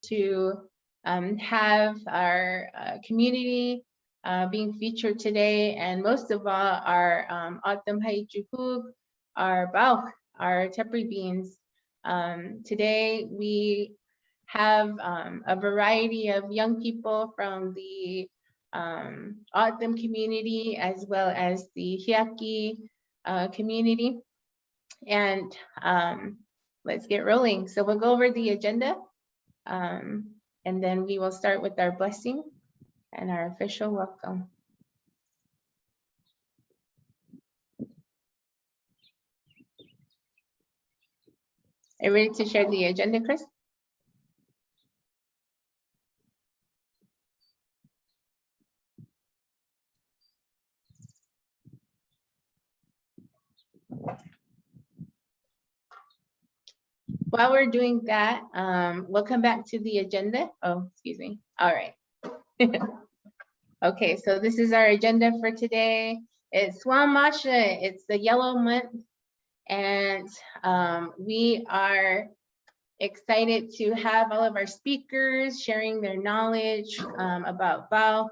to have our community being featured today, and most of all, our autumn haijuhug, our bao, our tepary beans. Today, we have a variety of young people from the autumn community as well as the Yaqui community. And let's get rolling. So we'll go over the agenda, and then we will start with our blessing and our official welcome. Are you ready to share the agenda, Chris? While we're doing that, we'll come back to the agenda. Oh, excuse me. All right. Okay, so this is our agenda for today. It's Swamasha, it's the yellow month, and we are excited to have all of our speakers sharing their knowledge about bao.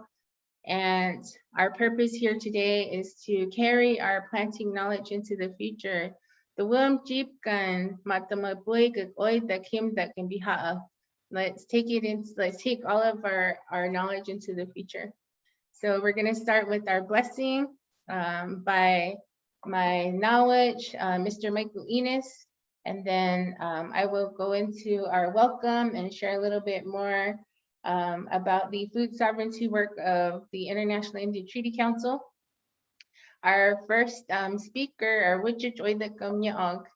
And our purpose here today is to carry our planting knowledge into the future. The cikpan t-oidag himdag can be ha'a. Let's take all of our knowledge into the future. So we're going to start with our blessing by my knowledge, Mr. Michael Enos, and then I will go into our welcome and share a little bit more about the food sovereignty work of the International Indian Treaty Council. Our first speaker, our t-oidag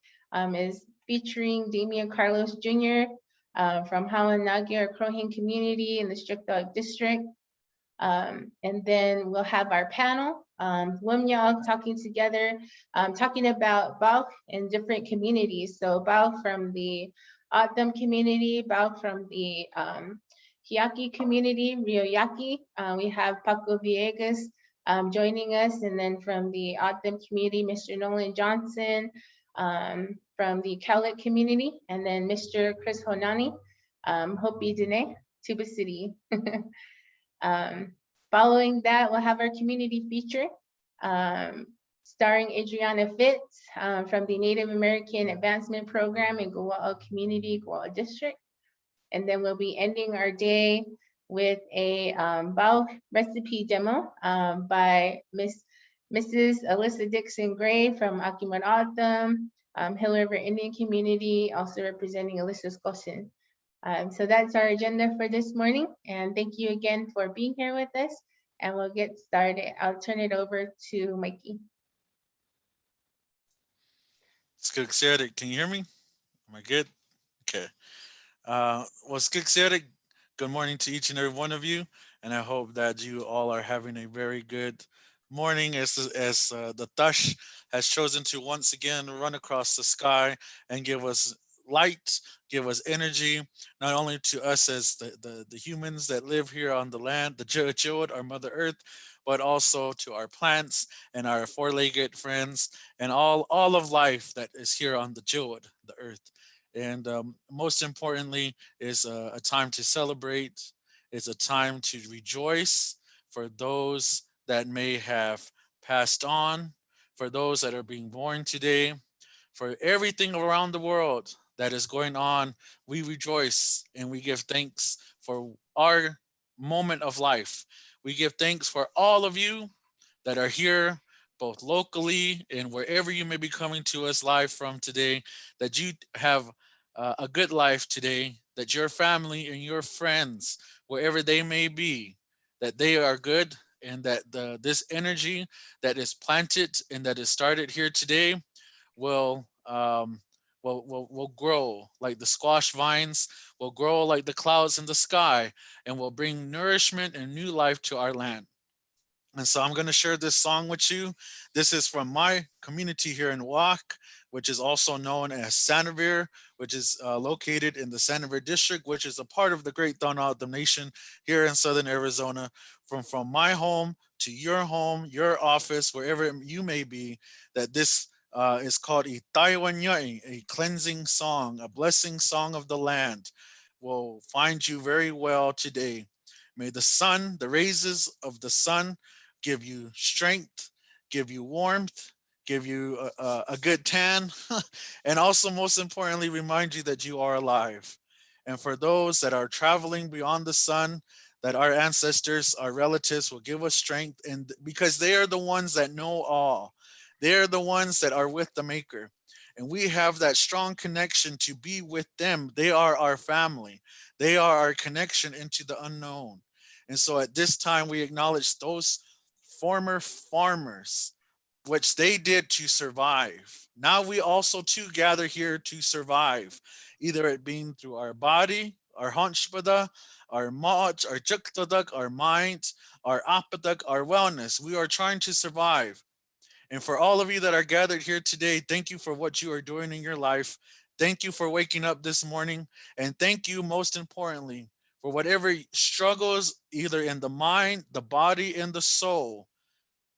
is featuring Damian Carlos Jr. From Hawanagi, or Crohin community in the Storytellers district. And then we'll have our panel, talking together, talking about bao in different communities. So bao from the Autumn community, bao from the Yaqui community, Rio Yaqui. We have Paco Villegas joining us, and then from the Autumn community, Mr. Nolan Johnson from the Cowlick community, and then Mr. Chris Honani, Hopi Dene, Tuba City. Following that, we'll have our community feature starring Adriana Fitz from the Native American Advancement Program in Gua'a Community, Gua'a District. And then we'll be ending our day with a bao recipe demo by Mrs. Alyssa Dixon Gray from Akiman Autumn, Hill River Indian Community, also representing Alyssa Scosin. So that's our agenda for this morning. And thank you again for being here with us. And we'll get started. I'll turn it over to Mikey. It's good, Sarah. Can you hear me? Am I good? Okay. Well, Sarah, good morning to each and every one of you. And I hope that you all are having a very good morning as the Tash has chosen to once again run across the sky and give us light, give us energy, not only to us as the humans that live here on the land, the Jod, our Mother Earth, but also to our plants and our four-legged friends and all of life that is here on the Jod, the earth. And most importantly is a time to celebrate. It's a time to rejoice for those that may have passed on, for those that are being born today, for everything around the world that is going on. We rejoice and we give thanks for our moment of life. We give thanks for all of you that are here, both locally and wherever you may be coming to us live from today, that you have a good life today, that your family and your friends, wherever they may be, that they are good, and that this energy that is planted and that is started here today will will grow like the squash vines, will grow like the clouds in the sky, and will bring nourishment and new life to our land. And so I'm going to share this song with you. This is from my community here in Wak, which is also known as Sanavir, which is located in the Sanavir district, which is a part of the Great Donald Nation here in Southern Arizona. From my home to your home, your office, wherever you may be, that this is called i-bei, a cleansing song, a blessing song of the land. will find you very well today. May the sun, the raises of the sun, give you strength, give you warmth, give you a good tan, and also, most importantly, remind you that you are alive. And for those that are traveling beyond the sun, that our ancestors, our relatives will give us strength, and because they are the ones that know all, they are the ones that are with the Maker. And we have that strong connection to be with them. They are our family, they are our connection into the unknown. And so at this time, we acknowledge those former farmers, which they did to survive. Now we also too gather here to survive, either it being through our body, our hanshpada, our mach, our juktadak, our mind, our apadak, our wellness. We are trying to survive. And for all of you that are gathered here today, thank you for what you are doing in your life. Thank you for waking up this morning. And thank you, most importantly, for whatever struggles, either in the mind, the body, and the soul,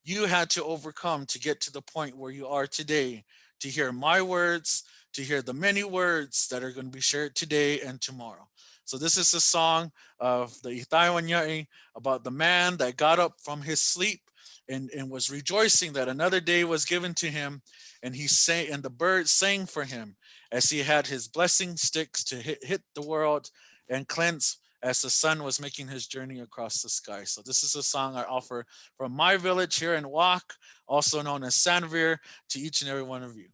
you had to overcome to get to the point where you are today, to hear my words, to hear the many words that are going to be shared today and tomorrow. So this is a song of the Yaqui about the man that got up from his sleep and was rejoicing that another day was given to him, and he sang, and the birds sang for him as he had his blessing sticks to hit the world and cleanse as the sun was making his journey across the sky. So this is a song I offer from my village here in Wak, also known as Sanvir, to each and every one of you.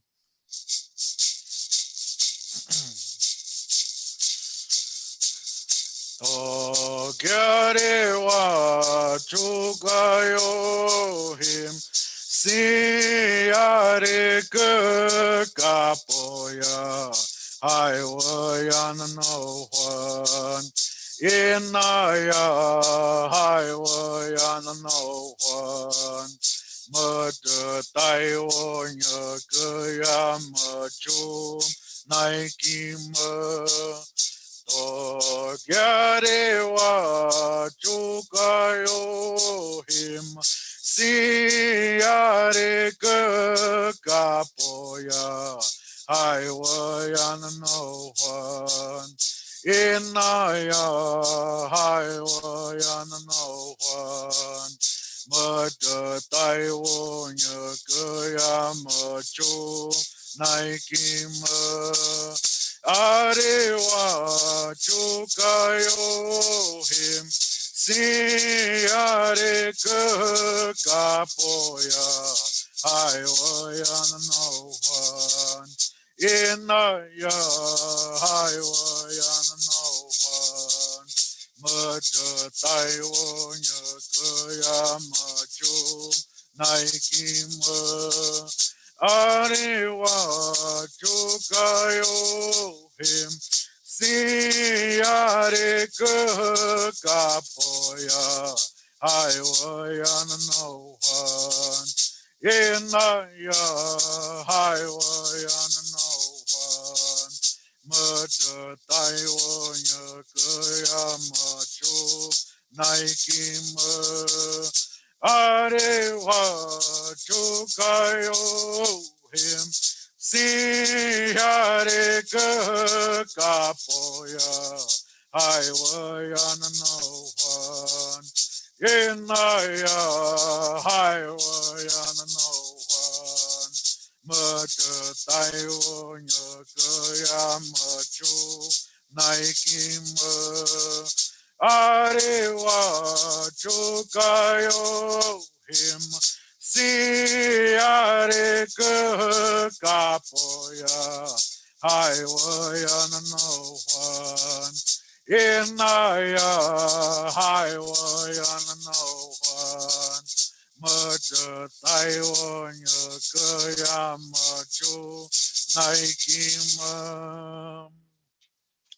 O gyare wa chukayo him siare kapoya hai wayan no one inaya hai wayan no one mud taiwonya kaya machum naiki O gyare wa chukayo him siare kapoya hai wayan no one inaya hai wayan no one mada taiwonya kaya macho naikima Arewa chukayo him siare kapoya hai wayan no one inaya hai wayan no one mada taiwonya kaya macho naikima Arewa chukayo him siare kapoya hai wayan no one inaya hai wayan no one mada taiwonya kaya macho naikima Arewa chukayo him siare kapoya hai wayan no one inaya hai wayan no one mada taiwonya kaya macho naikima Arewa chukayo him siare kapoya hai wayan no one inaya hai wayan no one mada taiwonya kaya macho naikima.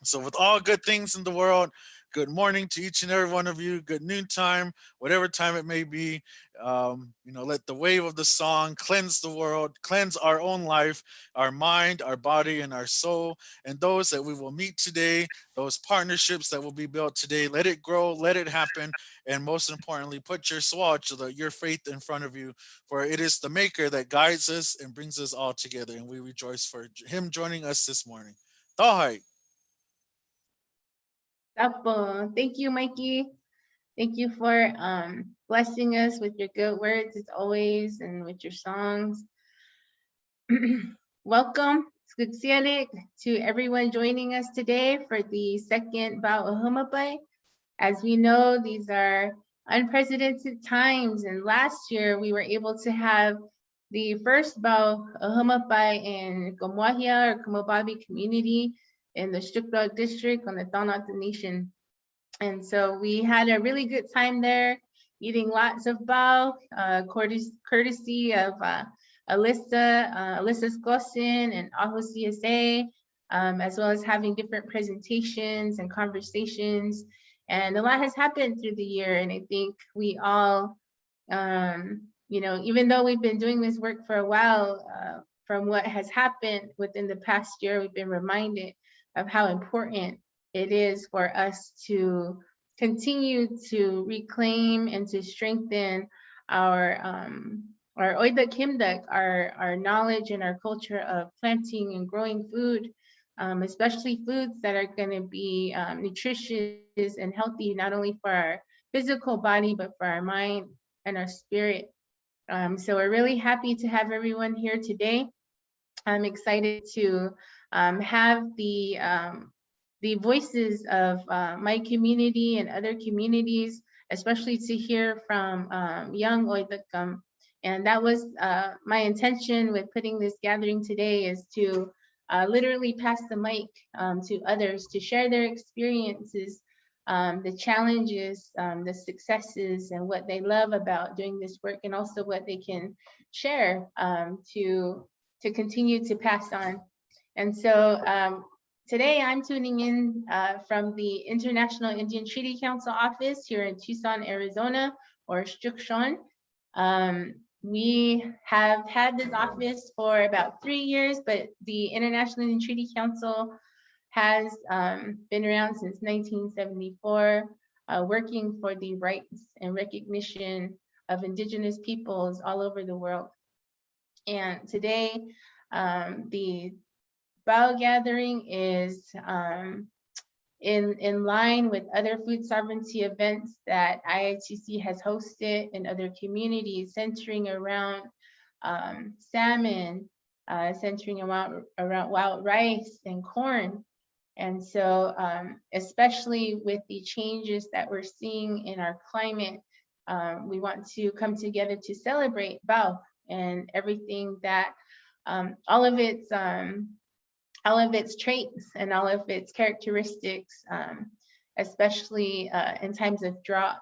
So, with all good things in the world, good morning to each and every one of you. Good noontime, whatever time it may be. Let the wave of the song cleanse the world, cleanse our own life, our mind, our body, and our soul. And those that we will meet today, those partnerships that will be built today, let it grow, let it happen. And most importantly, put your swatch, your faith in front of you, for it is the Maker that guides us and brings us all together. And we rejoice for Him joining us this morning. Tahai. Apo. Thank you, Mikey. Thank you for blessing us with your good words as always and with your songs. Welcome, Skugsialik, to everyone joining us today for the second Bao e-Hemapai. As we know, these are unprecedented times, and last year we were able to have the first Bao e-Hemapai in Kamuahia or Kumobabi community in the Shtukdog district on the Thanata Nation. And so we had a really good time there, eating lots of bao, courtesy of Alyssa Skosin and Aho CSA, as well as having different presentations and conversations. And a lot has happened through the year. And I think we all, even though we've been doing this work for a while, from what has happened within the past year, we've been reminded of how important it is for us to continue to reclaim and to strengthen our t-oidag, himdag, our knowledge and our culture of planting and growing food, especially foods that are going to be nutritious and healthy, not only for our physical body, but for our mind and our spirit. So we're really happy to have everyone here today. I'm excited to have the voices of my community and other communities, especially to hear from young Oidakam. And that was my intention with putting this gathering today, is to literally pass the mic to others to share their experiences, the challenges, the successes, and what they love about doing this work, and also what they can share to continue to pass on. And so today I'm tuning in from the International Indian Treaty Council office here in Tucson, Arizona, or Shtukshon. We have had this office for about 3 years, but the International Indian Treaty Council has been around since 1974, working for the rights and recognition of Indigenous peoples all over the world. And today, the Bao gathering is in line with other food sovereignty events that IITC has hosted in other communities, centering around salmon, centering around wild rice and corn. And so, especially with the changes that we're seeing in our climate, we want to come together to celebrate Bao and everything that, all of its traits and all of its characteristics, especially in times of drought.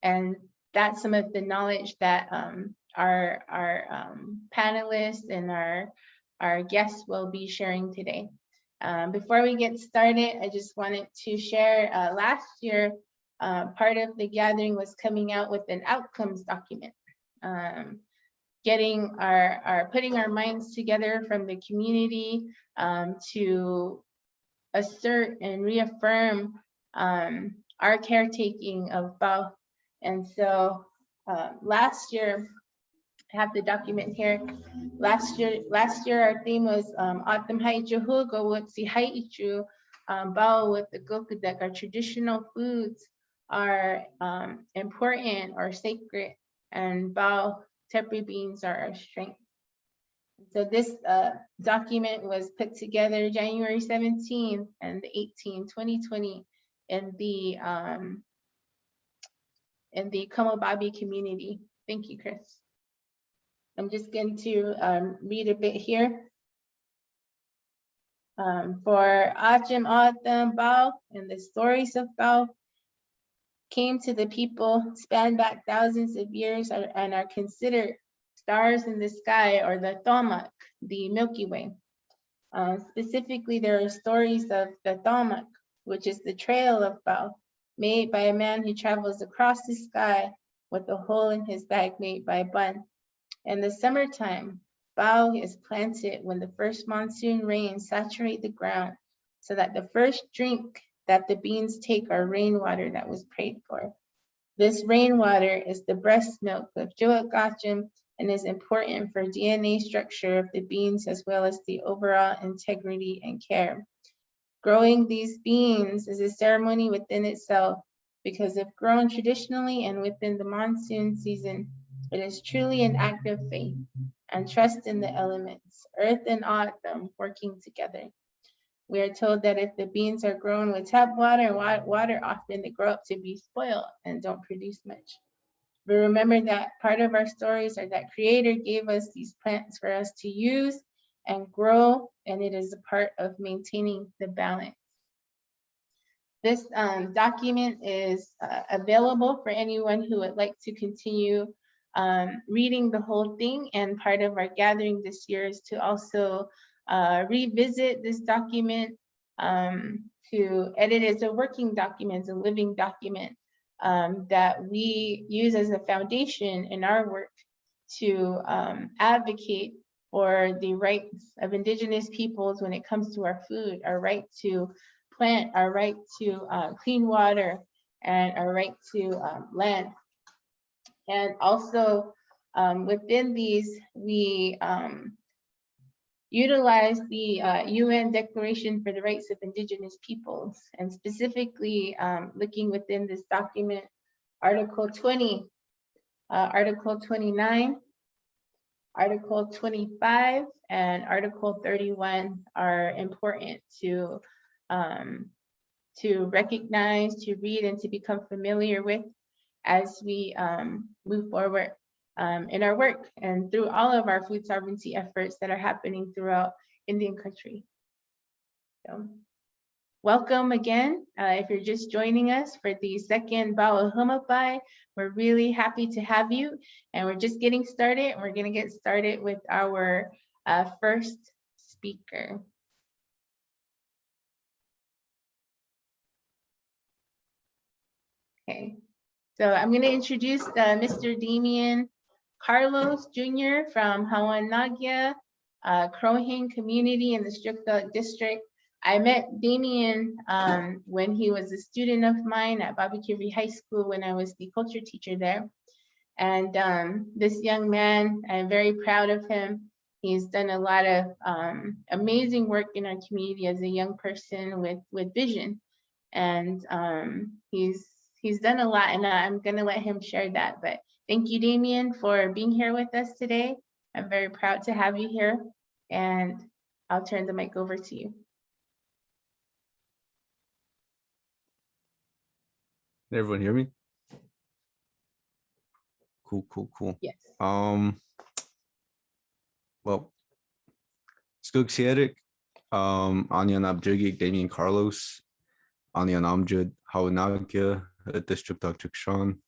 And that's some of the knowledge that our panelists and our guests will be sharing today. Before we get started, I just wanted to share last year, part of the gathering was coming out with an outcomes document. Putting our minds together from the community to assert and reaffirm our caretaking of Bao. And so last year, I have the document here. Last year our theme was Atam Haijuhu Gowutsi Haichu Bao with the Gokudak. Our traditional foods are important or sacred, and Bao Tepary beans are our strength. So this document was put together January 17th and 18th, 2020 in the Kumobabi community. Thank you, Chris. I'm just going to read a bit here. For Achim Atam Bao, and the stories of Bao came to the people, span back thousands of years, and are considered stars in the sky, or the Tomak, the Milky Way. Specifically, there are stories of the Tomak, which is the trail of Bao, made by a man who travels across the sky with a hole in his bag made by Bun. In the summertime, Bao is planted when the first monsoon rains saturate the ground, so that the first drink that the beans take are rainwater that was prayed for. This rainwater is the breast milk of Joakachim and is important for DNA structure of the beans, as well as the overall integrity and care. Growing these beans is a ceremony within itself, because if grown traditionally and within the monsoon season, it is truly an act of faith and trust in the elements, earth and autumn working together. We are told that if the beans are grown with tap water, often they grow up to be spoiled and don't produce much. But remember that part of our stories are that Creator gave us these plants for us to use and grow, and it is a part of maintaining the balance. This document is available for anyone who would like to continue reading the whole thing, and part of our gathering this year is to also revisit this document, to edit it as a working document, a living document that we use as a foundation in our work to advocate for the rights of Indigenous peoples when it comes to our food, our right to plant, our right to clean water, and our right to land. And also within these, we utilize the UN Declaration for the Rights of Indigenous Peoples, and specifically looking within this document, Article 20, Article 29, Article 25, and Article 31 are important to recognize, to read, and to become familiar with as we move forward in our work and through all of our food sovereignty efforts that are happening throughout Indian country. So, welcome again. If you're just joining us for the second e-Hemapai, we're really happy to have you. And we're just getting started. We're going to get started with our first speaker. Okay, so I'm going to introduce Mr. Damian Carlos Jr. from Hawanagya, Crohin community in the Strickdog district. I met Damian when he was a student of mine at Babakiri High School when I was the culture teacher there. And this young man, I'm very proud of him. He's done a lot of amazing work in our community as a young person with vision. And he's done a lot, and I'm gonna let him share that. But thank you, Damian, for being here with us today. I'm very proud to have you here, and I'll turn the mic over to you. Can everyone hear me? Cool. Yes. Well, Skug Sierik, Anyan Abjigig, Damian Carlos, Anyan Amjud, Hawanagya, District of Chukshan,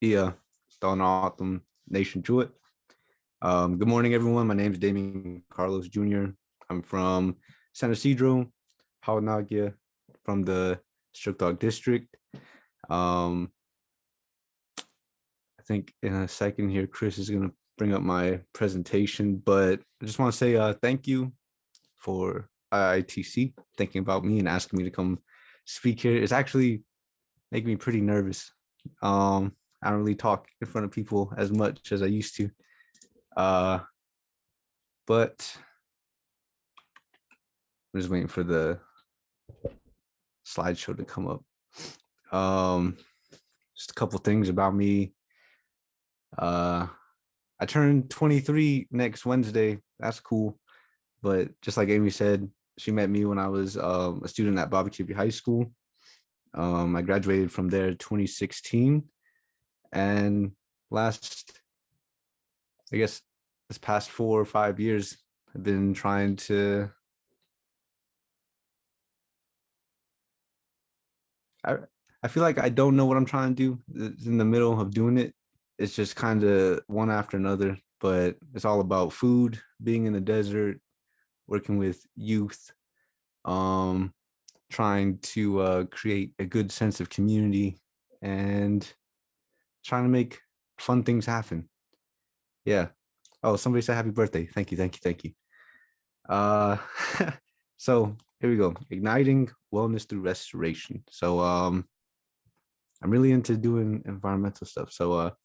Ia, Donatum, Nation Jewett. Good morning, everyone. My name is Damian Carlos Jr. I'm from San Isidro, Hawanagya, from the Strickdog district. I think in a second here, Chris is going to bring up my presentation, but I just want to say thank you for IITC thinking about me and asking me to come speak here. It's actually making me pretty nervous. I don't really talk in front of people as much as I used to. But I'm just waiting for the slideshow to come up. Just a couple things about me. I turned 23 next Wednesday. That's cool. But just like Amy said, she met me when I was a student at Babakiri High School. I graduated from there 2016. And this past 4 or 5 years, I've been trying to I feel like I don't know what I'm trying to do. It's in the middle of doing it. It's just kind of one after another, but it's all about food, being in the desert, working with youth, trying to create a good sense of community and trying to make fun things happen. Yeah. Oh, somebody said happy birthday. Thank you. So here we go. Igniting wellness through restoration. So I'm really into doing environmental stuff. So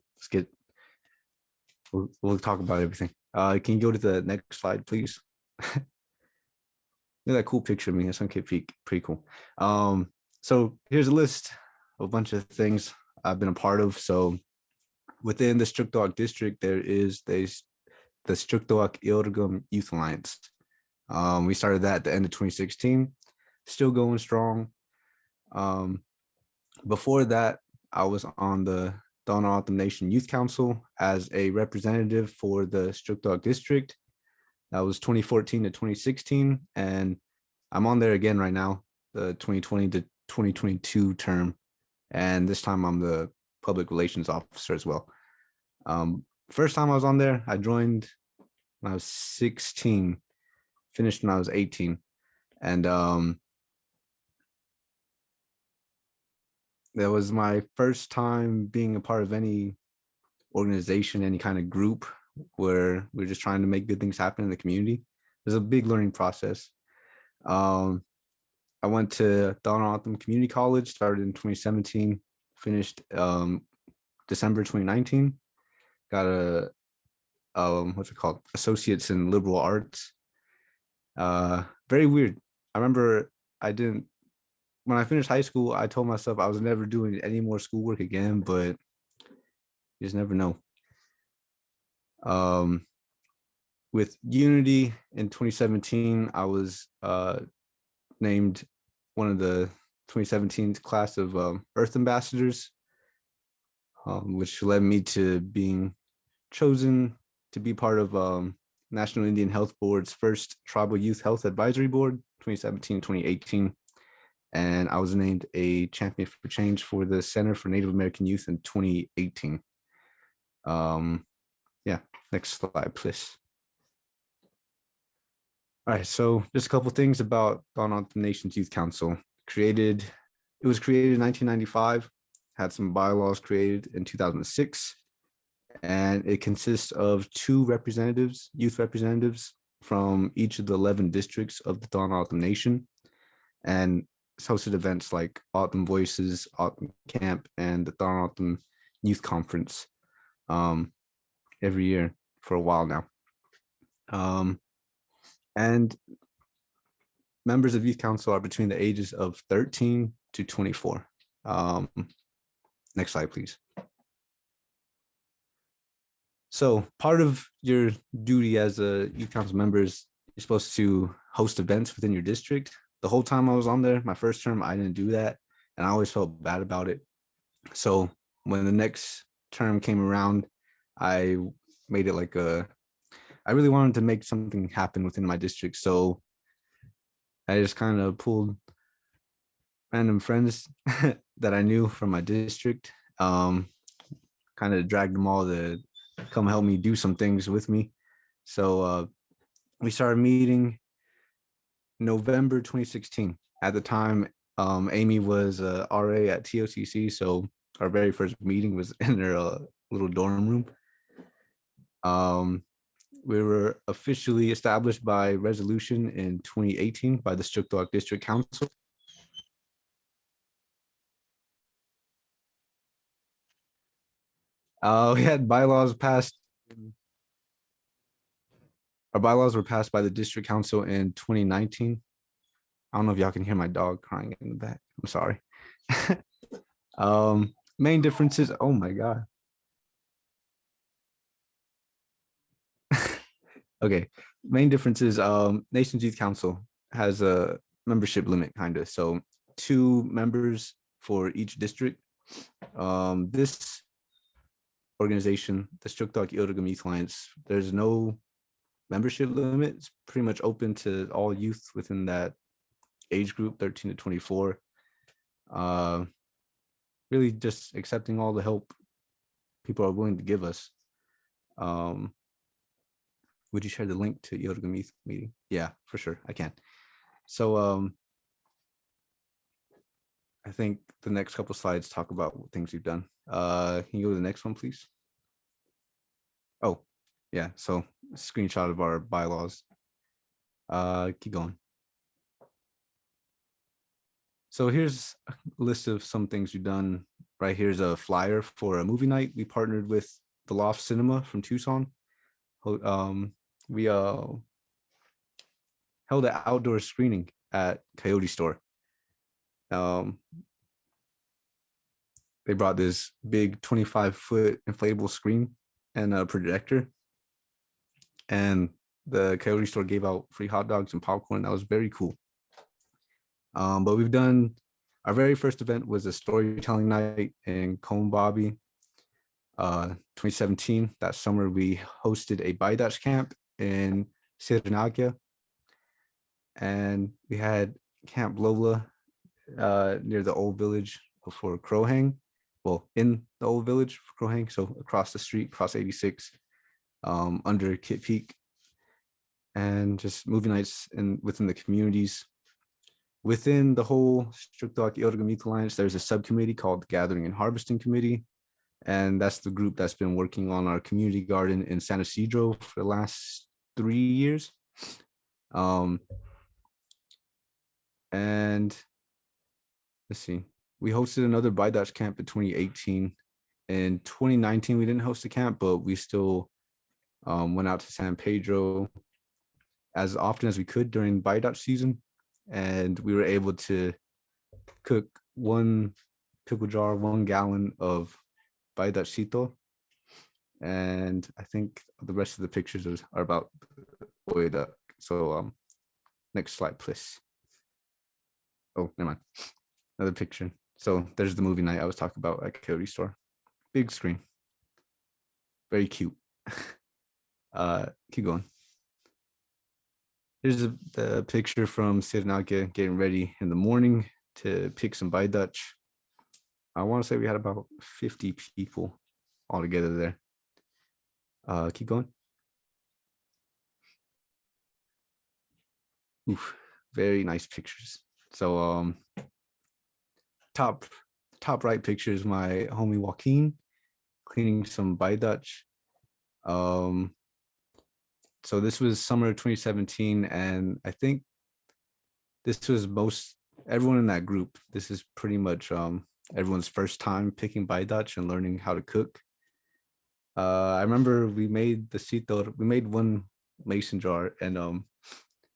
we'll talk about everything. Can you go to the next slide, please? Look at that cool picture of me. That's pretty cool. So here's a list of a bunch of things I've been a part of. So within the Storytellers district, there is the Storytellers Youth Alliance. We started that at the end of 2016, still going strong. Before that, I was on the Sonoran Nation Youth Council as a representative for the Storytellers district. That was 2014 to 2016, and I'm on there again right now, the 2020 to 2022 term, and this time I'm the public relations officer as well. First time I was on there, I joined when I was 16, finished when I was 18, and that was my first time being a part of any organization, any kind of group where we're just trying to make good things happen in the community. There's a big learning process. I went to Sonoran Community College, started in 2017, finished December 2019. Got a what's it called? Associates in Liberal Arts. Very weird. I remember when I finished high school, I told myself I was never doing any more schoolwork again, but you just never know. With Unity in 2017, I was named one of the 2017 class of Earth Ambassadors, which led me to being chosen to be part of National Indian Health Board's first Tribal Youth Health Advisory Board, 2017-2018. And I was named a champion for change for the Center for Native American Youth in 2018. Yeah, next slide, please. All right, so just a couple things about Sonoran Nation's Youth Council. It was created in 1995, had some bylaws created in 2006, and it consists of 2 representatives, youth representatives from each of the 11 districts of the Sonoran Nation, and it's hosted events like Autumn Voices, Autumn Camp, and the Sonoran Youth Conference every year for a while now. And members of Youth Council are between the ages of 13 to 24. Next slide, please. So part of your duty as a Youth Council member is you're supposed to host events within your district. The whole time I was on there, my first term, I didn't do that, and I always felt bad about it. So when the next term came around, I made it like I really wanted to make something happen within my district. So I just kind of pulled random friends that I knew from my district, kind of dragged them all to come help me do some things with me. So we started meeting November 2016. At the time, Amy was a RA at TOCC, so our very first meeting was in their little dorm room. We were officially established by resolution in 2018 by the Storytellers District Council. We had bylaws passed. Our bylaws were passed by the district council in 2019. I don't know if y'all can hear my dog crying in the back. I'm sorry. Main differences. Oh my God. Okay. Main differences. Nations Youth Council has a membership limit, kind of. So 2 members for each district. This organization, the Storytellers Youth Alliance, there's no membership limit. It's pretty much open to all youth within that age group, 13 to 24. Really just accepting all the help people are willing to give us. Would you share the link to Yodagam Youth meeting? Yeah, for sure, I can. So I think the next couple slides talk about things we've done. Can you go to the next one, please? Oh, yeah, so screenshot of our bylaws. Keep going. So here's a list of some things we've done. Right here's a flyer for a movie night. We partnered with the Loft Cinema from Tucson. We held an outdoor screening at Coyote Store. They brought this big 25-foot inflatable screen and a projector, and the Coyote Store gave out free hot dogs and popcorn. That was very cool. But we've done, our very first event was a storytelling night in Kombabi, 2017. That summer, we hosted a Baidash camp in Sirinaga, and we had Camp Lola near the old village before Crowhang. Well, in the old village for Crowhang, so across the street, across 86, under Kit Peak, and just movie nights within the communities. Within the whole Struktok Yaqui Alliance, there's a subcommittee called the Gathering and Harvesting Committee, and that's the group that's been working on our community garden in San Isidro for the last 3 years. And let's see, we hosted another Baidash camp in 2018. In 2019, we didn't host a camp, but we still went out to San Pedro as often as we could during Baidash season. And we were able to cook 1 pickle jar, 1 gallon of Baidachito. And I think the rest of the pictures are about t-oidag. So next slide, please. Oh, never mind. Another picture. So there's the movie night I was talking about at Coyote Store. Big screen. Very cute. Keep going. Here's the picture from Sirinaga getting ready in the morning to pick some Baidash. I want to say we had about 50 people all together there. Keep going. Oof, very nice pictures. So top right picture is my homie Joaquin cleaning some Baidash. So this was summer 2017, and I think this was everyone in that group. This is pretty much everyone's first time picking Baidash and learning how to cook. I remember we made we made 1 mason jar, and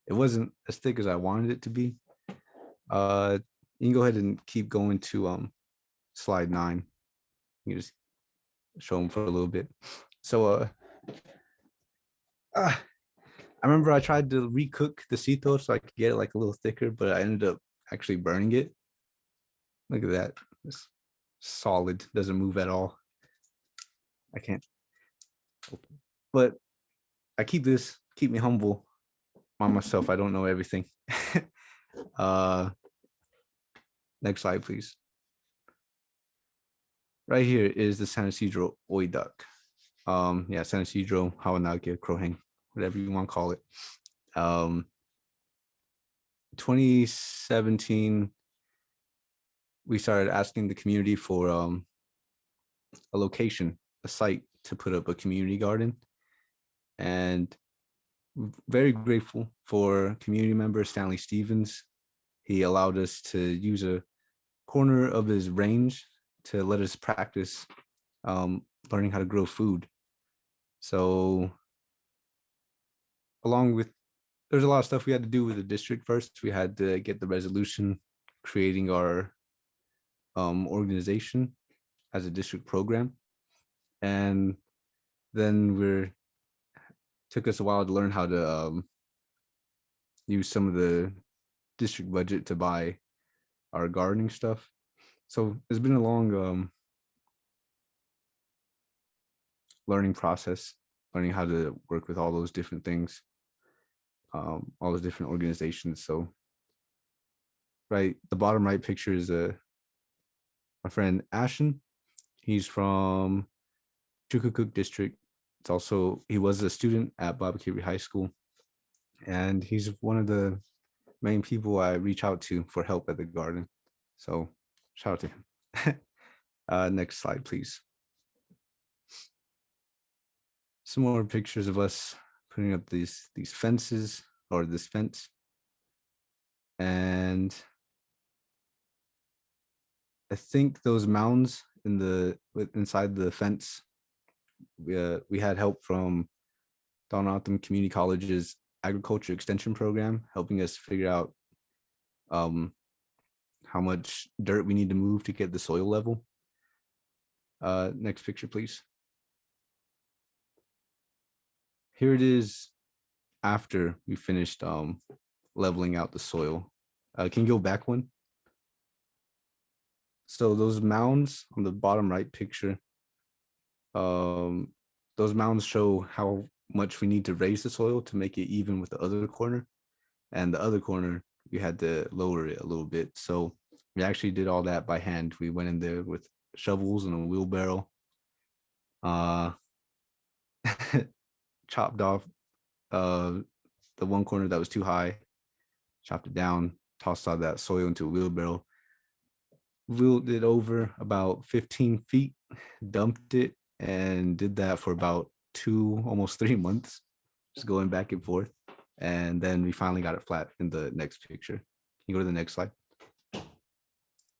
it wasn't as thick as I wanted it to be. You can go ahead and keep going to slide 9. You can just show them for a little bit. So I remember I tried to recook the sito so I could get it like a little thicker, but I ended up actually burning it. Look at that. It's solid, doesn't move at all. I can't. But I keep me humble on myself. I don't know everything. Next slide, please. Right here is the San Isidro t-oidag. Yeah, San Isidro, Hawanagia, Crowhang, whatever you want to call it. 2017, we started asking the community for a location, a site to put up a community garden. And very grateful for community member Stanley Stevens. He allowed us to use a corner of his range to let us practice learning how to grow food. So there's a lot of stuff we had to do with the district first. We had to get the resolution creating our organization as a district program. And then took us a while to learn how to use some of the district budget to buy our gardening stuff. So it's been a long learning process, learning how to work with all those different things, all those different organizations. So right, the bottom right picture is my friend Ashen. He's from Chukukuk district. He was a student at Babakiri High School, and he's one of the main people I reach out to for help at the garden. So shout out to him. Next slide, please. Some more pictures of us putting up these fences, or this fence. And I think those mounds inside the fence, we had help from Donatham Community College's agriculture extension program, helping us figure out how much dirt we need to move to get the soil level. Next picture, please. Here it is after we finished leveling out the soil. Can you go back one? So those mounds on the bottom right picture, those mounds show how much we need to raise the soil to make it even with the other corner. And the other corner, we had to lower it a little bit. So we actually did all that by hand. We went in there with shovels and a wheelbarrow, chopped off the one corner that was too high, chopped it down, tossed all that soil into a wheelbarrow, wheeled it over about 15 feet, dumped it, and did that for about 2, almost 3 months, just going back and forth. And then we finally got it flat in the next picture. Can you go to the next slide?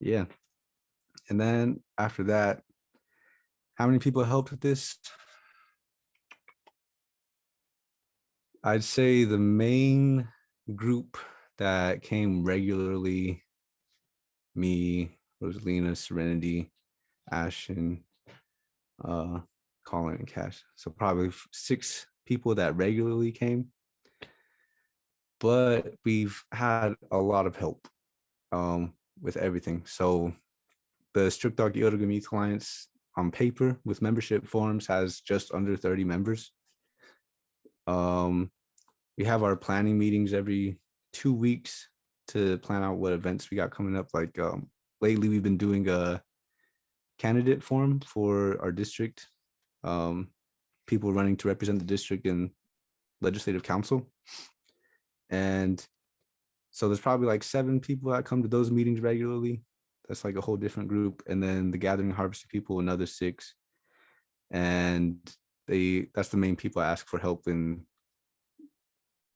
Yeah. And then after that, how many people helped with this? I'd say the main group that came regularly, me, Rosalina, Serenity, Ashton, Colin, and Cash. So probably 6 people that regularly came. But we've had a lot of help with everything. So the Strict Dog e-Odag Youth Alliance on paper with membership forms has just under 30 members. We have our planning meetings every 2 weeks to plan out what events we got coming up. Like lately, we've been doing a candidate forum for our district, people running to represent the district in legislative council. And so there's probably like 7 people that come to those meetings regularly. That's like a whole different group. And then the Gathering Harvesting people, another 6. And that's the main people I ask for help in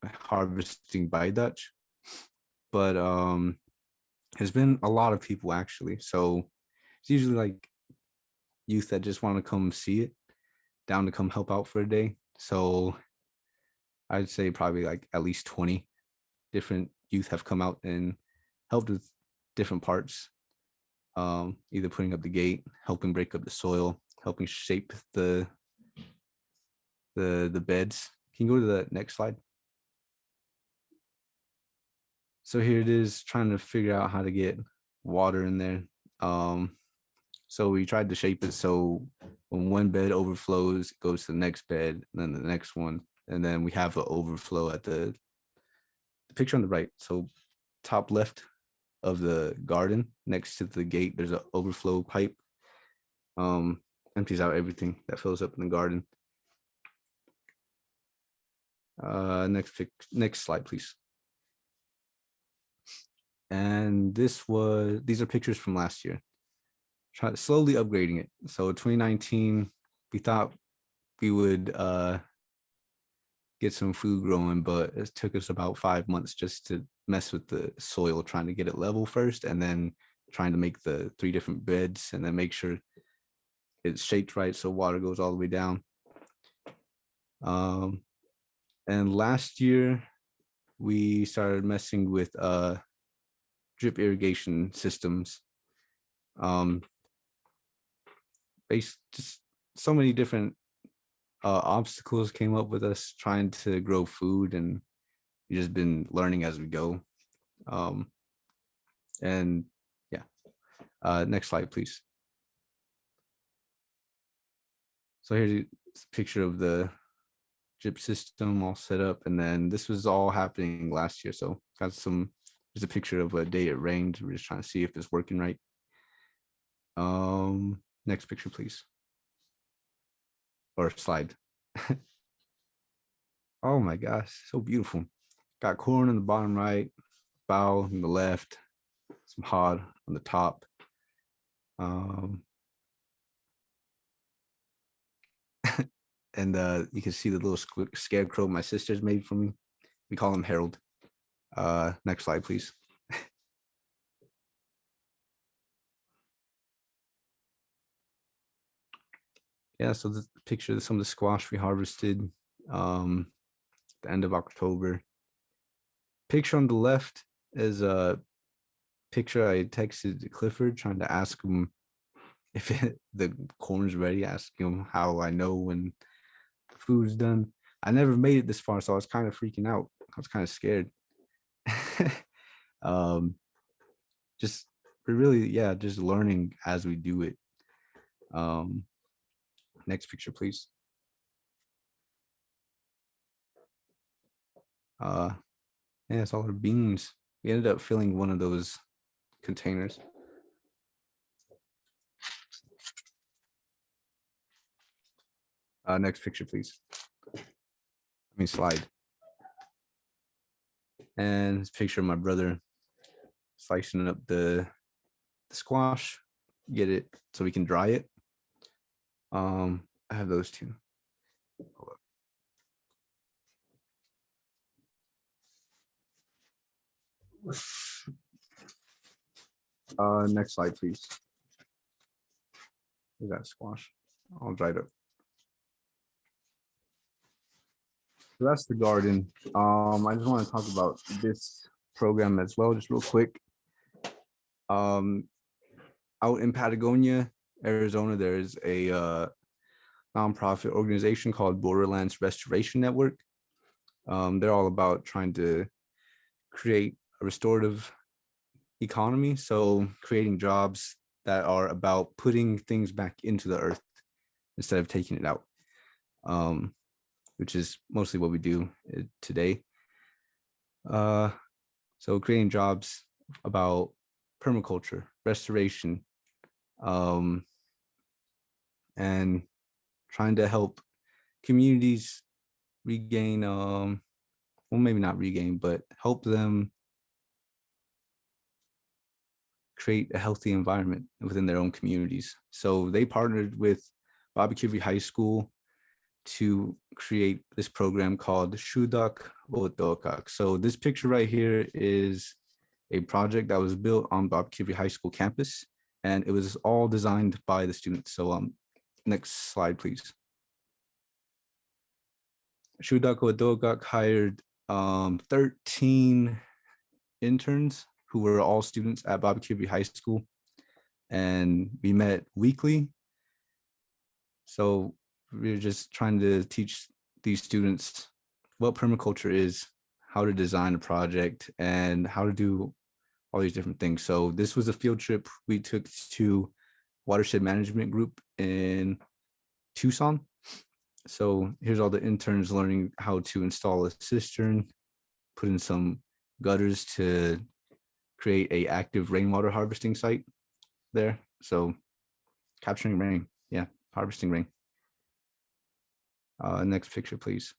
harvesting by Dutch. But there's been a lot of people actually. So it's usually like youth that just want to come see it, down to come help out for a day. So I'd say probably like at least 20 different youth have come out and helped with different parts, either putting up the gate, helping break up the soil, helping shape the beds. Can you go to the next slide? So here it is, trying to figure out how to get water in there. So we tried to shape it so when one bed overflows, it goes to the next bed, and then the next one, and then we have an overflow at the picture on the right. So top left of the garden, next to the gate, there's an overflow pipe. Empties out everything that fills up in the garden. Next slide, please. And these are pictures from last year. Try slowly upgrading it. So 2019, we thought we would get some food growing, but it took us about 5 months just to mess with the soil, trying to get it level first, and then trying to make the 3 different beds, and then make sure it's shaped right so water goes all the way down. And last year we started messing with drip irrigation systems. Just so many different obstacles came up with us trying to grow food, and we've just been learning as we go. And yeah, next slide, please. So here's a picture of the drip system all set up, and then this was all happening last year. So there's a picture of a day it rained. We're just trying to see if it's working right. Next picture, please. Or slide. Oh my gosh, so beautiful. Got corn on the bottom right, bow on the left, some hod on the top. And you can see the little scarecrow my sisters made for me. We call him Harold. Next slide, please. Yeah, so the picture of some of the squash we harvested. the end of October. Picture on the left is a picture I texted Clifford trying to ask him if the corn's ready, asking him how I know when food's done. I never made it this far, so I was kind of freaking out. I was kind of scared. um, just really, yeah, just learning as we do it. Next picture, please. Yeah, it's all our beans. We ended up filling one of those containers. Next picture, please. Slide. And this picture of my brother slicing up the squash, get it so we can dry it. I have those two. Next slide, please. Is that squash? All dried up. So that's the garden. I just want to talk about this program as well, just real quick. Out in Patagonia, Arizona, there's a nonprofit organization called Borderlands Restoration Network. They're all about trying to create a restorative economy, so creating jobs that are about putting things back into the earth instead of taking it out, which is mostly what we do today. So creating jobs about permaculture, restoration, and trying to help communities regain, well, maybe not regain, but help them create a healthy environment within their own communities. So they partnered with Bobby High School to create this program called Himdag. So this picture right here is a project that was built on Bobby High School campus, and it was all designed by the students. So next slide, please. Himdag hired 13 interns who were all students at Bobby High School, and we met weekly. So we were just trying to teach these students what permaculture is, how to design a project, and how to do all these different things. So this was a field trip we took to Watershed Management Group in Tucson. So here's all the interns learning how to install a cistern, put in some gutters to create a active rainwater harvesting site there. So capturing rain, yeah, harvesting rain. Next picture, please.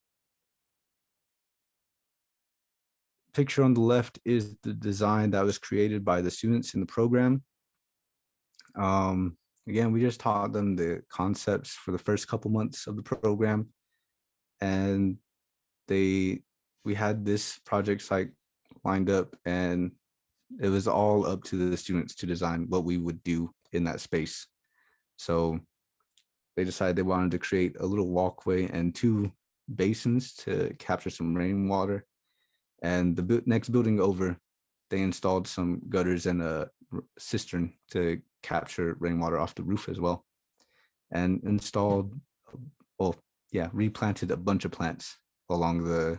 Picture on the left is the design that was created by the students in the program. Again, we just taught them the concepts for the first couple months of the program, and we had this project site lined up, and it was all up to the students to design what we would do in that space. So they decided they wanted to create a little walkway and 2 basins to capture some rainwater. And the next building over, they installed some gutters and a cistern to capture rainwater off the roof as well, and installed, well, yeah, replanted a bunch of plants along the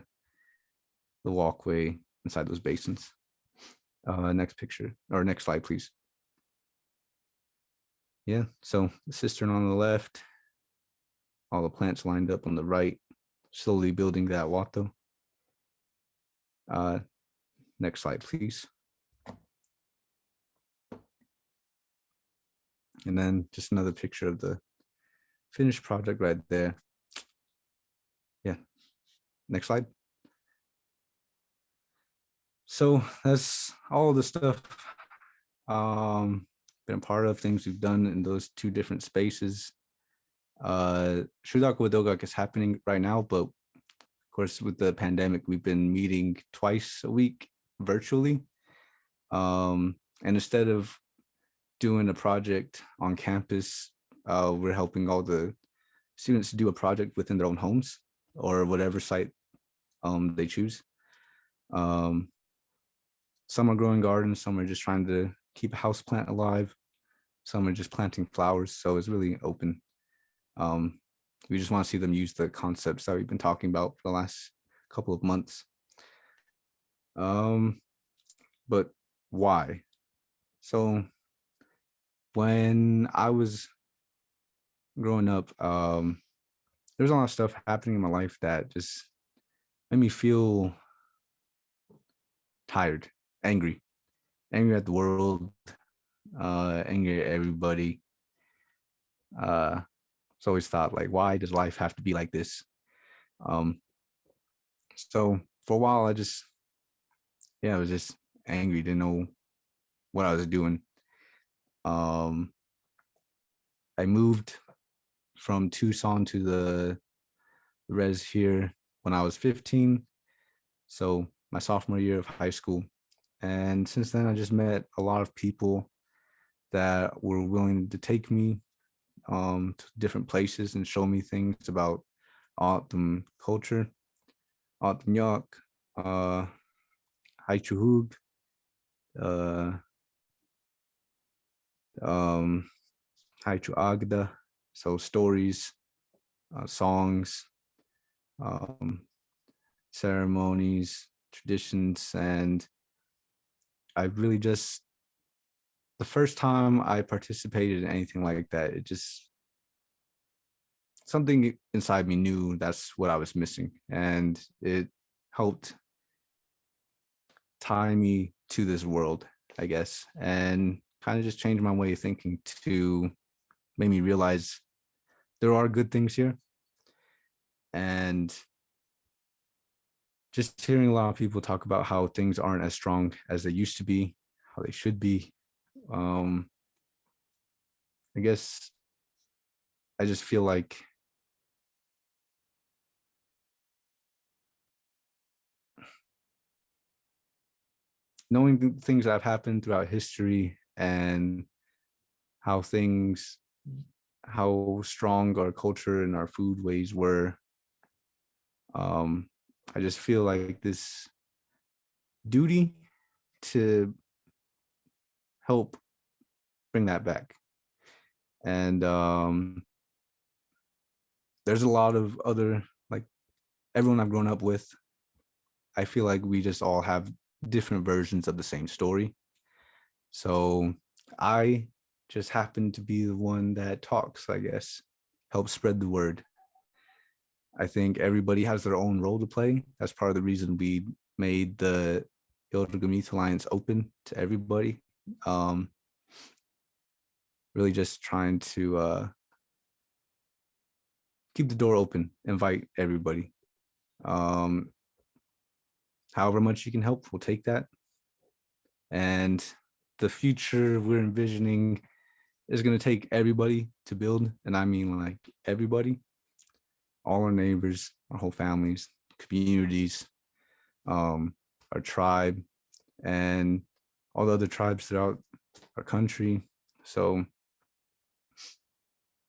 walkway inside those basins. Next picture, or next slide, please. Yeah, so the cistern on the left, all the plants lined up on the right, slowly building that wato. Next slide, please. And then just another picture of the finished project right there. Yeah, next slide. So that's all the stuff been a part of, things we've done in those 2 different spaces. Himdag is happening right now, but of course with the pandemic, we've been meeting twice a week virtually. And instead of doing a project on campus, we're helping all the students do a project within their own homes or whatever site they choose. Um, some are growing gardens, some are just trying to keep a house plant alive, some are just planting flowers. So it's really open. Um, we just want to see them use the concepts that we've been talking about for the last couple of months. But why? So when I was growing up, there's a lot of stuff happening in my life that just made me feel tired, angry, angry at the world, angry at everybody. So always thought like, why does life have to be like this? Um, so for a while, I was just angry, didn't know what I was doing. Um, I moved from Tucson to the res here when I was 15. So my sophomore year of high school. And since then, I just met a lot of people that were willing to take me to different places and show me things about autumn culture, autumn York, Haichuhug, uh, Haichuagda, so stories, songs, um, ceremonies, traditions, and I really just the first time I participated in anything like that, it just something inside me knew that's what I was missing, and it helped tie me to this world, I guess, and kind of just changed my way of thinking to make me realize there are good things here. And just hearing a lot of people talk about how things aren't as strong as they used to be, how they should be. I guess I just feel like knowing the things that have happened throughout history and how things, how strong our culture and our food ways were. I just feel like this duty to help bring that back. And there's a lot of other, like everyone I've grown up with, I feel like we just all have different versions of the same story. So I just happen to be the one that talks, I guess, help spread the word. I think everybody has their own role to play. That's part of the reason we made the Illegamithi Alliance open to everybody. Really just trying to keep the door open, invite everybody. However much you can help, we'll take that. And the future we're envisioning is going to take everybody to build. And I mean like everybody, all our neighbors, our whole families, communities, our tribe, and all the other tribes throughout our country. So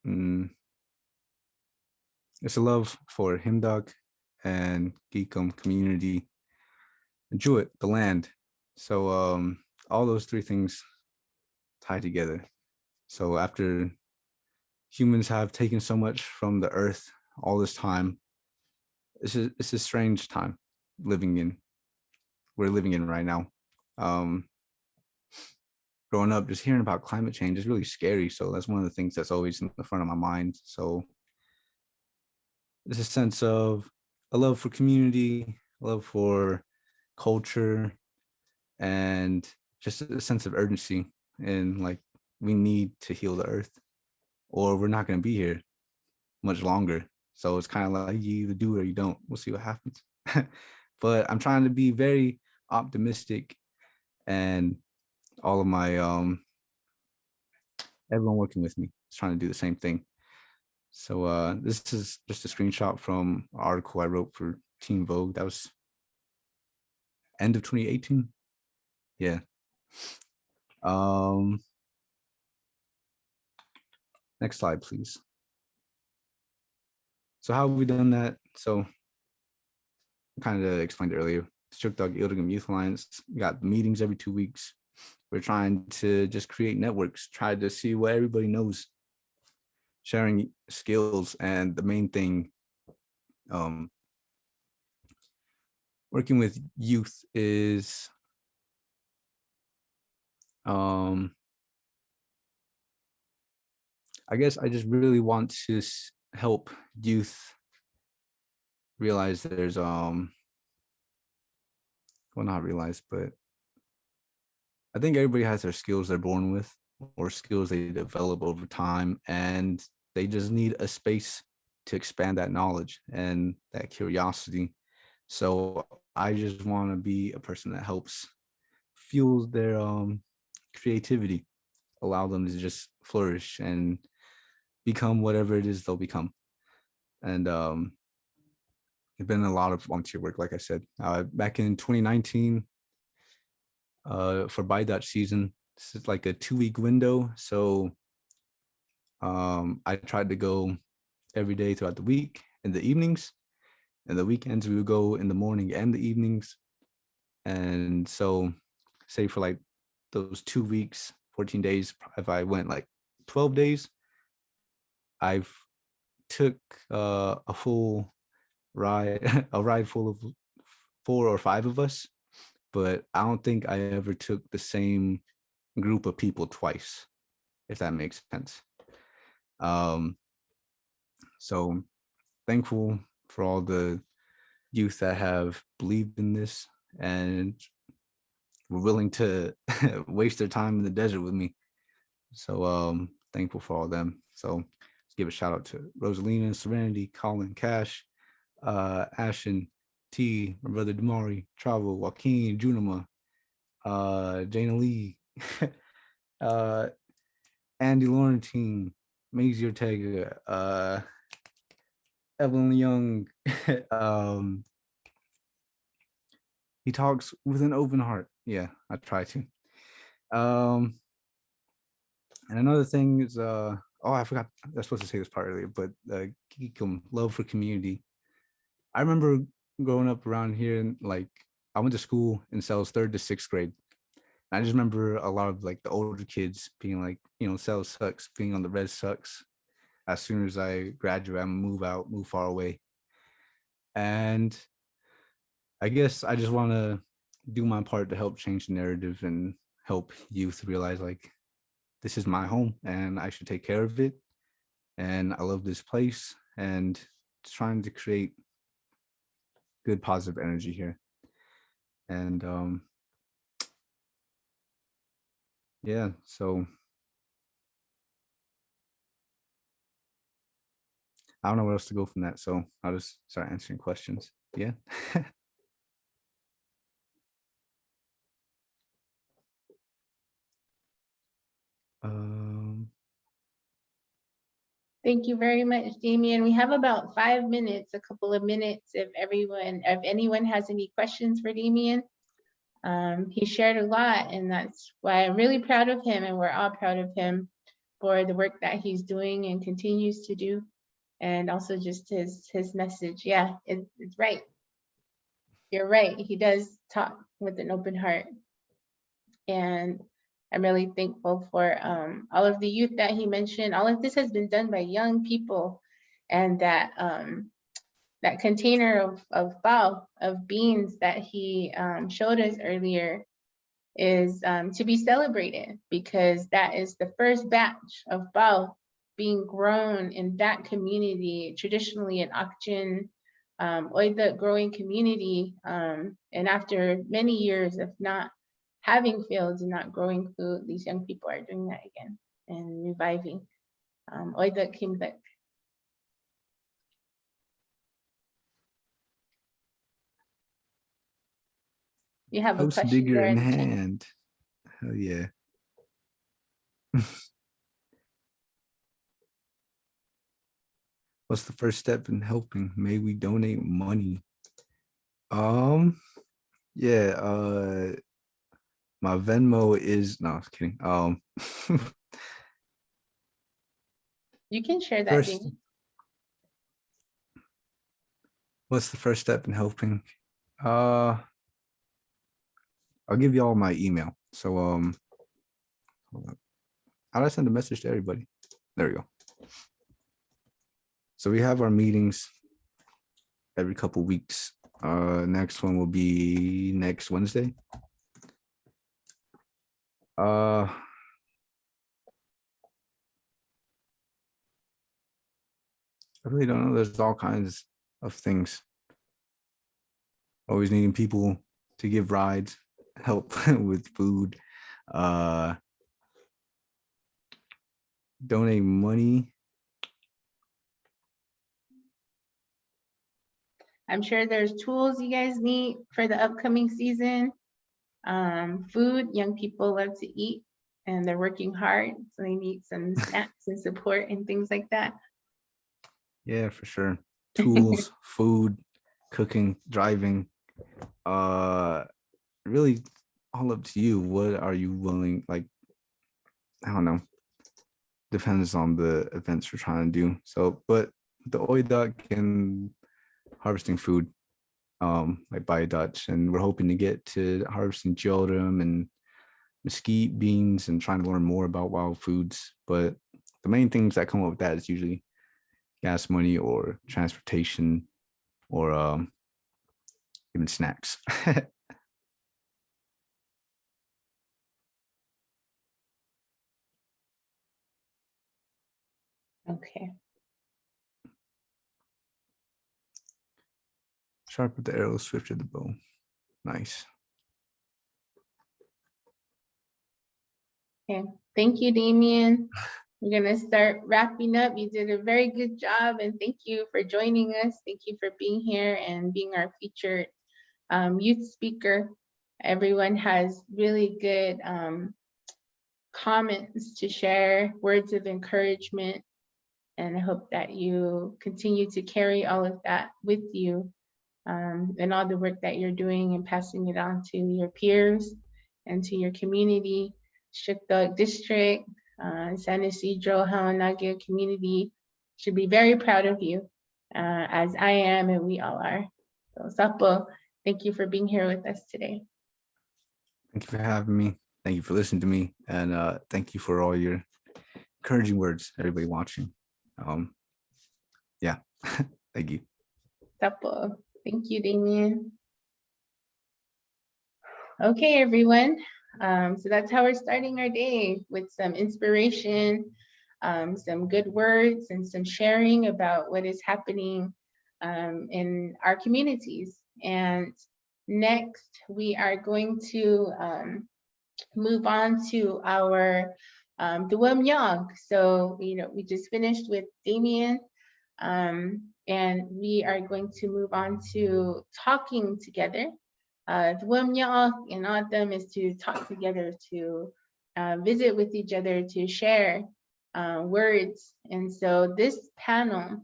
it's a love for himdag and Geekum community, and Jewett, the land. So all those three things tie together. So after humans have taken so much from the earth all this time, it's a strange time we're living in right now. Growing up, just hearing about climate change is really scary. So that's one of the things that's always in the front of my mind. So there's a sense of a love for community, a love for culture, and just a sense of urgency. And like, we need to heal the earth or we're not going to be here much longer. So it's kind of like you either do it or you don't. We'll see what happens. But I'm trying to be very optimistic, and all of my everyone working with me is trying to do the same thing. So this is just a screenshot from an article I wrote for Teen Vogue. That was end of 2018. Yeah. Next slide, please. So how have we done that? So kind of explained earlier, Shook Dog Ildegam Youth Alliance got meetings every 2 weeks. We're trying to just create networks, try to see what everybody knows, sharing skills, and the main thing, working with youth is I guess I just really want to help youth realize there's well, not realize, but I think everybody has their skills they're born with or skills they develop over time, and they just need a space to expand that knowledge and that curiosity. So I just want to be a person that helps fuels their creativity, allow them to just flourish and become whatever it is they'll become. And it's been a lot of volunteer work, like I said. Back in 2019, for Buy Dutch season, this is like a 2-week window. So I tried to go every day throughout the week in the evenings, and the weekends we would go in the morning and the evenings. And so say for like those 2 weeks, 14 days, if I went like 12 days, I've took a full ride, a ride full of 4 or 5 of us, but I don't think I ever took the same group of people twice, if that makes sense. So thankful for all the youth that have believed in this and were willing to waste their time in the desert with me. So thankful for all of them. So let's give a shout out to Rosalina, Serenity, Colin, Cash, Ashen, T, my brother Damari, Travel, Joaquin, Junima, Jana Lee, Andy Laurentine, Maisie Ortega, Evelyn Young. He talks with an open heart. Yeah, I try to. And another thing is, oh, I forgot. I was supposed to say this part earlier, but Geekum, love for community. I remember growing up around here, and like I went to school in Cells 3rd to 6th grade. And I just remember a lot of like the older kids being like, Cells sucks, being on the red sucks. As soon as I graduate, I'm move out, move far away. And I guess I just want to do my part to help change the narrative and help youth realize like this is my home and I should take care of it. And I love this place, and trying to create good positive energy here. And yeah, so I don't know where else to go from that. So I'll just start answering questions. Yeah. Thank you very much, Damien. We have about 5 minutes, a couple of minutes if anyone has any questions for Damien. He shared a lot, and that's why I'm really proud of him, and we're all proud of him for the work that he's doing and continues to do, and also just his message. Yeah, it's right. You're right. He does talk with an open heart, and I'm really thankful for all of the youth that he mentioned. All of this has been done by young people, and that that container of bao, of beans that he showed us earlier is to be celebrated, because that is the first batch of bao being grown in that community, traditionally in Akchin, the growing community. And after many years of not having fields and not growing food, these young people are doing that again and reviving the himdag. You have a House question digger there in in the chat. hand. Hell yeah. What's the first step in helping? May we donate money? Yeah, my Venmo is no, I was kidding. You can share that, First, Damien. what's the first step in helping? I'll give you all my email. So hold on. How do I send a message to everybody? There we go. So we have our meetings every couple weeks. Next one will be next Wednesday. I really don't know. There's all kinds of things. Always needing people to give rides, help with food, donate money. I'm sure there's tools you guys need for the upcoming season. Food, young people love to eat and they're working hard, so they need some snacks and support and things like that. Yeah, for sure. Tools, food, cooking, driving. Really all up to you. What are you willing, like, I don't know. Depends on the events we're trying to do. So, but the t-oidag and harvesting food, like by Dutch, and we're hoping to get to harvesting geldrum and mesquite beans and trying to learn more about wild foods. But the main things that come up with that is usually gas money or transportation or even snacks. Okay. Sharp with the arrow, swift with the bow. Nice. Okay. Thank you, Damien. We're gonna start wrapping up. You did a very good job, and thank you for joining us. Thank you for being here and being our featured youth speaker. Everyone has really good comments to share, words of encouragement, and I hope that you continue to carry all of that with you and all the work that you're doing and passing it on to your peers and to your community. Shukdog District, San Isidro, Hawanagio community should be very proud of you, as I am and we all are. So Sapo, thank you for being here with us today. Thank you for having me. Thank you for listening to me. And thank you for all your encouraging words, everybody watching. Yeah, thank you. Sapo, thank you, Damien. Okay, everyone. So that's how we're starting our day, with some inspiration, some good words, and some sharing about what is happening in our communities. And next, we are going to move on to our Duwam Yog. So, we just finished with Damien, and we are going to move on to talking together. Duwam Yog in autumn is to talk together, to visit with each other, to share words. And so this panel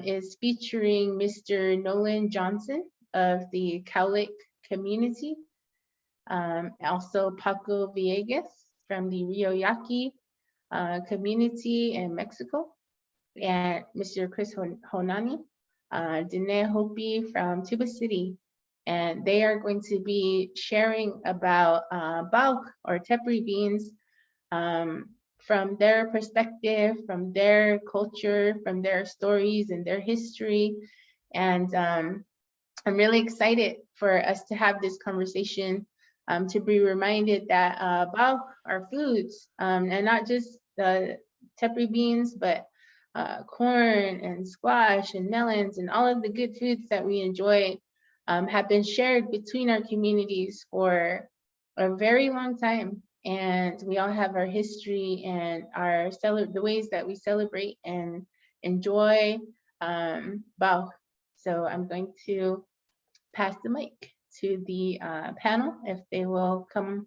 is featuring Mr. Nolan Johnson of the Cowlick community, also Paco Villegas from the Rio Yaqui community in Mexico, and Mr. Chris Honani, Dene Hopi from Tuba City. And they are going to be sharing about bauk or tepary beans from their perspective, from their culture, from their stories and their history. And I'm really excited for us to have this conversation, to be reminded that bauk are foods, and not just the tepary beans, but corn and squash and melons and all of the good foods that we enjoy have been shared between our communities for a very long time. And we all have our history and the ways that we celebrate and enjoy bauk. So I'm going to pass the mic to the panel if they will come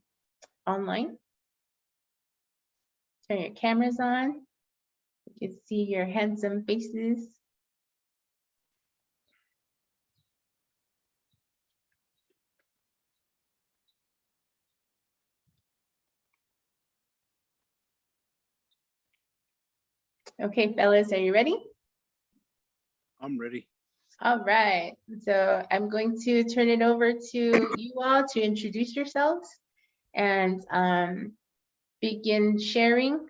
online. Turn your cameras on. You can see your handsome faces. Okay, fellas, are you ready? I'm ready. All right, so I'm going to turn it over to you all to introduce yourselves and begin sharing.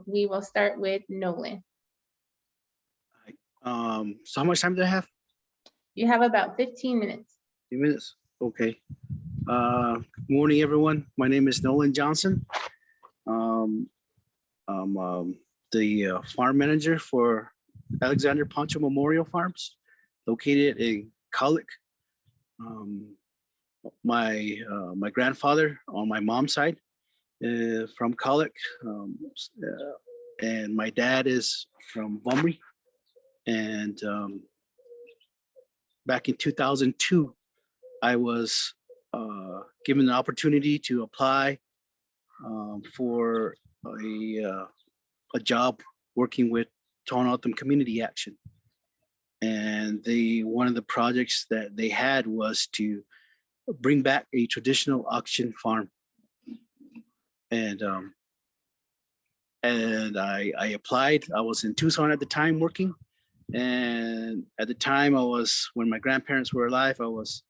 We will start with Nolan. So how much time do I have? You have about 15 minutes. 2 minutes. Okay. Good morning, everyone. My name is Nolan Johnson. I'm the farm manager for Alexander Poncho Memorial Farms, located in Colic. My grandfather on my mom's side from Colic, and my dad is from Vomri. And back in 2002, I was given the opportunity to apply for a job working with Tohono Community Action. And one of the projects that they had was to bring back a traditional auction farm. And I applied. I was in Tucson at the time working. And at the time when my grandparents were alive, I was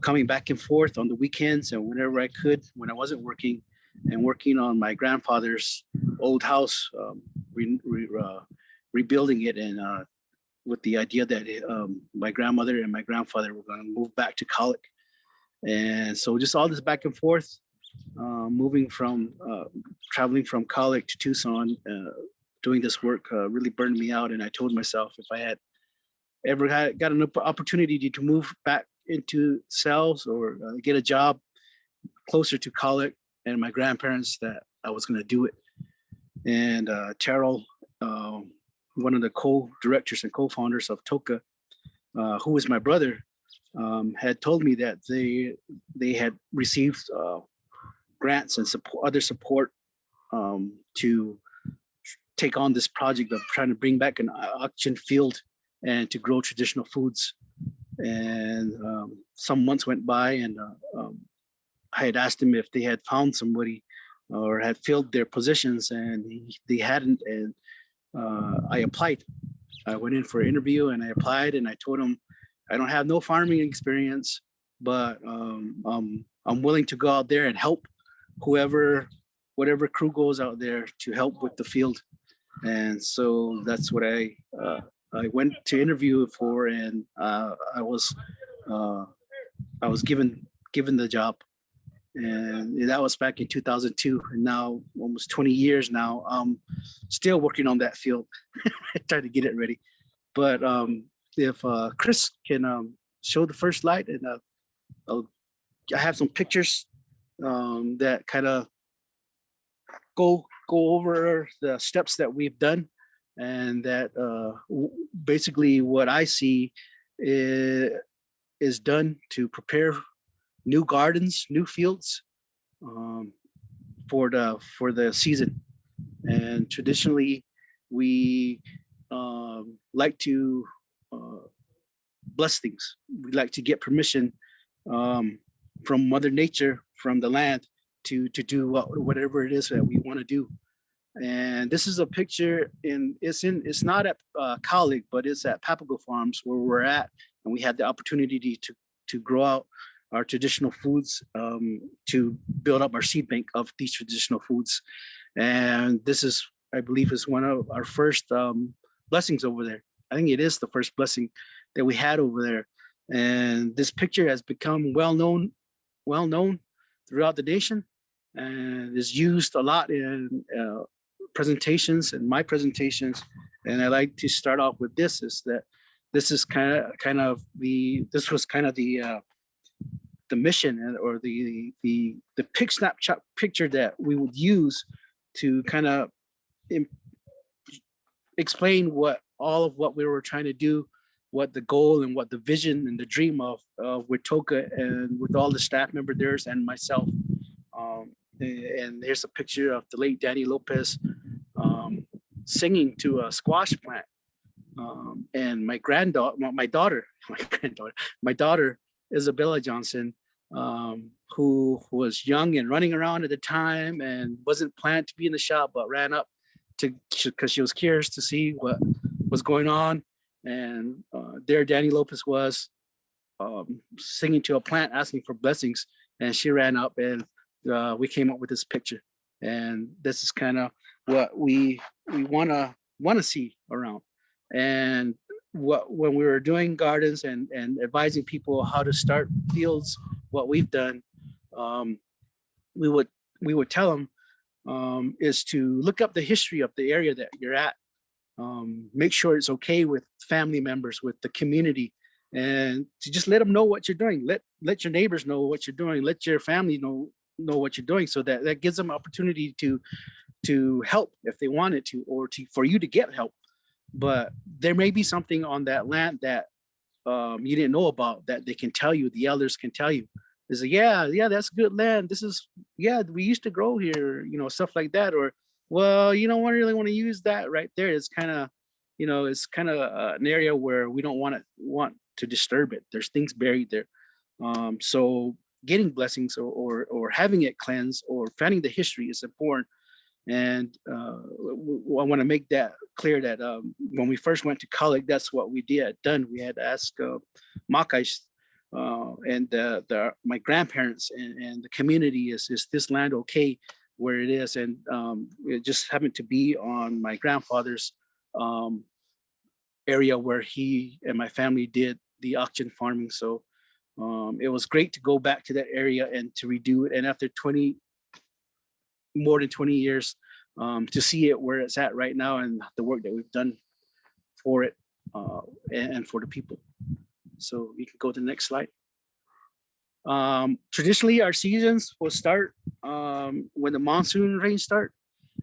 coming back and forth on the weekends and whenever I could, when I wasn't working, and working on my grandfather's old house, rebuilding it, and with the idea that my grandmother and my grandfather were going to move back to Colic. And so just all this back and forth, traveling from Colic to Tucson, doing this work really burned me out. And I told myself, if I had ever got an opportunity to move back into sales or get a job closer to Colic and my grandparents, that I was going to do it. And Terrell, one of the co-directors and co-founders of TOCA, who was my brother, had told me that they had received grants and other support to take on this project of trying to bring back an auction field and to grow traditional foods. And some months went by, and I had asked him if they had found somebody or had filled their positions, and they hadn't. And I applied. I went in for an interview and I applied, and I told him, I don't have no farming experience, but I'm willing to go out there and help whatever crew goes out there to help with the field. And so that's what I went to interview for, and I was given the job. And that was back in 2002, and now almost 20 years now, I'm still working on that field, trying to get it ready. But if Chris can show the first slide, and I have some pictures that kind of go over the steps that we've done, and that basically what I see is done to prepare new gardens, new fields for the season. And traditionally, we like to bless things. We like to get permission from Mother Nature, from the land, to do whatever it is that we want to do. And this is a picture it's not at Colic, but it's at Papago Farms where we're at, and we had the opportunity to grow out our traditional foods, to build up our seed bank of these traditional foods. And this is, I believe, is one of our first blessings over there. I think it is the first blessing that we had over there. And this picture has become well known throughout the nation, and is used a lot in presentations and my presentations. And I like to start off with this, is that this is this was kind of the mission, or the snapshot picture that we would use to kind of explain all of what we were trying to do, what the goal and what the vision and the dream of with TOCA, and with all the staff member there and myself. And here's a picture of the late Danny Lopez singing to a squash plant. And my daughter, Isabella Johnson, who was young and running around at the time and wasn't planned to be in the shop, but ran up because she was curious to see what was going on. And there Danny Lopez was singing to a plant, asking for blessings, and she ran up, and we came up with this picture. And this is kind of what we wanna see around. And when we were doing gardens and advising people how to start fields, what we've done, we would tell them is to look up the history of the area that you're at. Make sure it's okay with family members, with the community, and to just let them know what you're doing. Let your neighbors know what you're doing. Let your family know what you're doing, so that gives them opportunity to help if they wanted to, or for you to get help. But there may be something on that land that you didn't know about, that they can tell you, the elders can tell you. Is yeah, that's good land. This is, we used to grow here, stuff like that. Or, well, you don't really want to use that right there. It's kind of, it's kind of an area where we don't want to disturb it. There's things buried there. So getting blessings or having it cleansed or finding the history is important. And I want to make that clear that when we first went to college, that's what we done. We had to ask Makais and my grandparents and the community, is this land okay where it is? And it just happened to be on my grandfather's area where he and my family did the oxygen farming. So it was great to go back to that area and to redo it. And after more than 20 years, to see it where it's at right now and the work that we've done for it and for the people. So you can go to the next slide. Traditionally, our seasons will start when the monsoon rains start.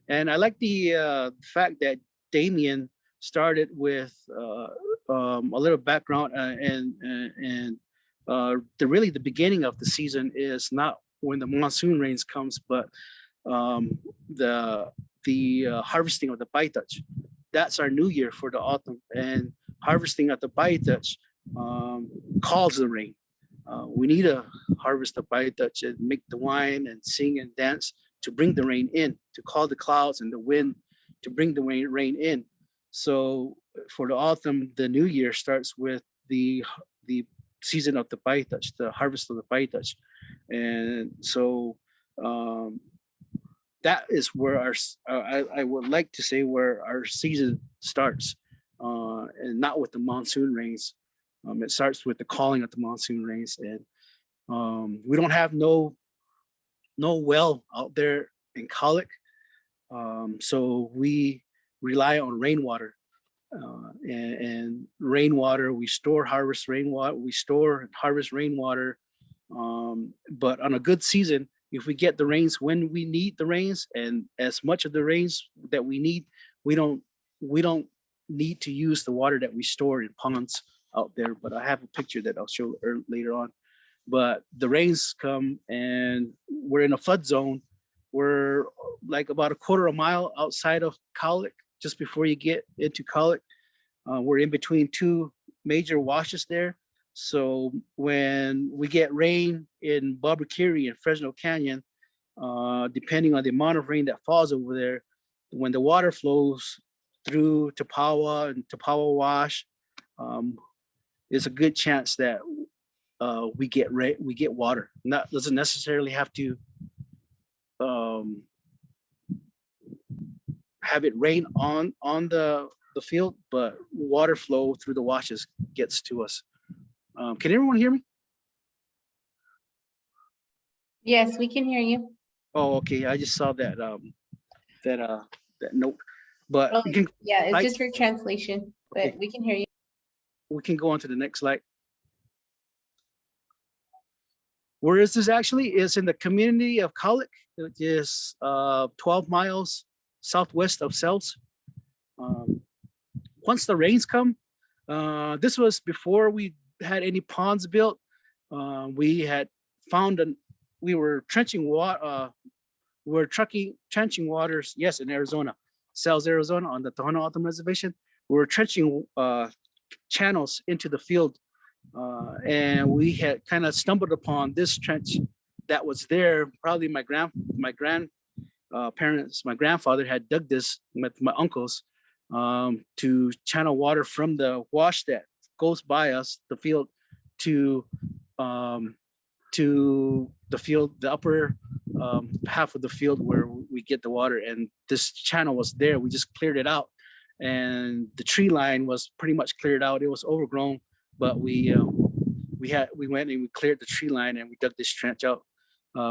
And I like the fact that Damien started with a little background and really the beginning of the season is not when the monsoon rains comes, but the harvesting of the baitach. That's our new year for the autumn, and harvesting of the baitach calls the rain. We need to harvest the baitach and make the wine and sing and dance to bring the rain in, to call the clouds and the wind to bring the rain in. So for the autumn, the new year starts with the season of the baitach, the harvest of the baitach. And so that is where I would like to say where our season starts, and not with the monsoon rains. It starts with the calling of the monsoon rains. And we don't have no well out there in Colic, so we rely on rainwater. And rainwater, we store, harvest rainwater, we store and harvest rainwater. But on a good season, if we get the rains when we need the rains, and as much of the rains that we need, we don't need to use the water that we store in ponds out there. But I have a picture that I'll show later on. But the rains come and we're in a flood zone. We're like about a quarter of a mile outside of Colic, just before you get into Colic. We're in between two major washes there. So when we get rain in Barbakiri and Fresno Canyon, depending on the amount of rain that falls over there, when the water flows through Tapawa and Tapawa Wash, there's a good chance that we get water. That doesn't necessarily have to have it rain on the field, but water flow through the washes gets to us. Can everyone hear me? Yes, we can hear you. Oh, okay. I just saw that that note. But Oh, yeah, it's I- just for translation, but Okay. we can hear you. we can go on to the next slide. Where is this actually? It's in the community of Colic. It is 12 miles southwest of Sells. Once the rains come, this was before we had any ponds built. We had found we were trenching water. We're trenching waters. Yes, in Arizona, Sells, Arizona, on the Tohono O'odham Reservation. We were trenching channels into the field, and we had kind of stumbled upon this trench that was there. Probably my grandfather had dug this with my uncles to channel water from the wash that goes by us, the field, to the field, the upper half of the field where we get the water. And this channel was there. We just cleared it out, and the tree line was pretty much cleared out. It was overgrown, but we went and we cleared the tree line, and we dug this trench out,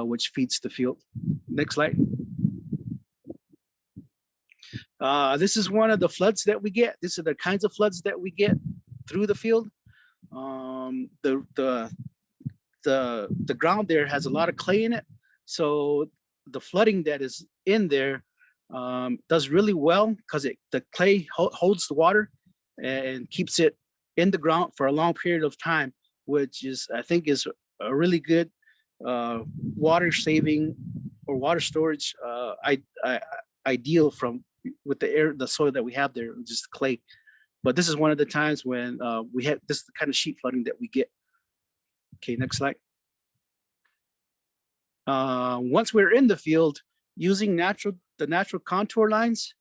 which feeds the field. Next slide. This is one of the floods that we get. These are the kinds of floods that we get through the field. The ground there has a lot of clay in it, so the flooding that is in there does really well because the clay holds the water and keeps it in the ground for a long period of time, which is, I think, is a really good water saving or water storage ideal with the soil that we have there, just clay. But this is one of the times when we had this kind of sheet flooding that we get. Okay, next slide. Once we're in the field, using the natural contour lines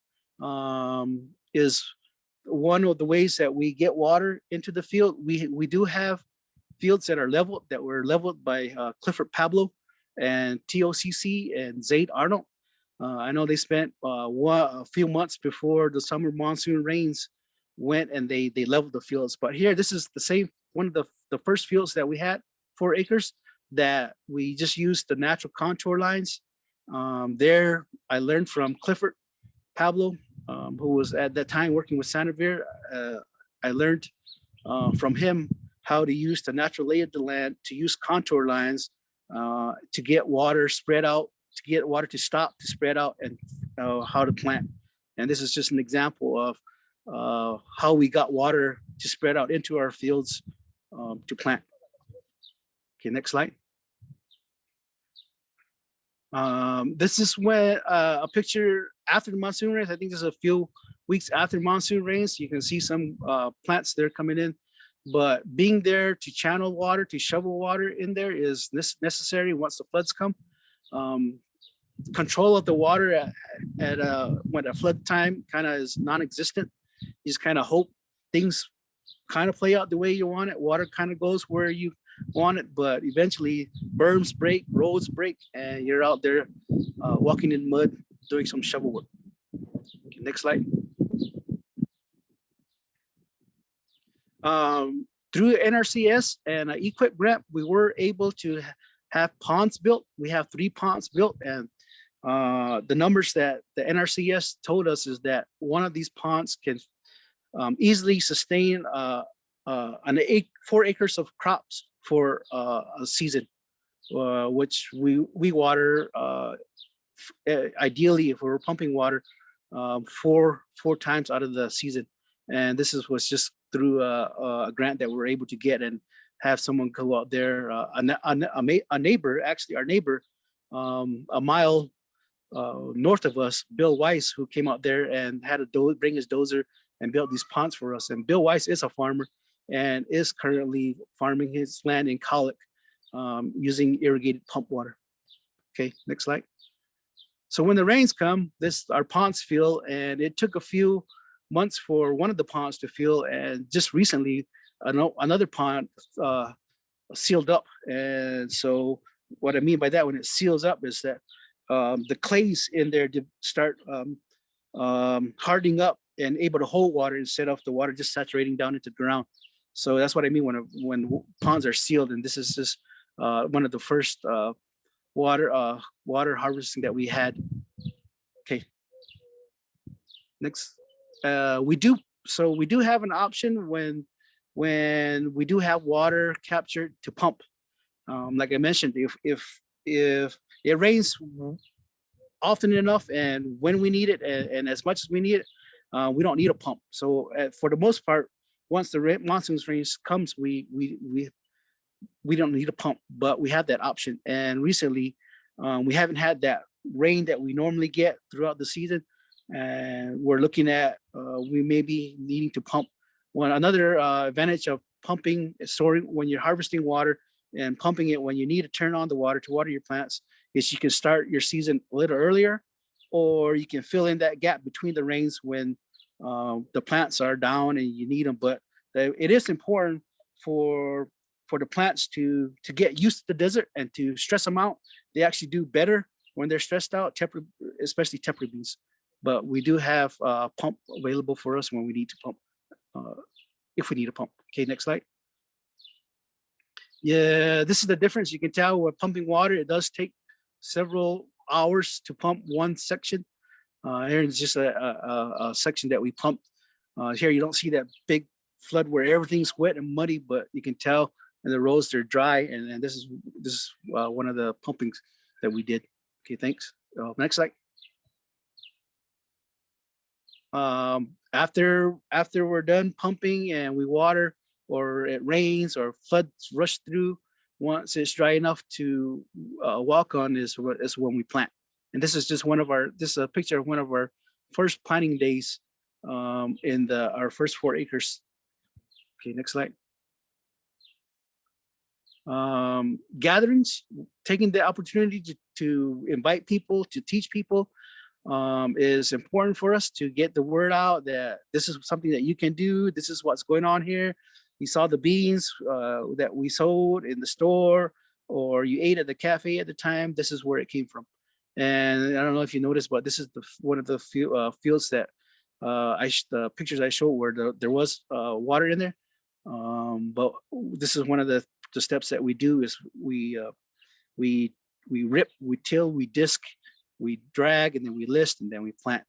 is one of the ways that we get water into the field. We do have fields that were leveled by Clifford Pablo and TOCC and Zaid Arnold. I know they spent a few months before the summer monsoon rains went and they leveled the fields. But here, this is the same, one of the first fields that we had, 4 acres, that we just used the natural contour lines. There, I learned from Clifford Pablo, who was at that time working with Sanavir. I learned from him how to use the natural lay of the land, to use contour lines to get water spread out, to get water to stop, to spread out, and how to plant. And this is just an example of how we got water to spread out into our fields to plant. Okay, next slide. This is when a picture after the monsoon rains. I think this is a few weeks after monsoon rains. You can see some plants there coming in, but being there to channel water, to shovel water in there is necessary once the floods come. Control of the water when a flood time kind of is non-existent. You just kind of hope things kind of play out the way you want it. Water kind of goes where you want it, but eventually berms break, roads break, and you're out there walking in mud, doing some shovel work. Okay, next slide. Through NRCS and EQIP grant, we were able to have ponds built. We have 3 ponds built, and the numbers that the NRCS told us is that one of these ponds can easily sustain 4 acres of crops for a season, which we water ideally, if we're pumping water, 4 times out of the season. And this was just through a grant that we're able to get and have someone go out there, a neighbor, actually our neighbor, a mile north of us, Bill Weiss, who came out there and had to bring his dozer and built these ponds for us. And Bill Weiss is a farmer and is currently farming his land in Colic using irrigated pump water. Okay, next slide. So when the rains come, our ponds fill, and it took a few months for one of the ponds to fill, and just recently another pond sealed up. And so what I mean by that, when it seals up, is that the clays in there start hardening up and able to hold water instead of the water just saturating down into the ground. So that's what I mean when ponds are sealed. And this is just one of the first water harvesting that we had. Okay. Next. We do have an option when we do have water captured to pump. Like I mentioned, if it rains often enough and when we need it and as much as we need it, we don't need a pump. So for the most part, once the monsoon rains comes, we don't need a pump, but we have that option. And recently, we haven't had that rain that we normally get throughout the season, and we're looking at we may be needing to pump. Another advantage of pumping, storing when you're harvesting water and pumping it when you need to turn on the water to water your plants, is you can start your season a little earlier, or you can fill in that gap between the rains when the plants are down and you need them. But it is important for the plants to get used to the desert and to stress them out. They actually do better when they're stressed out, especially Tepary beans. But we do have a pump available for us when we need to pump, if we need a pump. Okay, next slide. Yeah, this is the difference. You can tell we're pumping water. It does take several hours to pump one section. Here is just a section that we pumped. Here you don't see that big flood where everything's wet and muddy, but you can tell in the rows they're dry. And this is one of the pumpings that we did. Okay, thanks. Next slide. After we're done pumping and we water, or it rains or floods rush through, once it's dry enough to walk on is when we plant. And this is just this is a picture of one of our first planting days in our first 4 acres. Okay, next slide. Gatherings, taking the opportunity to invite people, to teach people, is important for us to get the word out that this is something that you can do. This is what's going on here. You saw the beans that we sold in the store, or you ate at the cafe at the time. This is where it came from. And I don't know if you noticed, but this is one of the fields that the pictures I showed where there was water in there. But this is one of the steps that we do is we rip, we till, we disc, we drag, and then we list, and then we plant.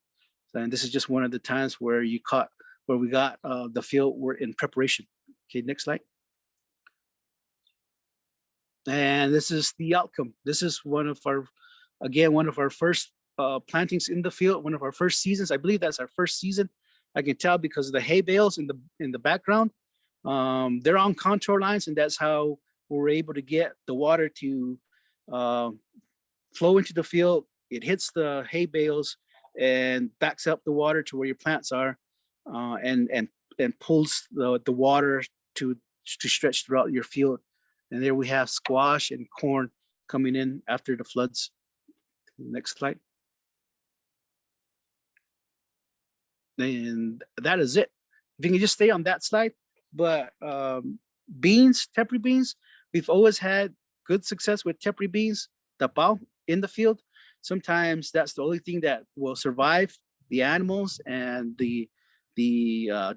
And this is just one of the times where we got the field we're in preparation. Okay, next slide. And this is the outcome. This is one of our first plantings in the field, one of our first seasons. I believe that's our first season. I can tell because of the hay bales in the background. They're on contour lines, and that's how we're able to get the water to flow into the field. It hits the hay bales and backs up the water to where your plants are, and pulls the water to stretch throughout your field. And there we have squash and corn coming in after the floods. Next slide. And that is it. If you can just stay on that slide. But beans, Tepary beans, we've always had good success with Tepary beans, tapao, in the field. Sometimes that's the only thing that will survive the animals and the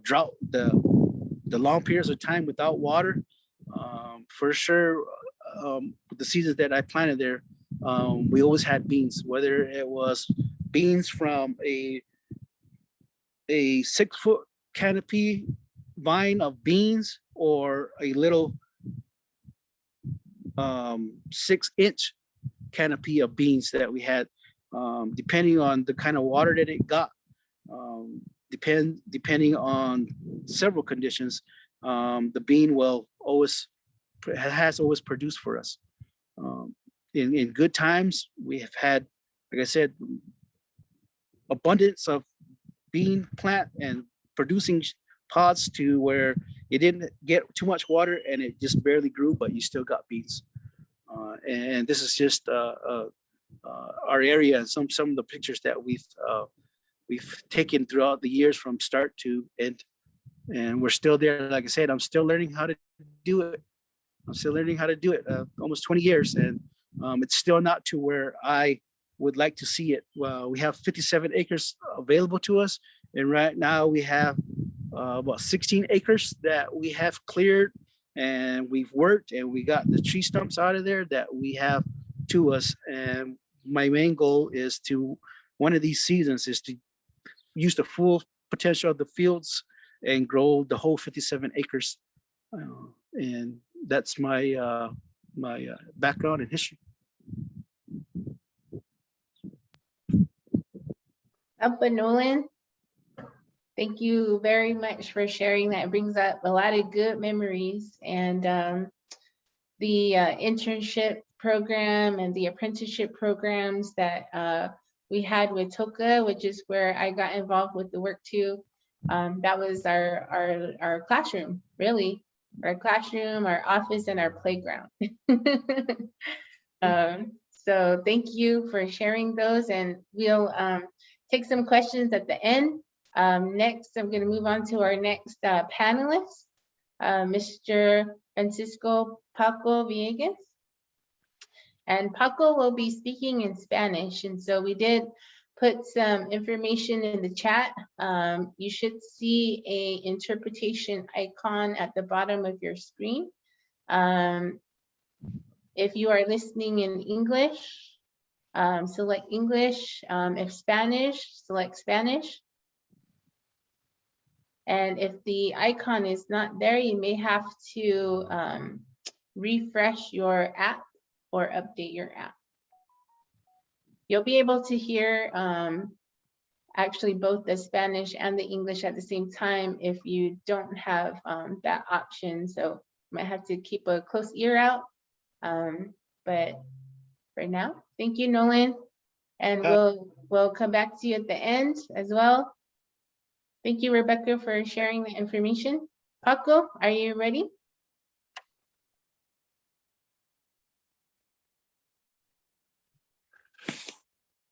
drought, the long periods of time without water. For sure, the seasons that I planted there, we always had beans, whether it was beans from a 6-foot canopy vine of beans or a little 6-inch canopy of beans that we had, depending on the kind of water that it got, depending on several conditions. The bean has always produced for us. In good times, we have had, like I said, abundance of bean plant and producing pods to where it didn't get too much water and it just barely grew, but you still got beans. And this is just our area and some of the pictures that we've taken throughout the years from start to end. And we're still there. Like I said, I'm still learning how to do it. Almost 20 years, and it's still not to where I would like to see it. Well, we have 57 acres available to us, and right now we have about 16 acres that we have cleared, and we've worked, and we got the tree stumps out of there that we have to us. And my main goal is to, one of these seasons, is to use the full potential of the fields and grow the whole 57 acres. And that's my background and history. Uppa Nolan, thank you very much for sharing that. It brings up a lot of good memories, and the internship program and the apprenticeship programs that we had with Toka, which is where I got involved with the work too. That was our classroom, really. Our classroom, our office, and our playground. So thank you for sharing those, and we'll take some questions at the end. Next, I'm going to move on to our next panelist. Mr. Francisco Paco Villegas. And Paco will be speaking in Spanish. And so we did put some information in the chat. You should see a interpretation icon at the bottom of your screen. If you are listening in English, select English. If Spanish, select Spanish. And if the icon is not there, you may have to refresh your app or update your app. You'll be able to hear actually both the Spanish and the English at the same time if you don't have that option. So you might have to keep a close ear out. But for now, thank you, Nolan. And we'll come back to you at the end as well. Thank you, Rebecca, for sharing the information. Paco, are you ready?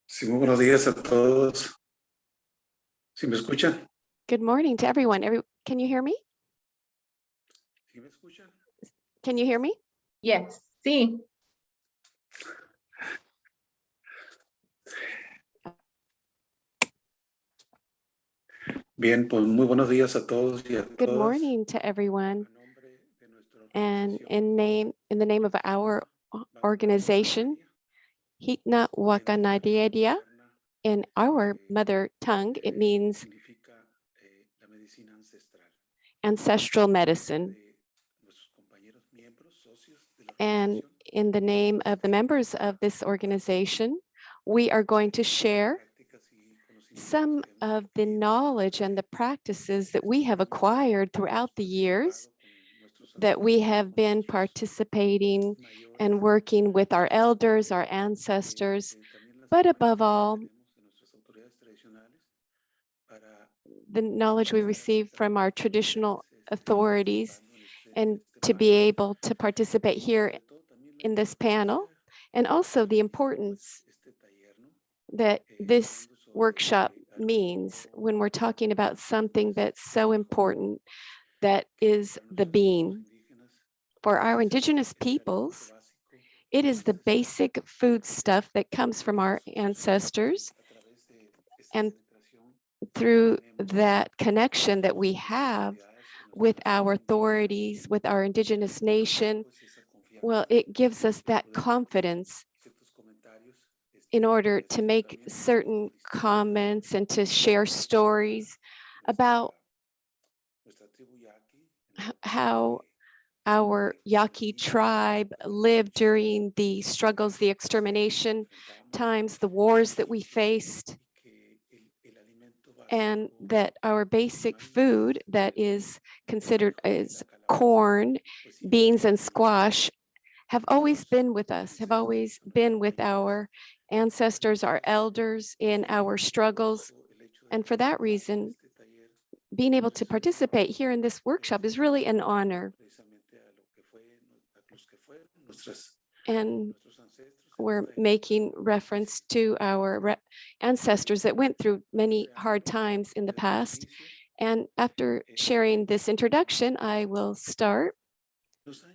Sí, muy buenos días a todos. ¿Sí me escuchan? Good morning to everyone. Can you hear me? ¿Sí me escuchan? Can you hear me? Yes, sí. Bien, pues muy buenos días a todos y a Good todas. morning to everyone. A nombre de nuestra And organización, in the name of our organization, Hitna Wakanadiedia, in our mother tongue, it means significa la medicina ancestral ancestral medicine. de nuestros compañeros miembros, socios de la And organización. in the name of the members of this organization, we are going to share Prácticas y conocimientos some que hemos of the adquirido knowledge and the practices that we have acquired throughout the years con nuestros that we have been ancestros participating mayores, and working with our elders, our ancestors, también las but above all, tenemos de nuestras autoridades tradicionales para the knowledge we receive from our traditional authorities, participando en and este to be panel. able to participate here Sobre todo también la in this importancia panel, and also the importance este taller, ¿no? that this Hablando sobre workshop algo means when we're talking about something that's so important, that is the bean. indígenas, For our es indigenous el alimento peoples, básico it is the basic food stuff that comes from our ancestors, a través de esta and concentración through that connection that we have with our authorities, with our indigenous nation, pues esa confianza, well, it gives us that confidence ciertos comentarios in order to make también certain comments and to share stories about nuestra tribu Yaqui en how our Yaqui tribe lived during the struggles, the extermination times, the wars that we faced, que el alimento and básico that our basic food that is considered as corn, beans, and squash have always been with us, have always been with our ancestors, our elders in our struggles. el hecho de And for that reason, este taller being able to participate here in this workshop is really an honor. precisamente a lo que fue a los que fueron And nuestros ancestros we're making reference to our ancestors that went through many hard times in the past. And after sharing this introduction, I will start. los años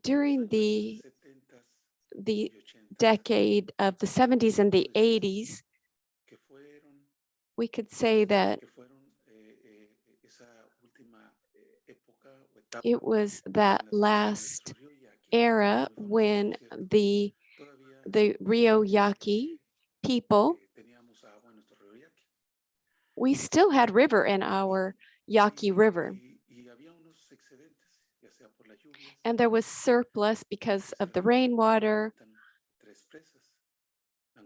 During the 70s y 80s decade of the 70s and the 80s, que fueron we could say that esa última época o etapa it was that last río Yaqui, era donde when fueron the Rio Yaqui people, teníamos agua en nuestro río Yaqui. we still had river in our Yaqui River. Y había unos excedentes, ya sea por las lluvias, And there was surplus because of the rainwater. tres presas.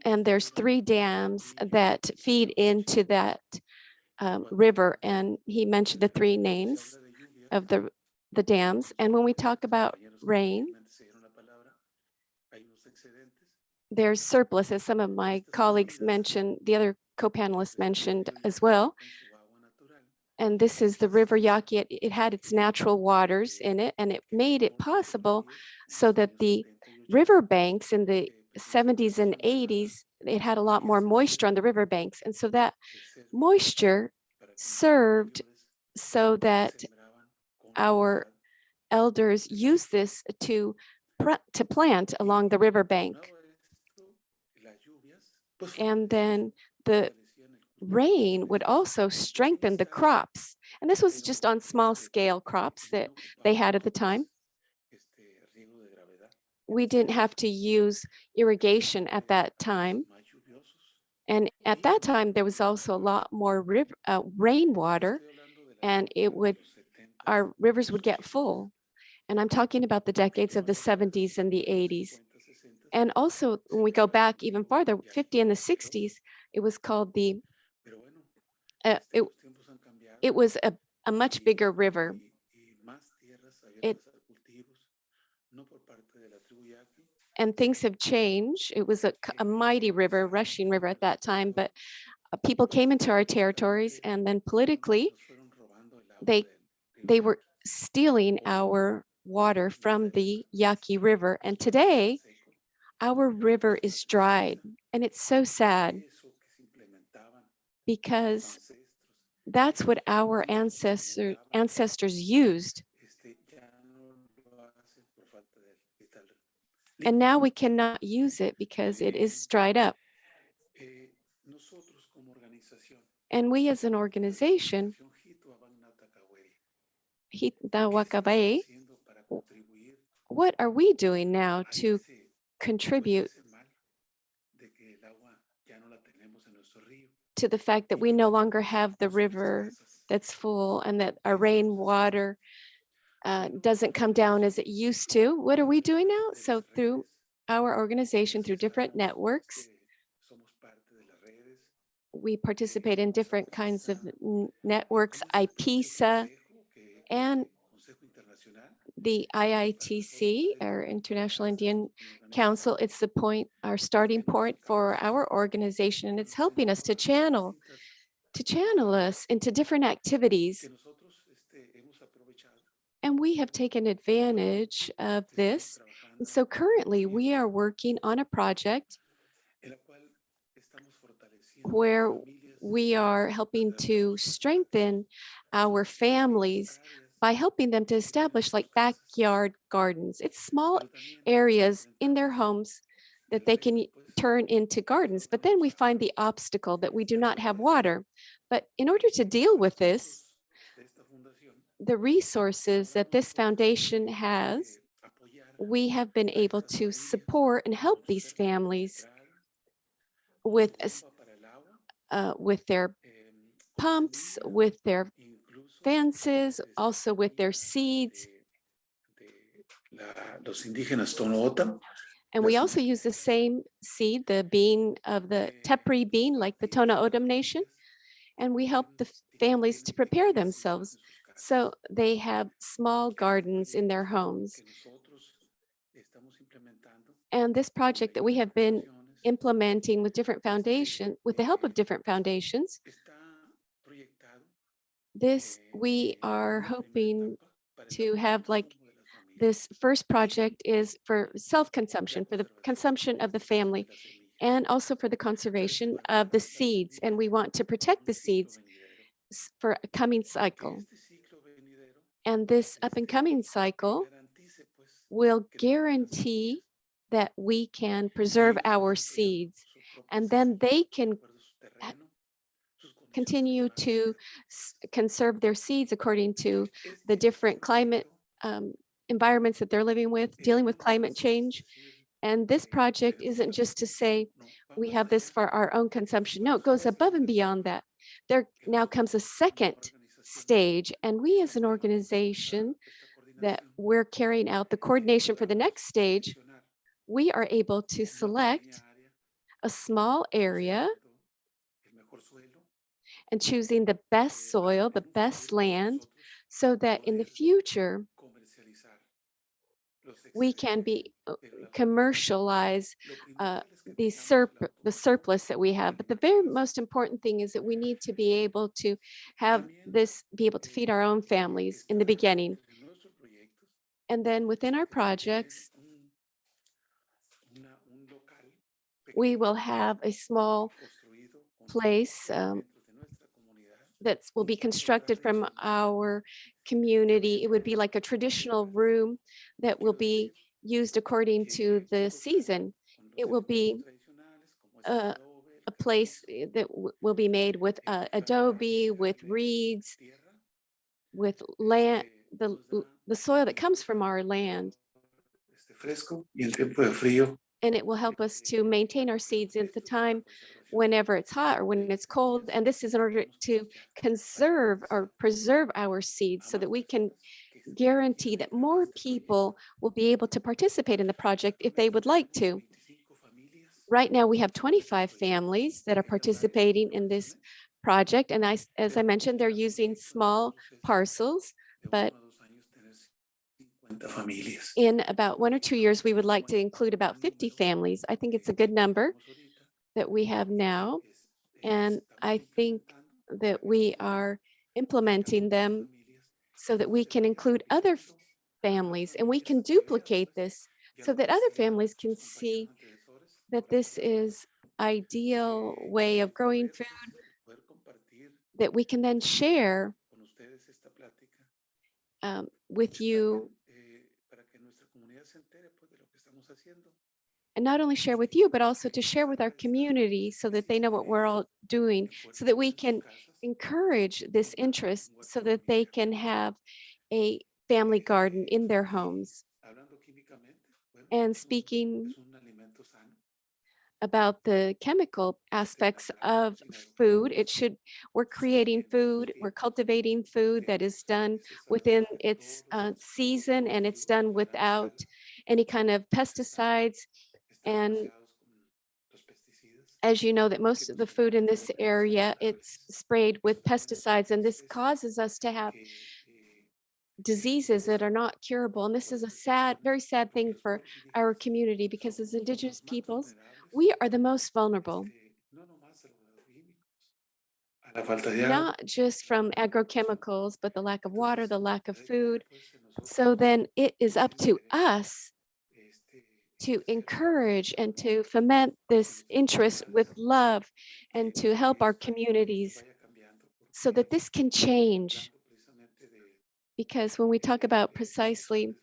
And there's 3 dams that feed into that river. And he mentioned the 3 names of the dams. And when we talk about rain, there's surplus, as some of my colleagues mentioned, the other co-panelists mentioned as well. And this is the River Yaqui. It had its natural waters in it, and it made it possible so that the river banks in the 70s and 80s, it had a lot more moisture on the river banks. And so that moisture served so that our elders used this to plant along the riverbank. And then the rain would also strengthen the crops. And this was just on small scale crops that they had at the time. We didn't have to use irrigation at that time. And at that time, there was also a lot more rainwater, and our rivers would get full. And I'm talking about the decades of the 70s and the 80s. And also, when we go back even farther, 50 and the 60s, it was called it was a much bigger river. And things have changed. It was a mighty river, rushing river at that time, but people came into our territories, and then politically, they were stealing our water from the Yaqui River. And today, our river is dried, and it's so sad because that's what our ancestors used. And now we cannot use it because it is dried up. And we as an organization, Himdag, what are we doing now to contribute to the fact that we no longer have the river that's full and that our rainwater doesn't come down as it used to? What are we doing now? So through our organization, through different networks, we participate in different kinds of networks, IPESA, and the IITC, our International Indian Council. It's our starting point for our organization, and it's helping us to channel us into different activities. And we have taken advantage of this. And so currently we are working on a project where we are helping to strengthen our families by helping them to establish like backyard gardens. It's small areas in their homes that they can turn into gardens. But then we find the obstacle that we do not have water. But in order to deal with this, the resources that this foundation has, we have been able to support and help these families with their pumps, with their fences, also with their seeds. And we also use the same seed, the bean of the Tepary bean, like the t-oidag nation. And we help the families to prepare themselves so they have small gardens in their homes. And this project that we have been implementing with different foundations, with the help of different foundations, we are hoping to have like this first project is for self-consumption, for the consumption of the family, and also for the conservation of the seeds. And we want to protect the seeds for a coming cycle. And this up and coming cycle will guarantee that we can preserve our seeds, and then they can continue to conserve their seeds according to the different climate environments that they're living with, dealing with climate change. And this project isn't just to say we have this for our own consumption. No, it goes above and beyond that. There now comes a second stage, and we as an organization that we're carrying out the coordination for the next stage, we are able to select a small area and choosing the best soil, the best land, so that in the future, we can commercialize the surplus that we have. But the very most important thing is that we need to be able to be able to feed our own families in the beginning. And then within our projects, we will have a small place that will be constructed from our community. It would be like a traditional room that will be used according to the season. It will be a place that will be made with adobe, with reeds, with land, the soil that comes from our land. Fresco y en tiempo de frío. And it will help us to maintain our seeds at the time whenever it's hot or when it's cold. And this is in order to conserve or preserve our seeds so that we can guarantee that more people will be able to participate in the project if they would like to. Right now, we have 25 families that are participating in this project. And as I mentioned, they're using small parcels, but in about 1 or 2 years, we would like to include about 50 families. I think it's a good number that we have now. And I think that we are implementing them so that we can include other families and we can duplicate this so that other families can see that this is ideal way of growing food that we can then share with you, and not only share with you, but also to share with our community so that they know what we're all doing, so that we can encourage this interest so that they can have a family garden in their homes. And speaking about the chemical aspects of food, we're creating food, we're cultivating food that is done within its season, and it's done without any kind of pesticides. And as you know, that most of the food in this area, it's sprayed with pesticides, and this causes us to have diseases that are not curable. And this is a sad, very sad thing for our community, because as indigenous peoples, we are the most vulnerable, not just from agrochemicals, but the lack of water, the lack of food. So then it is up to us to encourage and to foment this interest with love and to help our communities so that this can change. Because when we talk about precisely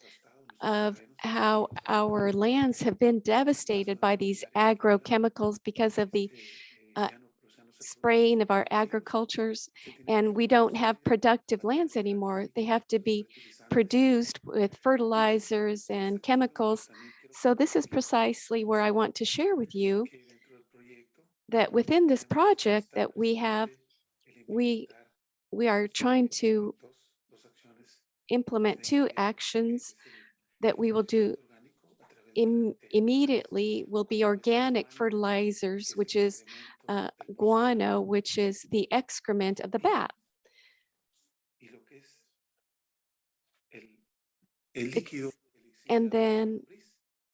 of how our lands have been devastated by these agrochemicals because of the spraying of our agricultures, and we don't have productive lands anymore. They have to be produced with fertilizers and chemicals. So this is precisely where I want to share with you that within this project that we have, we are trying to implement 2 actions that we will do immediately. Will be organic fertilizers, which is guano, which is the excrement of the bat. And then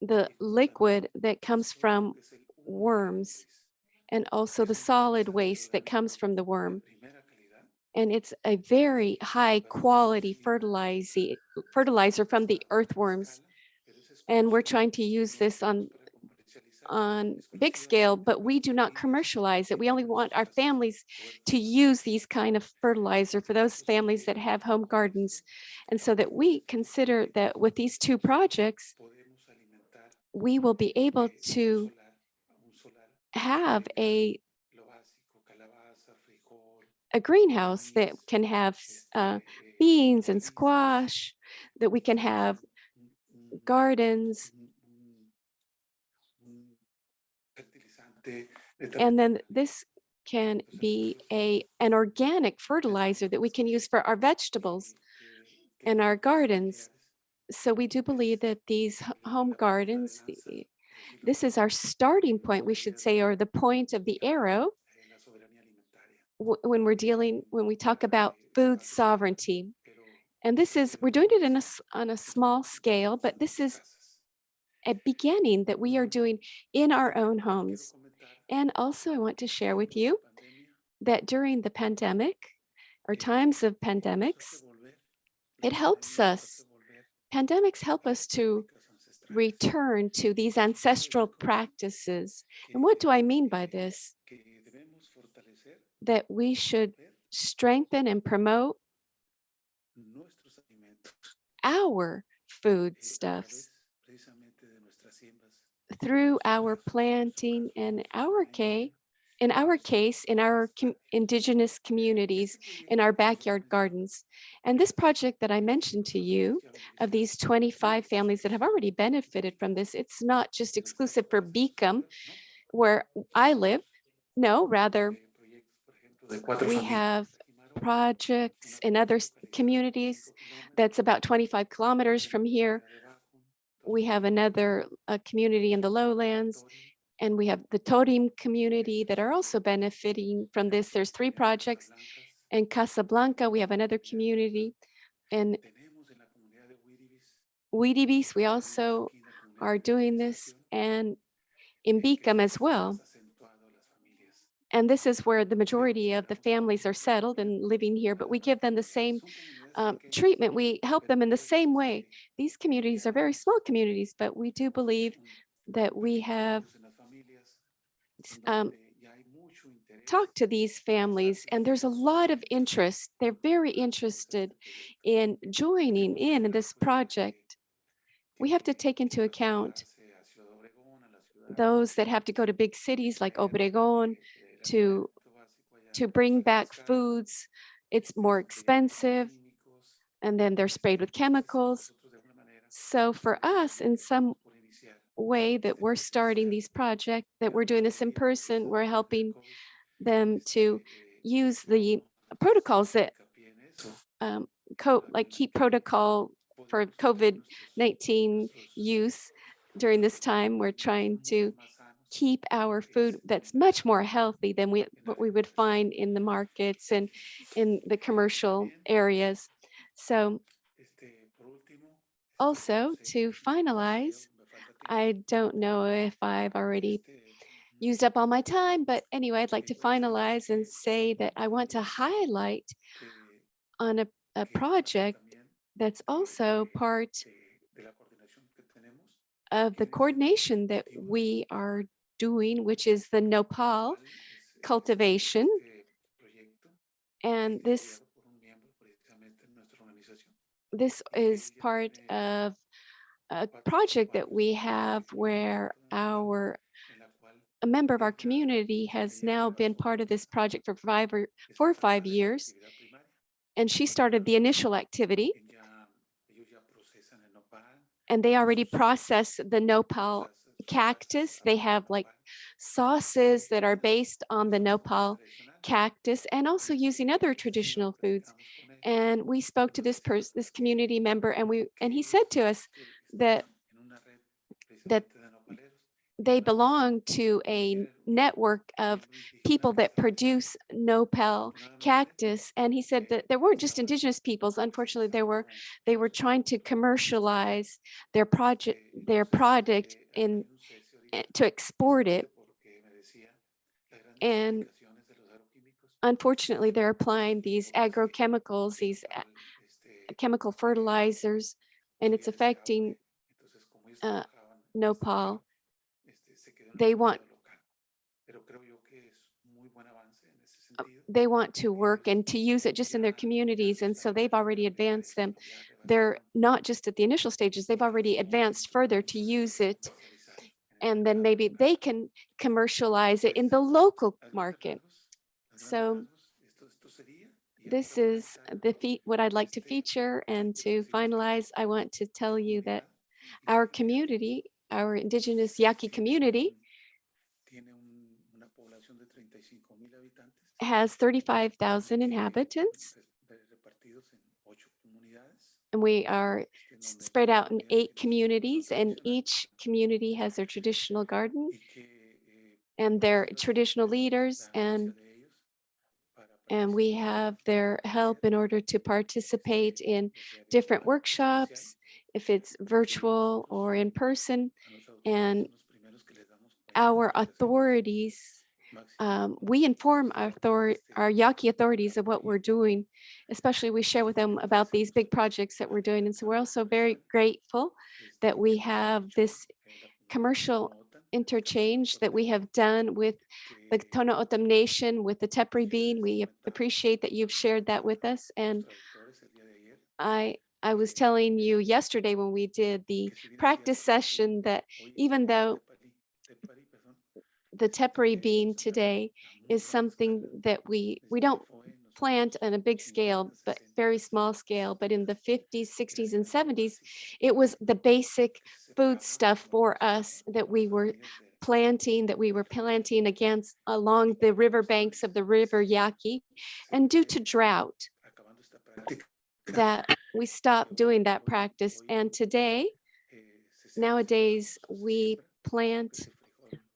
the liquid that comes from worms, and also the solid waste that comes from the worm. And it's a very high quality fertilizer from the earthworms. And we're trying to use this on big scale, but we do not commercialize it. We only want our families to use these kind of fertilizer for those families that have home gardens. And so that we consider that with these 2 projects, we will be able to have a greenhouse that can have beans and squash, that we can have gardens. And then this can be an organic fertilizer that we can use for our vegetables and our gardens. So we do believe that these home gardens, this is our starting point, we should say, or the point of the arrow when we talk about food sovereignty. And this is, we're doing it on a small scale, but this is a beginning that we are doing in our own homes. And also I want to share with you that during the pandemic or times of pandemics, pandemics help us to return to these ancestral practices. And what do I mean by this? That we should strengthen and promote nuestros alimentos our foodstuffs precisamente de nuestras siembras. through our planting and in our case, in our indigenous communities, in our backyard gardens. And this project that I mentioned to you of these 25 families that have already benefited from this, it's not just exclusive for Beacom, where I live. No, rather, we have projects in other communities that's about 25 kilometers from here. We have another community in the lowlands, and we have the Torim community that are also benefiting from this. There's 3 projects. In Casablanca, we have another community. And Tenemos en la comunidad de Wiribis, Weedibis, we also are doing this, and in Beacom as well. acentuado a las familias. And this is where the majority of the families are settled and living here, but we give them the same treatment. We help them in the same way. These communities are very small communities, but we do believe that we have En las familias um, donde ya hay mucho interés. talked to these families, and there's a lot of interest. They're very interested in joining in this project. We have to take into account those that have to go to big cities like Obregón to bring back foods. It's more expensive, and then they're sprayed with chemicals. So for us, in some way that we're starting these projects, that we're doing this in person, we're helping them to use the protocols that like keep protocol for COVID-19 use during this time. We're trying to keep our food that's much more healthy than what we would find in the markets and in the commercial areas. So also, to finalize, I don't know if I've already used up all my time, but anyway, I'd like to finalize and say that I want to highlight on a project that's also part of the coordination that we are doing, which is the nopal cultivation. And this is part of a project that we have where a member of our community has now been part of this project for 4 or 5 years. And she started the initial activity, and they already process the nopal cactus. They have like sauces that are based on the nopal cactus and also using other traditional foods. And we spoke to this community member, and he said to us that they belong to a network of people that produce nopal cactus. And he said that there weren't just indigenous peoples. Unfortunately, they were trying to commercialize their product to export it. And unfortunately, they're applying these agrochemicals, these chemical fertilizers, and it's affecting nopal. They want to work and to use it just in their communities, and so they've already advanced them. They're not just at the initial stages, they've already advanced further to use it, and then maybe they can commercialize it in the local market. So this is what I'd like to feature, and to finalize, I want to tell you that our community, our indigenous Yaqui community, has 35,000 inhabitants, and we are spread out in 8 communities, and each community has their traditional garden and their traditional leaders, and we have their help in order to participate in different workshops, if it's virtual or in person. And our authorities, we inform our Yaqui authorities of what we're doing. Especially, we share with them about these big projects that we're doing. And so we're also very grateful that we have this commercial interchange that we have done with the Tono O'odham Nation, with the Tepary Bean. We appreciate that you've shared that with us. And I was telling you yesterday when we did the practice session that even though the Tepary bean today is something that we don't plant on a big scale, but very small scale, but in the 50s, 60s, and 70s, it was the basic food stuff for us that we were planting against along the riverbanks of the river Yaqui. And due to drought, that we stopped doing that practice. And today, nowadays, we plant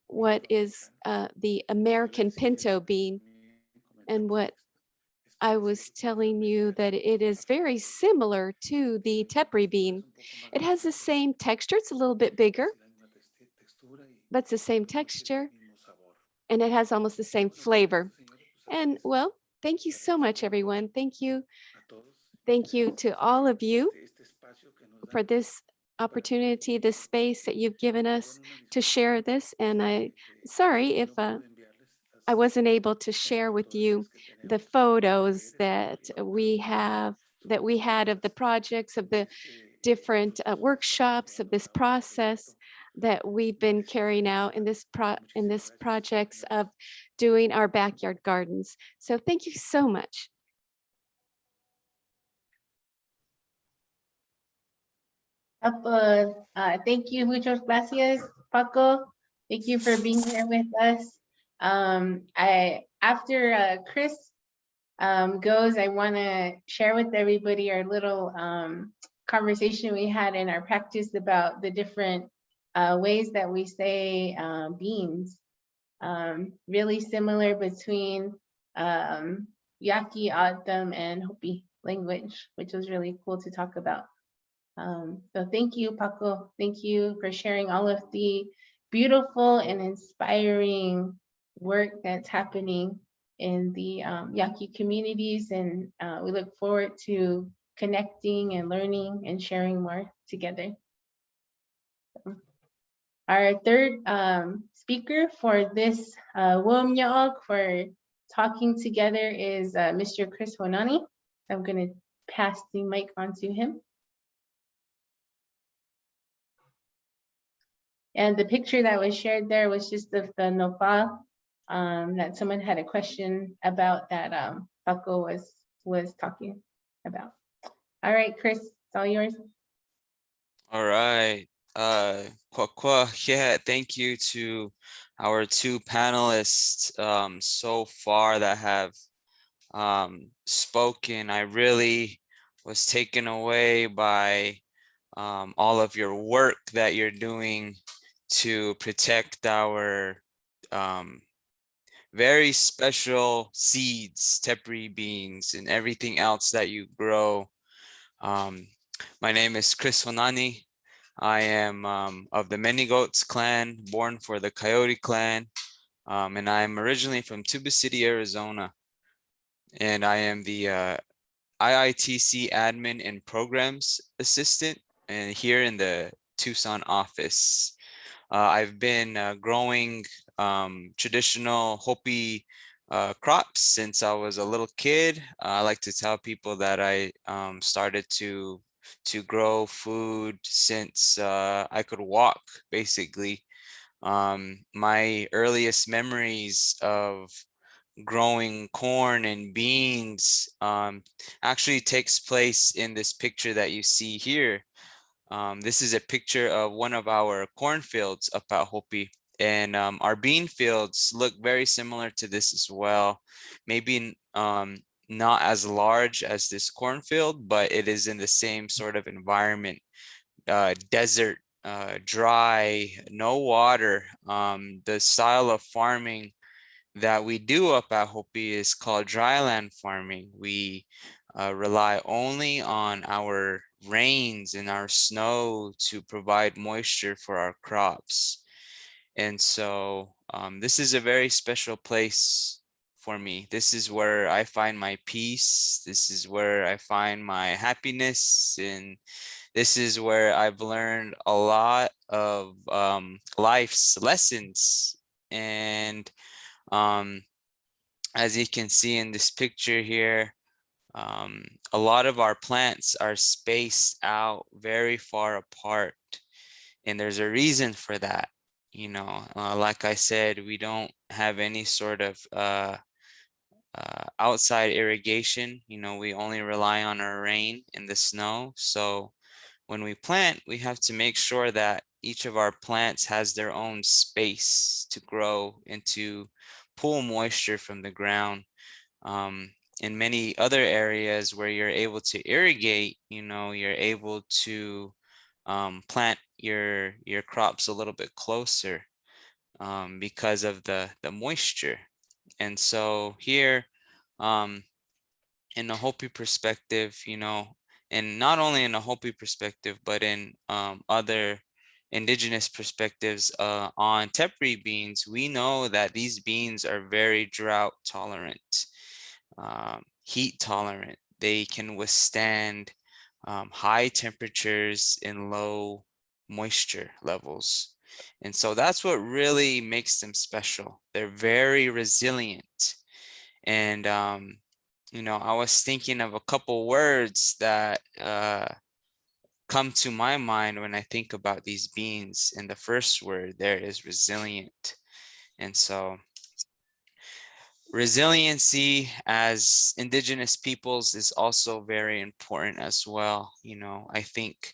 what is the American pinto bean. And what I was telling you that it is very similar to the Tepary bean. It has the same texture. It's a little bit bigger, but it's the same texture. And it has almost the same flavor. And well, thank you so much, everyone. Thank you. Thank you to all of you for this opportunity, this space that you've given us to share this. And sorry if I wasn't able to share with you the photos that we had of the projects, of the different workshops, of this process that we've been carrying out in this projects of doing our backyard gardens. So thank you so much. Thank you, muchas gracias, Paco. Thank you for being here with us. After Chris goes, I want to share with everybody our little conversation we had in our practice about the different ways that we say beans. Really similar between Yaqui, O'odham, and Hopi language, which was really cool to talk about. So thank you, Paco. Thank you for sharing all of the beautiful and inspiring work that's happening in the Yaqui communities. And we look forward to connecting and learning and sharing more together. Our third speaker for this Womyaog for talking together is Mr. Chris Honani. I'm going to pass the mic on to him. And the picture that was shared there was just of the nopal that someone had a question about that Paco was talking about. All right, Chris, it's all yours. All right. Yeah, thank you to our two panelists so far that have spoken. I really was taken away by all of your work that you're doing to protect our very special seeds, Tepary beans, and everything else that you grow. My name is Chris Honani. I am of the Many Goats clan, born for the Coyote clan, and I'm originally from Tuba City, Arizona. And I am the IITC admin and programs assistant and here in the Tucson office. I've been growing traditional Hopi crops since I was a little kid. I like to tell people that I started to grow food since I could walk, basically. My earliest memories of growing corn and beans actually takes place in this picture that you see here. This is a picture of one of our cornfields up at Hopi, and our bean fields look very similar to this as well. Maybe not as large as this cornfield, but it is in the same sort of environment, desert, dry, no water. The style of farming that we do up at Hopi is called dryland farming. We rely only on our rains and our snow to provide moisture for our crops. And so this is a very special place for me. This is where I find my peace. This is where I find my happiness. And This is where I've learned a lot of life's lessons. And as you can see in this picture here, a lot of our plants are spaced out very far apart. And there's a reason for that. You know, like I said, we don't have any sort of outside irrigation. You know, we only rely on our rain and the snow. So when we plant, we have to make sure that each of our plants has their own space to grow and to pull moisture from the ground. In many other areas where you're able to irrigate, you know, you're able to plant your crops a little bit closer because of the moisture. And so here, in a Hopi perspective, you know, and not only in a Hopi perspective, but in other indigenous perspectives on Tepary beans, we know that these beans are very drought tolerant, heat tolerant. They can withstand high temperatures and low moisture levels. And so that's what really makes them special. They're very resilient. And, you know, I was thinking of a couple words that come to my mind when I think about these beans. And the first word there is resilient. And so resiliency as indigenous peoples is also very important as well. You know, I think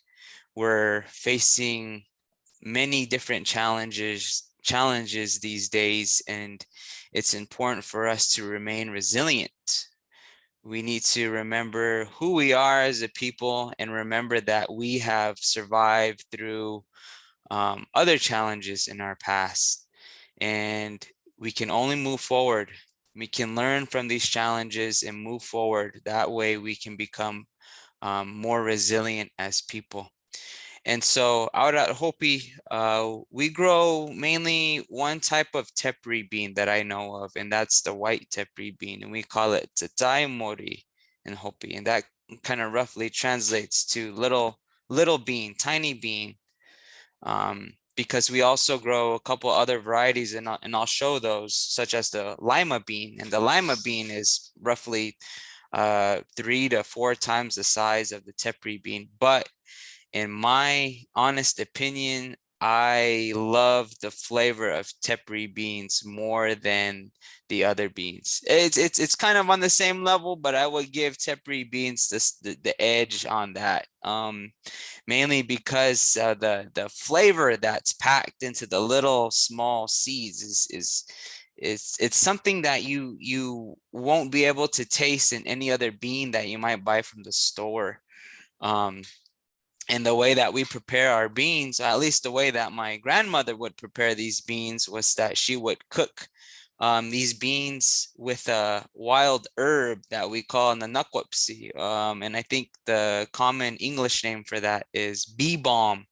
we're facing many different challenges these days, and it's important for us to remain resilient. We need to remember who we are as a people and remember that we have survived through other challenges in our past, and we can only move forward. We can learn from these challenges and move forward. That way we can become more resilient as people. And so out at Hopi, we grow mainly one type of tepary bean that I know of, and that's the white tepary bean, and we call it mori in Hopi, and that kind of roughly translates to little bean, tiny bean, because we also grow a couple other varieties, and I'll show those, such as the lima bean, and the lima bean is roughly 3 to 4 times the size of the tepary bean, but in my honest opinion, I love the flavor of tepary beans more than the other beans. It's kind of on the same level, but I would give tepary beans the edge on that. Mainly because the flavor that's packed into the little small seeds is it's something that you won't be able to taste in any other bean that you might buy from the store. And the way that we prepare our beans, at least the way that my grandmother would prepare these beans, was that she would cook these beans with a wild herb that we call nanakwapsi. And I think the common English name for that is bee balm.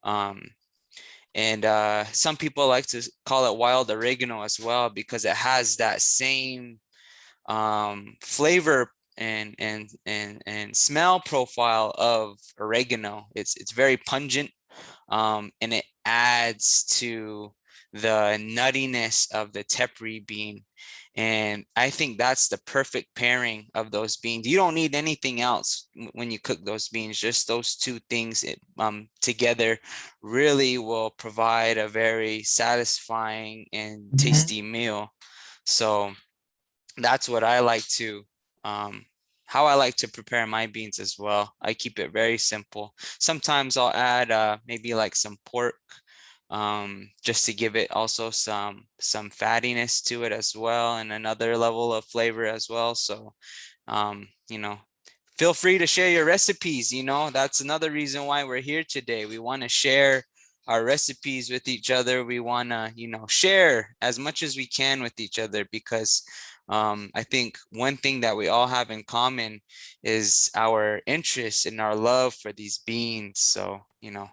And some people like to call it wild oregano as well, because it has that same flavor and smell profile of oregano. It's very pungent, and it adds to the nuttiness of the tepary bean. And I think that's the perfect pairing of those beans. You don't need anything else when you cook those beans. Just those two things together really will provide a very satisfying and tasty meal. So that's what I like to, how I like to prepare my beans as well. I keep it very simple. Sometimes I'll add maybe like some pork, just to give it also some fattiness to it as well, and another level of flavor as well. So, you know, feel free to share your recipes. You know, that's another reason why we're here today. We want to share our recipes with each other. We want to, you know, share as much as we can with each other, because I think one thing that we all have in common is our interest and our love for these beans. So, you know,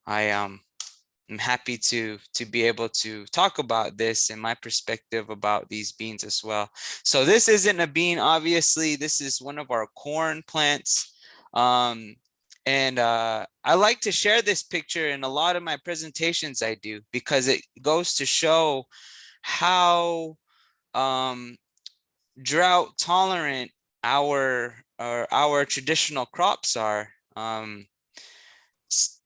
I'm happy to be able to talk about this and my perspective about these beans as well. So this isn't a bean, obviously. This is one of our corn plants. And I like to share this picture in a lot of my presentations I do, because it goes to show how drought tolerant our traditional crops are.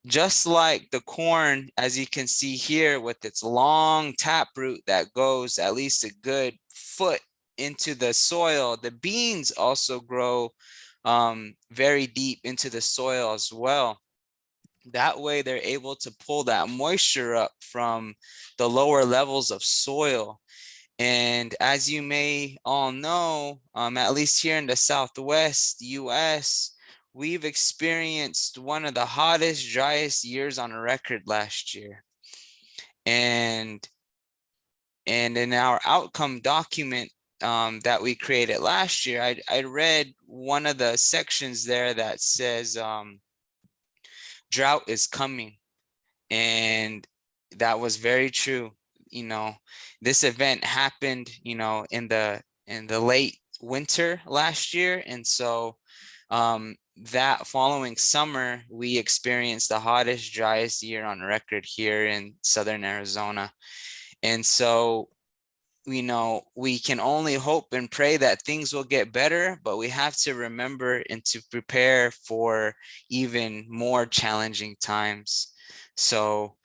Just like the corn, as you can see here, with its long taproot that goes at least a good foot into the soil, the beans also grow very deep into the soil as well. That way they're able to pull that moisture up from the lower levels of soil. And as you may all know, at least here in the Southwest US, we've experienced one of the hottest, driest years on record last year. And in our outcome document that we created last year, I read one of the sections there that says drought is coming. And that was very true. You know, this event happened, you know, in the late winter last year. And so that following summer, we experienced the hottest, driest year on record here in Southern Arizona. And so, you know, we can only hope and pray that things will get better, but we have to remember and to prepare for even more challenging times. So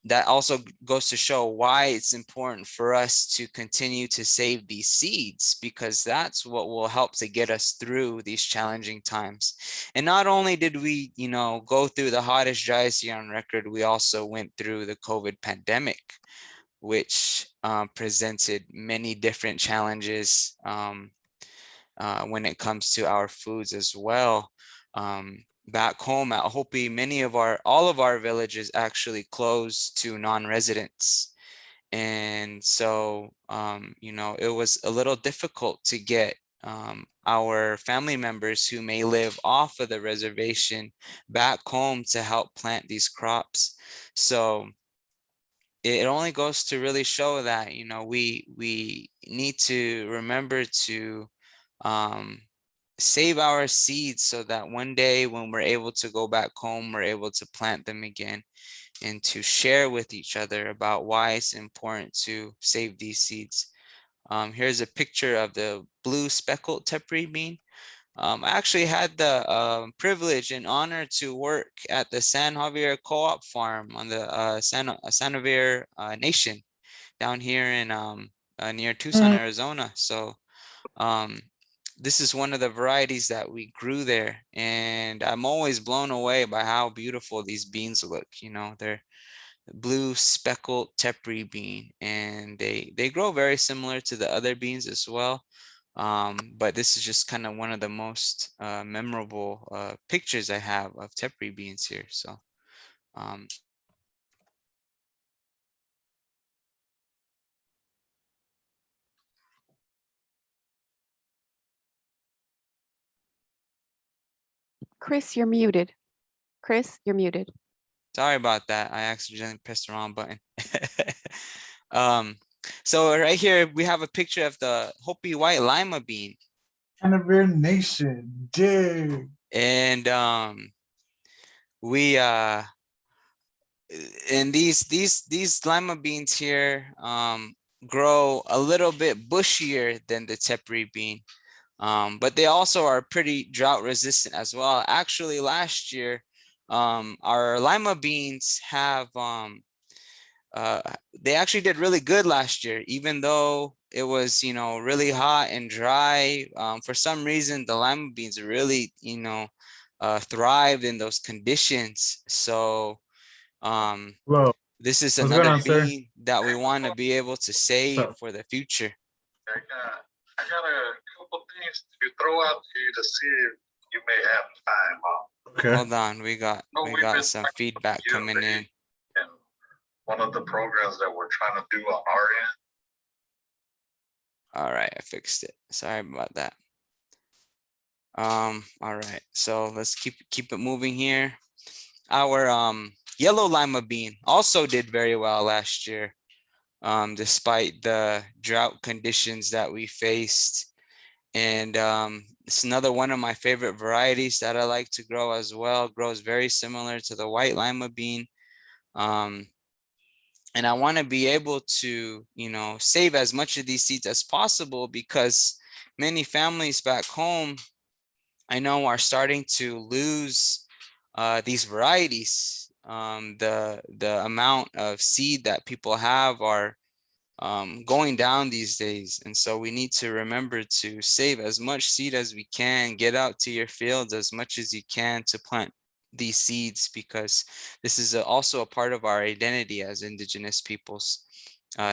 that also goes to show why it's important for us to continue to save these seeds, because that's what will help to get us through these challenging times. And not only did we, you know, go through the hottest, driest year on record, we also went through the COVID pandemic, which presented many different challenges when it comes to our foods as well. Back home at Hopi, all of our villages actually closed to non-residents. And so, you know, it was a little difficult to get our family members who may live off of the reservation back home to help plant these crops. So it only goes to really show that, you know, we need to remember to save our seeds so that one day when we're able to go back home, we're able to plant them again, and to share with each other about why it's important to save these seeds. Here's a picture of the blue speckled Tepary bean. I actually had the privilege and honor to work at the San Javier Co-op Farm on the San Javier Nation down here in near Tucson, Arizona. So this is one of the varieties that we grew there, and I'm always blown away by how beautiful these beans look. You know, they're blue speckled Tepary bean, and they grow very similar to the other beans as well. But this is just kind of one of the most memorable pictures I have of Tepary beans here. So Chris, you're muted. Chris, you're muted. sorry about that. I accidentally pressed the wrong button. So right here we have a picture of the Hopi white lima bean. Intergenerational Nation, dig. And we and these lima beans here grow a little bit bushier than the Tepary bean, but they also are pretty drought resistant as well. Actually, last year our lima beans have they actually did really good last year, even though it was, you know, really hot and dry. For some reason, the lima beans really, you know, thrived in those conditions. So Hello. this is What's going another on, sir? bean that we want to be able to save for the future. I got a couple things to throw out to you to see if you may have time. Okay. Hold on, we got some feedback coming in. And one of the programs that we're trying to do on our end. All right, I fixed it. Sorry about that. All right, so let's keep it moving here. Our yellow lima bean also did very well last year, despite the drought conditions that we faced. And It's another one of my favorite varieties that I like to grow as well. Grows very similar to the white lima bean. And I want to be able to, save as much of these seeds as possible, because many families back home, I know, are starting to lose these varieties. The amount of seed that people have are going down these days. And so we need to remember to save as much seed as we can, get out to your fields as much as you can to plant these seeds, because this is also a part of our identity as Indigenous peoples.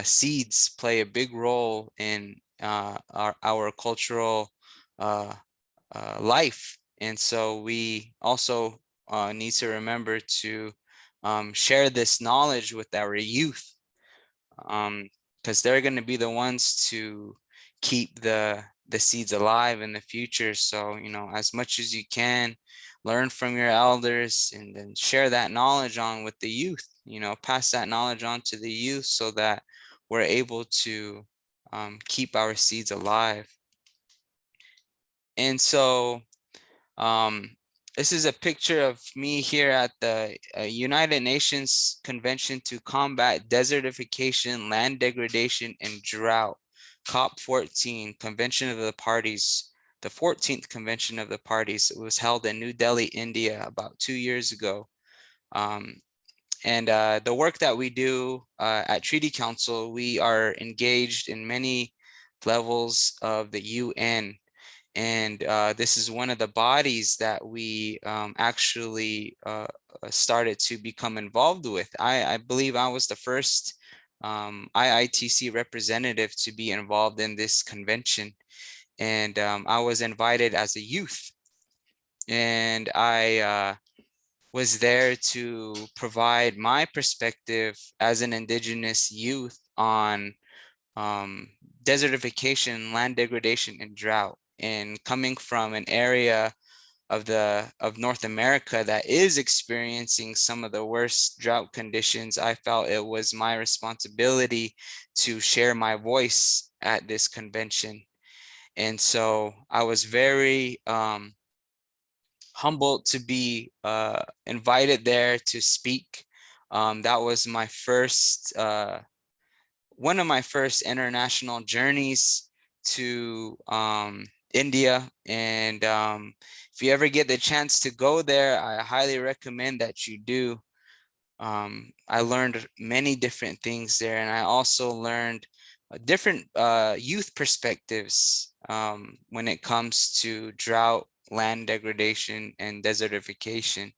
Seeds play a big role in our cultural life. And so we also need to remember to share this knowledge with our youth, because they're going to be the ones to keep the seeds alive in the future. So, as much as you can, learn from your elders and then share that knowledge on with the youth, pass that knowledge on to the youth so that we're able to keep our seeds alive. And so this is a picture of me here at the United Nations Convention to Combat Desertification, Land Degradation, and Drought, COP14, Convention of the Parties, the 14th Convention of the Parties. It was held in New Delhi, India, about 2 years ago. And the work that we do at Treaty Council, we are engaged in many levels of the UN. And this is one of the bodies that we actually started to become involved with. I believe I was the first IITC representative to be involved in this convention. And I was invited as a youth. And I was there to provide my perspective as an Indigenous youth on desertification, land degradation, and drought. And coming from an area of North America that is experiencing some of the worst drought conditions, I felt it was my responsibility to share my voice at this convention. And so I was very humbled to be invited there to speak. That was my first one of my first international journeys to India. And if you ever get the chance to go there, I highly recommend that you do. I learned many different things there, and I also learned different youth perspectives when it comes to drought, land degradation, and desertification.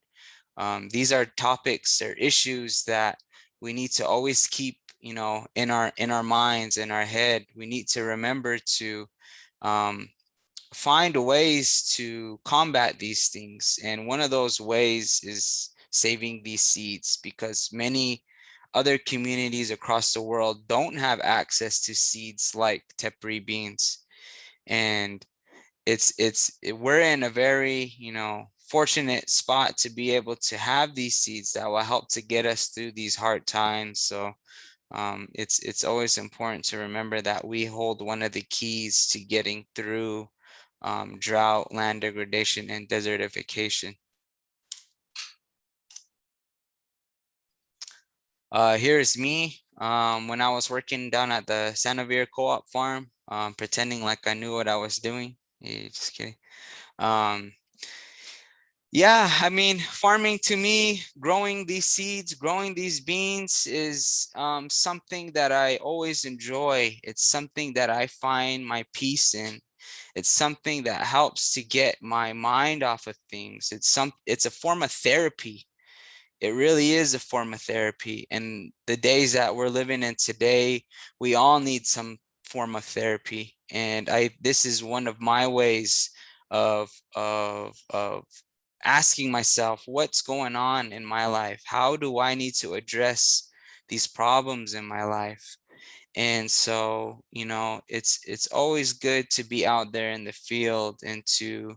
These are topics or issues that we need to always keep, in our minds, in our head. We need to remember to find ways to combat these things. And one of those ways is saving these seeds, because many other communities across the world don't have access to seeds like Tepary beans. And we're in a very, fortunate spot to be able to have these seeds that will help to get us through these hard times. So it's always important to remember that we hold one of the keys to getting through drought, land degradation, and desertification. Here's me when I was working down at the Sanavir Co-op farm, pretending like I knew what I was doing. Yeah, just kidding. Yeah, I mean, farming to me, growing these seeds, growing these beans is something that I always enjoy. It's something that I find my peace in. It's something that helps to get my mind off of things. It's a form of therapy. It really is a form of therapy. And the days that we're living in today, we all need some form of therapy. And this is one of my ways of asking myself, what's going on in my life? How do I need to address these problems in my life? And so, it's always good to be out there in the field and to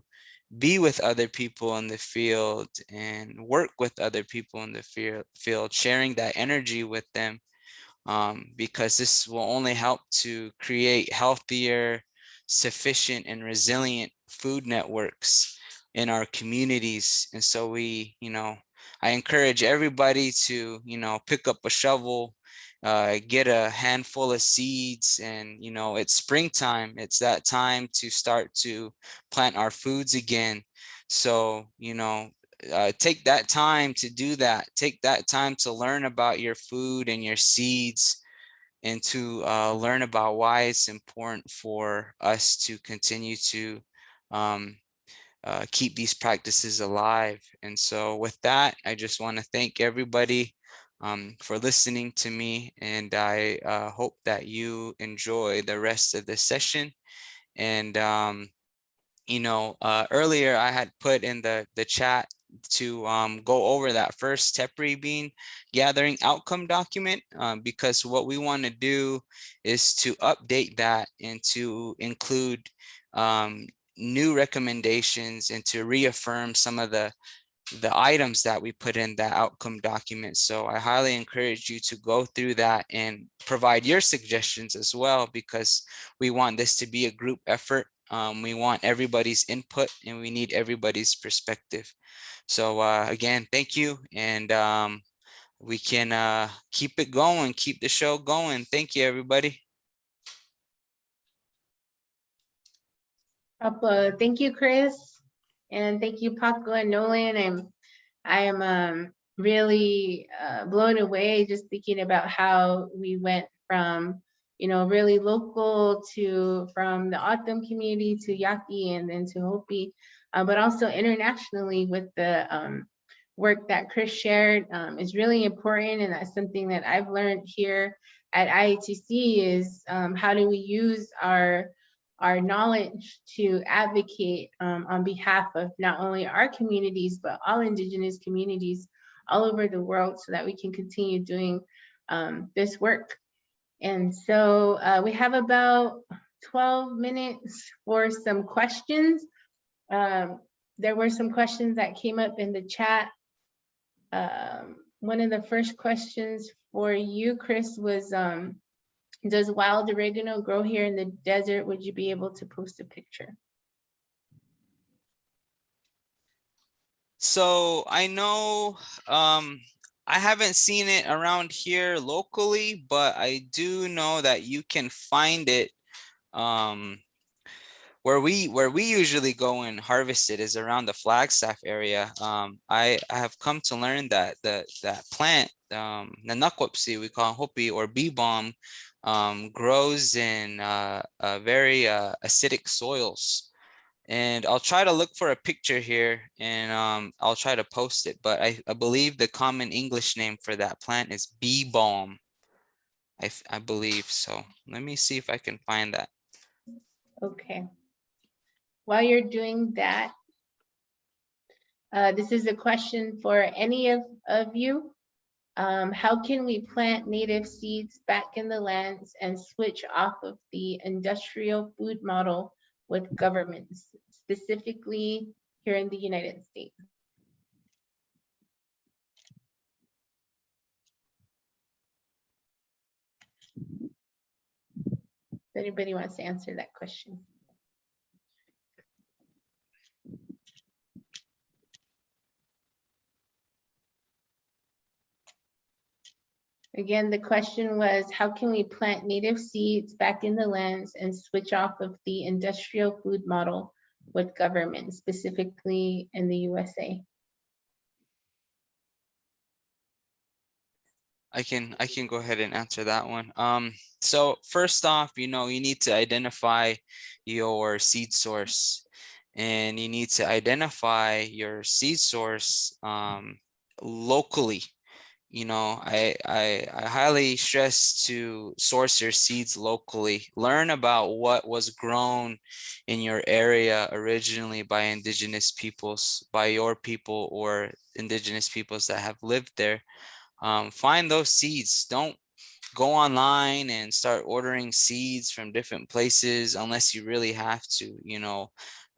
be with other people in the field and work with other people in the field, sharing that energy with them, because this will only help to create healthier, sufficient, and resilient food networks in our communities. And so we, I encourage everybody to, pick up a shovel, get a handful of seeds, and, it's springtime. It's that time to start to plant our foods again. So, take that time to do that. Take that time to learn about your food and your seeds, and to learn about why it's important for us to continue to keep these practices alive. And so with that, I just want to thank everybody for listening to me, and I hope that you enjoy the rest of the session. And earlier I had put in the chat to go over that first Tepary Bean Gathering outcome document, because what we want to do is to update that and to include new recommendations and to reaffirm some of the items that we put in that outcome document. So I highly encourage you to go through that and provide your suggestions as well, because we want this to be a group effort. We want everybody's input, and we need everybody's perspective. So again, thank you. And we can keep it going, keep the show going. Thank you, everybody. Thank you, Chris. And thank you, Paco and Nolan. I am really blown away just thinking about how we went from, really local from the Autumn community to Yaqui and then to Hopi, but also internationally with the work that Chris shared is really important. And that's something that I've learned here at IATC is how do we use our knowledge to advocate on behalf of not only our communities, but all Indigenous communities all over the world, so that we can continue doing this work. And so we have about 12 minutes for some questions. There were some questions that came up in the chat. One of the first questions for you, Chris, was does wild oregano grow here in the desert? Would you be able to post a picture? So I know I haven't seen it around here locally, but I do know that you can find it where we usually go and harvest it is around the Flagstaff area. I have come to learn that that plant, the nakwapsi, we call hopi or bee balm, grows in very acidic soils. And I'll try to look for a picture here, and I'll try to post it. But I believe the common English name for that plant is bee balm. I believe so. Let me see if I can find that. Okay. While you're doing that, this is a question for any of you. How can we plant native seeds back in the lands and switch off of the industrial food model with governments, specifically here in the United States? If anybody wants to answer that question. Again, the question was, how can we plant native seeds back in the lands and switch off of the industrial food model with government, specifically in the USA? I can go ahead and answer that one. So first off, you need to identify your seed source, and you need to identify your seed source locally. I highly stress to source your seeds locally. Learn about what was grown in your area originally by indigenous peoples, by your people or indigenous peoples that have lived there. Find those seeds. Don't go online and start ordering seeds from different places unless you really have to.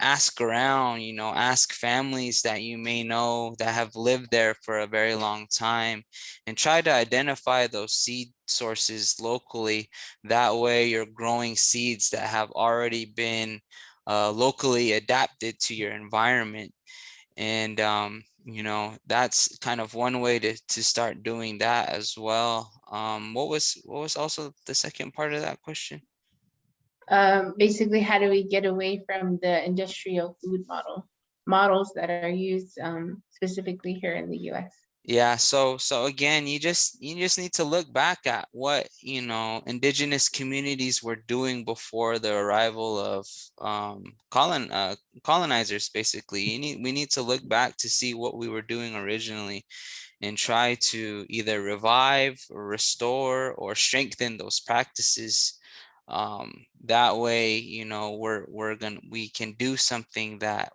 Ask around, ask families that you may know that have lived there for a very long time, and try to identify those seed sources locally. That way you're growing seeds that have already been locally adapted to your environment. And you know, that's kind of one way to start doing that as well. What was also the second part of that question? Basically, how do we get away from the industrial food models that are used specifically here in the US? Yeah, so again, you just need to look back at what, you know, indigenous communities were doing before the arrival of colonizers. Basically, we need to look back to see what we were doing originally and try to either revive or restore or strengthen those practices. That way, you know, we can do something that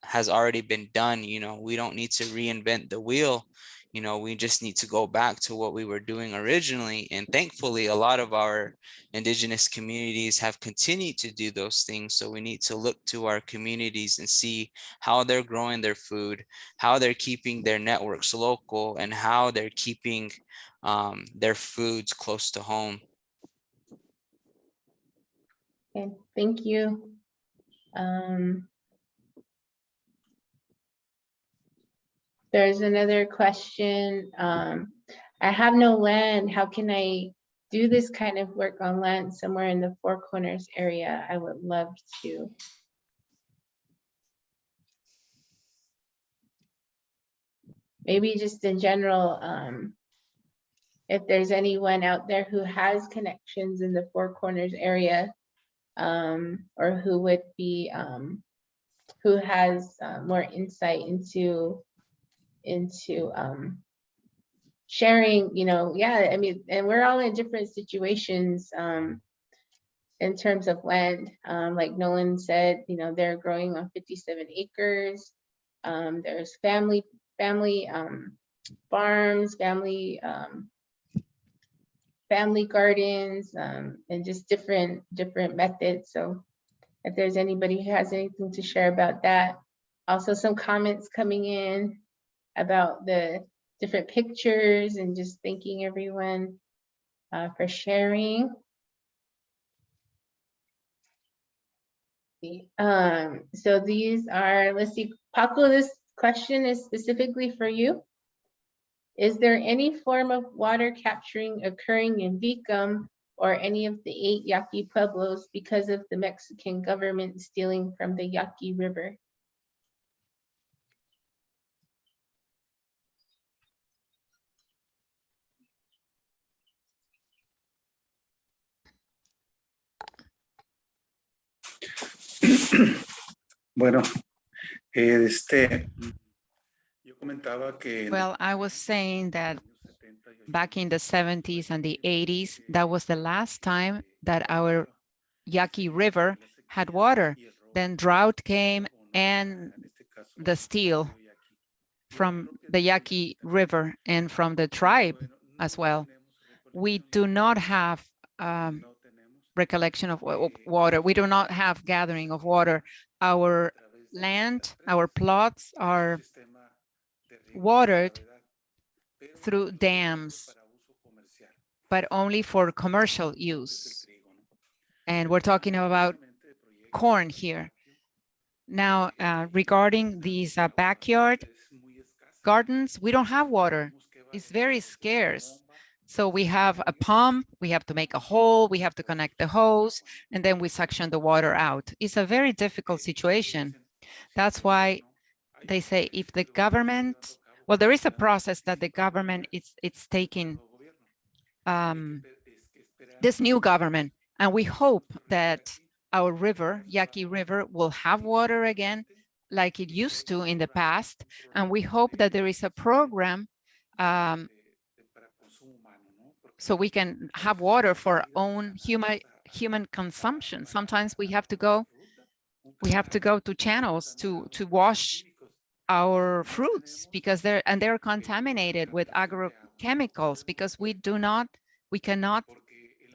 has already been done. You know, we don't need to reinvent the wheel. You know, we just need to go back to what we were doing originally. And thankfully, a lot of our indigenous communities have continued to do those things. So we need to look to our communities and see how they're growing their food, how they're keeping their networks local, and how they're keeping their foods close to home. Okay, thank you. There's another question. I have no land. How can I do this kind of work on land somewhere in the Four Corners area? I would love to. Maybe just in general, if there's anyone out there who has connections in the Four Corners area, or who would be, who has more insight into sharing, you know, yeah, I mean, and we're all in different situations in terms of land. Like Nolan said, you know, they're growing on 57 acres. There's family farms, family gardens, and just different methods. So if there's anybody who has anything to share about that. Also some comments coming in about the different pictures, and just thanking everyone for sharing. So these are, let's see, Paco, this question is specifically for you. Is there any form of water capturing occurring in Vicum or any of the 8 Yaqui pueblos because of the Mexican government stealing from the Yaqui River? Bueno, yo comentaba que Well, I was saying that back in the 70s and the 80s, that was the last time that our Yaqui River had water. Then drought came and the steal from the Yaqui River and from the tribe as well. We do not have recollection of water. We do not have gathering of water. Our land, our plots are watered through dams, but only for commercial use. And we're talking about corn here. Now, regarding these backyard gardens, we don't have water. It's very scarce. So we have a pump, we have to make a hole, we have to connect the hose, and then we suction the water out. It's a very difficult situation. That's why they say if the government, well, there is a process that the government it's taking, this new government, and we hope that our river, Yaqui River, will have water again like it used to in the past. And we hope that there is a program so we can have water for our own human consumption. Sometimes we have to go to channels to wash our fruits because they're contaminated with agrochemicals, because we cannot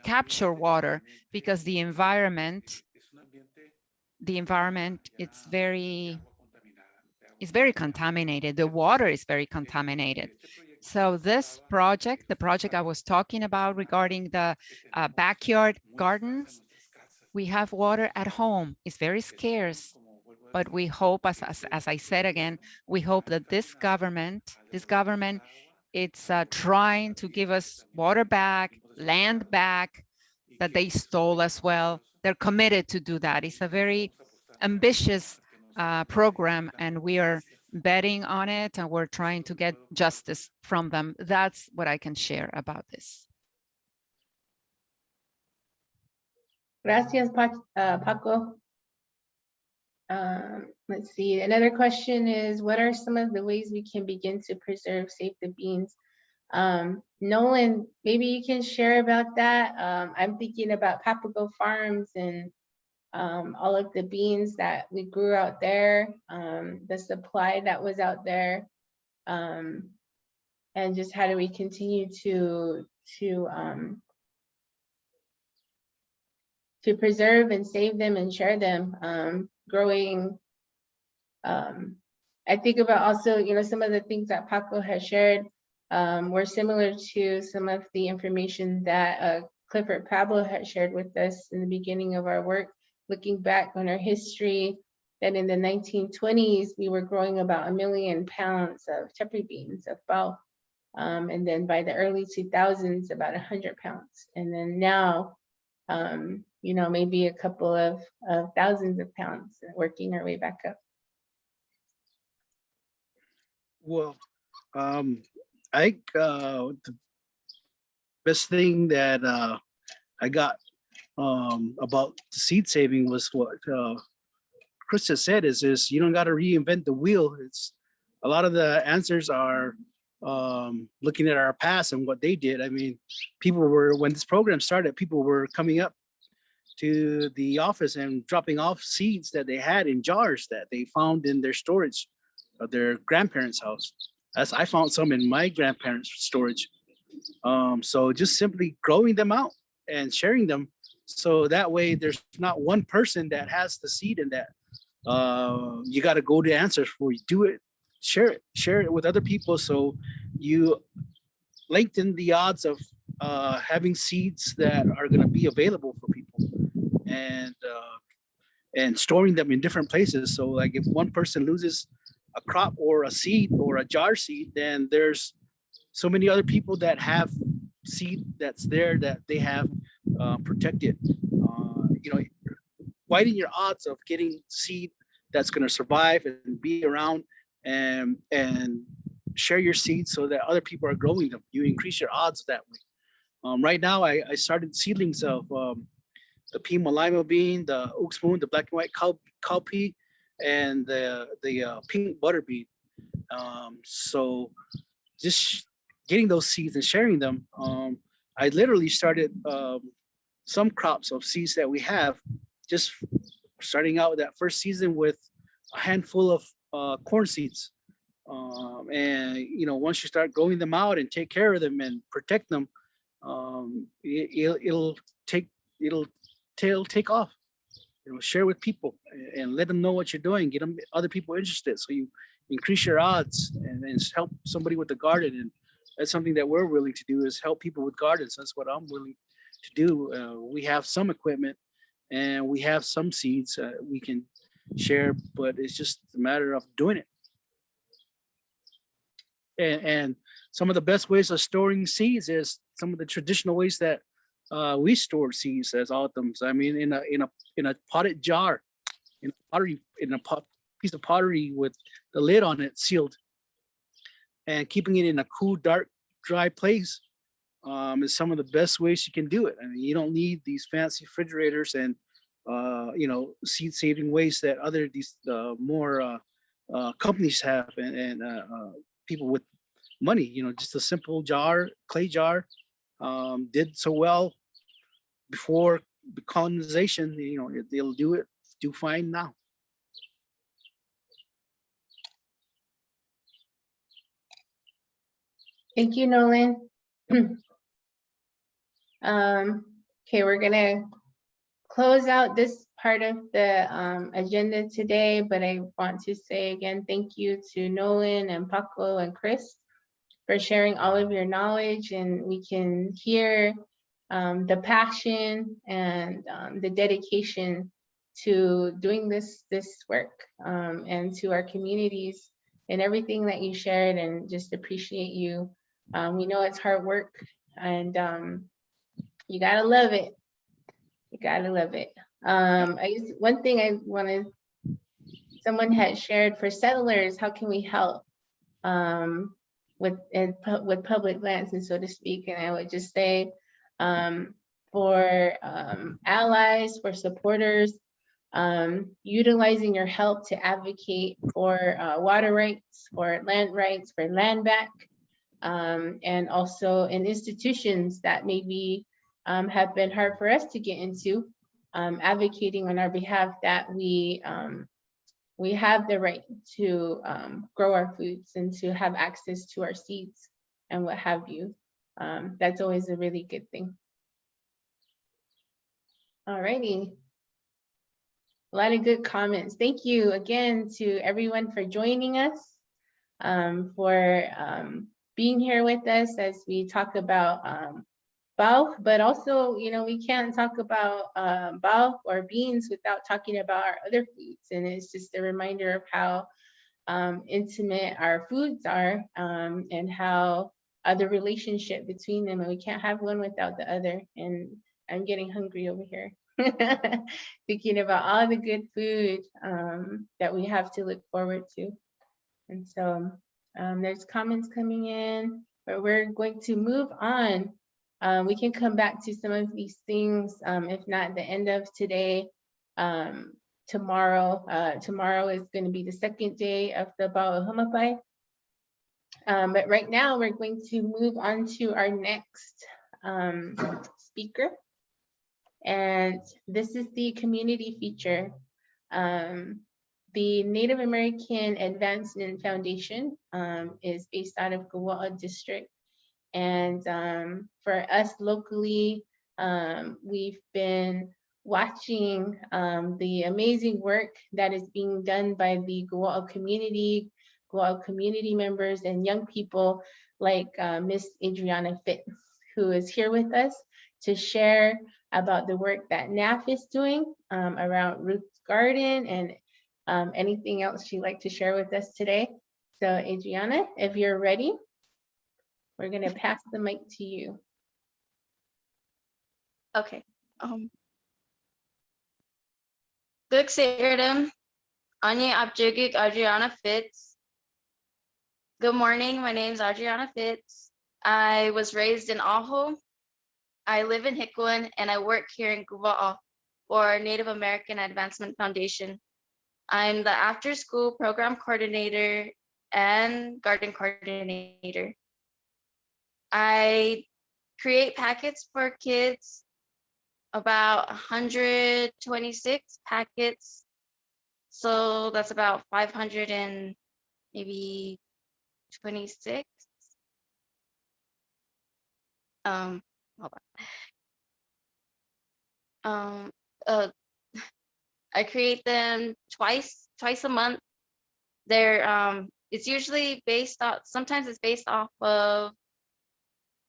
capture water because the environment it's very contaminated. The water is very contaminated. So this project, the project I was talking about regarding the backyard gardens, We have water at home. It's very scarce, but we hope, as I said again, we hope that this government, it's trying to give us water back, land back, that they stole as well. They're committed to do that. It's a very ambitious program, and we are betting on it, and we're trying to get justice from them. That's what I can share about this. Gracias, Paco. Let's see. Another question is, what are some of the ways we can begin to preserve, save the beans? Nolan, maybe you can share about that. I'm thinking about Papago Farms and all of the beans that we grew out there, the supply that was out there, and just how do we continue to preserve and save them and share them, growing. I think about also, you know, some of the things that Paco has shared were similar to some of the information that Clifford Pablo had shared with us in the beginning of our work, looking back on our history, that in the 1920s, we were growing about 1 million pounds of Tepary beans, of bao. And then by the early 2000s, about 100 pounds. And then now, you know, maybe a couple of thousands of pounds, working our way back up. Well, I think the best thing that I got about the seed saving was what Chris has said is you don't got to reinvent the wheel. It's a lot of the answers are looking at our past and what they did. I mean, people were, when this program started, people were coming up to the office and dropping off seeds that they had in jars that they found in their storage of their grandparents' house. As I found some in my grandparents' storage. So just simply growing them out and sharing them. So that way there's not one person that has the seed in that. You got to go to answers for you. Do it, share it with other people. So you lengthen the odds of having seeds that are going to be available for people, and storing them in different places. So like if one person loses a crop or a seed or a jar seed, then there's so many other people that have seed that's there that they have protected. You know, widen your odds of getting seed that's going to survive and be around, and share your seeds so that other people are growing them. You increase your odds that way. Right now, I started seedlings of the pea lima bean, the oaks moon, the black and white cowpea, and the pink butter bean. So just getting those seeds and sharing them. I literally started some crops of seeds that we have, just starting out that first season with a handful of corn seeds. And you know, once you start growing them out and take care of them and protect them, it'll take off. You know, share with people and let them know what you're doing. Get them other people interested, so you increase your odds and help somebody with the garden. And that's something that we're willing to do, is help people with gardens. That's what I'm willing to do. We have some equipment and we have some seeds we can share, but it's just a matter of doing it. And some of the best ways of storing seeds is some of the traditional ways that we store seeds as autumns. I mean, in a potted jar, in a piece of pottery with the lid on it sealed, and keeping it in a cool, dark, dry place is some of the best ways you can do it. I mean, you don't need these fancy refrigerators and you know, seed saving ways that these more companies have, and people with money. You know, just a simple jar, clay jar, did so well before the colonization. You know, they'll do fine now. Thank you, Nolan. Okay, we're gonna close out this part of the agenda today, but I want to say again, thank you to Nolan and Paco and Chris for sharing all of your knowledge, and we can hear the passion and the dedication to doing this work, and to our communities and everything that you shared, and just appreciate you. We know it's hard work, and you gotta love it. You gotta love it. I guess one thing I wanted, someone had shared for settlers, how can we help with public lands, and so to speak. And I would just say, for allies, for supporters, utilizing your help to advocate for water rights, for land back, and also in institutions that maybe have been hard for us to get into, advocating on our behalf that we have the right to grow our foods and to have access to our seeds and what have you. That's always a really good thing. All righty. A lot of good comments. Thank you again to everyone for joining us, for being here with us as we talk about bao, but also, you know, we can't talk about bao or beans without talking about our other foods. And it's just a reminder of how intimate our foods are, and how the relationship between them, and we can't have one without the other. And I'm getting hungry over here. Thinking about all the good food that we have to look forward to. And so there's comments coming in, but we're going to move on. We can come back to some of these things, if not at the end of today. Tomorrow is going to be the second day of the e-Hemapai. But right now we're going to move on to our next speaker. And this is the community feature. The Native American Advancement Foundation is based out of Gawa'a District. And for us locally, we've been watching the amazing work that is being done by the Gawa'a community members and young people like Miss Adriana Fitz, who is here with us to share about the work that NAF is doing around Ruth's Garden and anything else she'd like to share with us today. So Adriana, if you're ready, we're gonna pass the mic to you. Okay. Good Saturday. Anya Abjugik Adriana Fitz. Good morning. My name is Adriana Fitz. I was raised in Aho. I live in Hikuan and I work here in Guva'a for Native American Advancement Foundation. I'm the after school program coordinator and garden coordinator. I create packets for kids, about 126 packets. So that's about 500 and maybe 26. Hold on. I create them twice a month. They're it's usually based off, sometimes it's based off of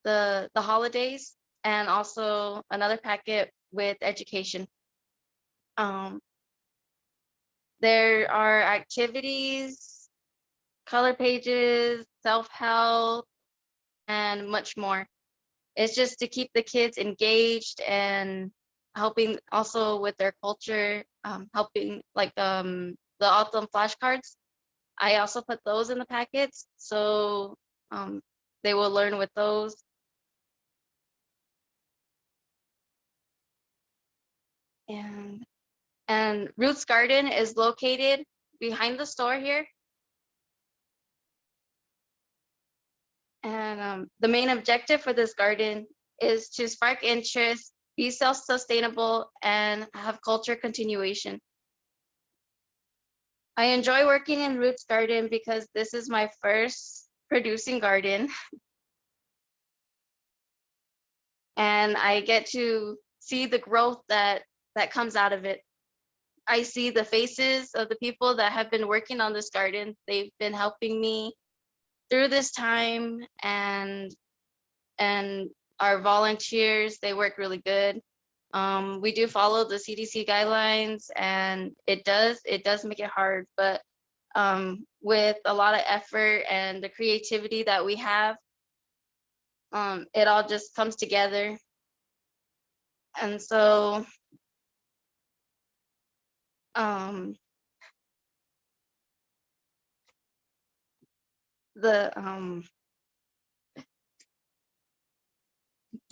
the holidays, and also another packet with education. There are activities, color pages, self-help, and much more. It's just to keep the kids engaged and helping also with their culture, helping like the autumn flashcards. I also put those in the packets, so they will learn with those. And Ruth's Garden is located behind the store here. And the main objective for this garden is to spark interest, be self-sustainable, and have culture continuation. I enjoy working in Ruth's Garden because this is my first producing garden. And I get to see the growth that comes out of it. I see the faces of the people that have been working on this garden. They've been helping me through this time, and our volunteers, they work really good. We do follow the CDC guidelines, and it does make it hard, but with a lot of effort and the creativity that we have, it all just comes together. And so the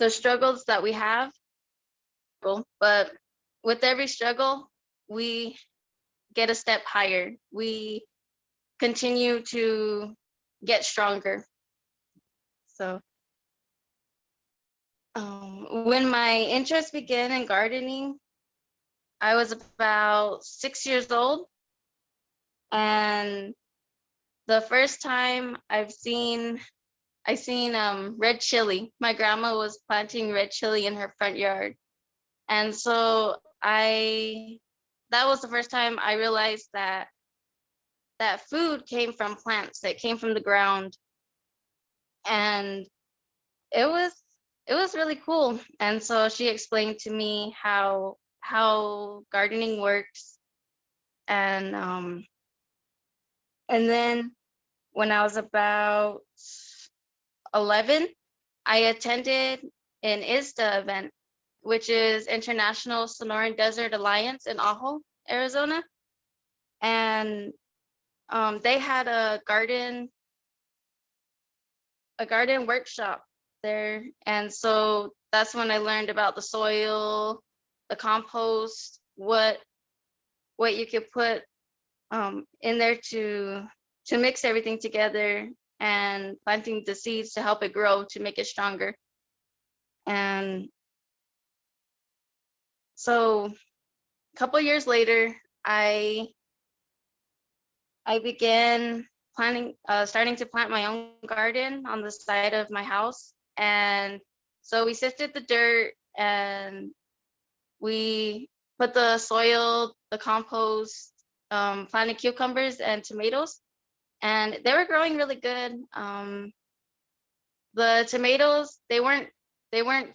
struggles that we have, but with every struggle, we get a step higher. We continue to get stronger. So when my interest began in gardening, I was about 6 years old. And the first time I seen red chili. My grandma was planting red chili in her front yard. And so that was the first time I realized that food came from plants, that came from the ground. And it was really cool. And so she explained to me how gardening works. And then when I was about 11, I attended an ISDA event, which is International Sonoran Desert Alliance in Ajo, Arizona. And they had a garden workshop there. And so that's when I learned about the soil, the compost, what you could put in there to mix everything together, and planting the seeds to help it grow, to make it stronger. And so a couple years later, I began starting to plant my own garden on the side of my house. And so we sifted the dirt, and we put the soil, the compost, planted cucumbers and tomatoes, and they were growing really good. The tomatoes, they weren't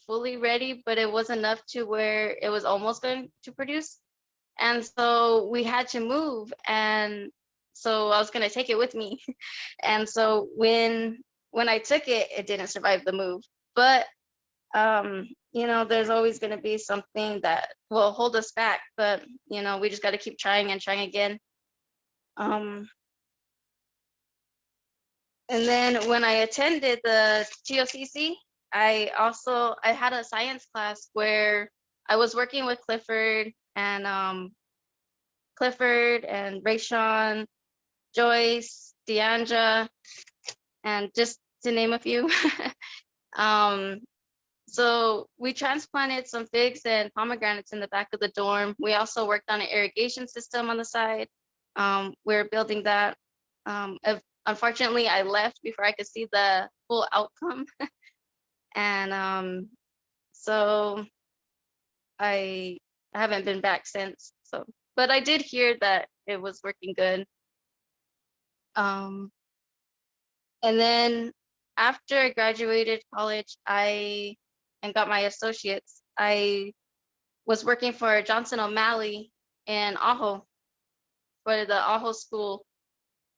fully ready, but it was enough to where it was almost going to produce. And so we had to move, and so I was going to take it with me. And so when I took it, it didn't survive the move. But there's always going to be something that will hold us back, but we just got to keep trying and trying again. And then when I attended the TOCC, I had a science class where I was working with Clifford and Rayshawn, Joyce, Deandra, and just to name a few. So we transplanted some figs and pomegranates in the back of the dorm. We also worked on an irrigation system on the side. We're building that. Unfortunately, I left before I could see the full outcome. And so I haven't been back since. So, but I did hear that it was working good. And then after I graduated college, and got my associates, I was working for Johnson O'Malley in Ajo, for the Ajo school.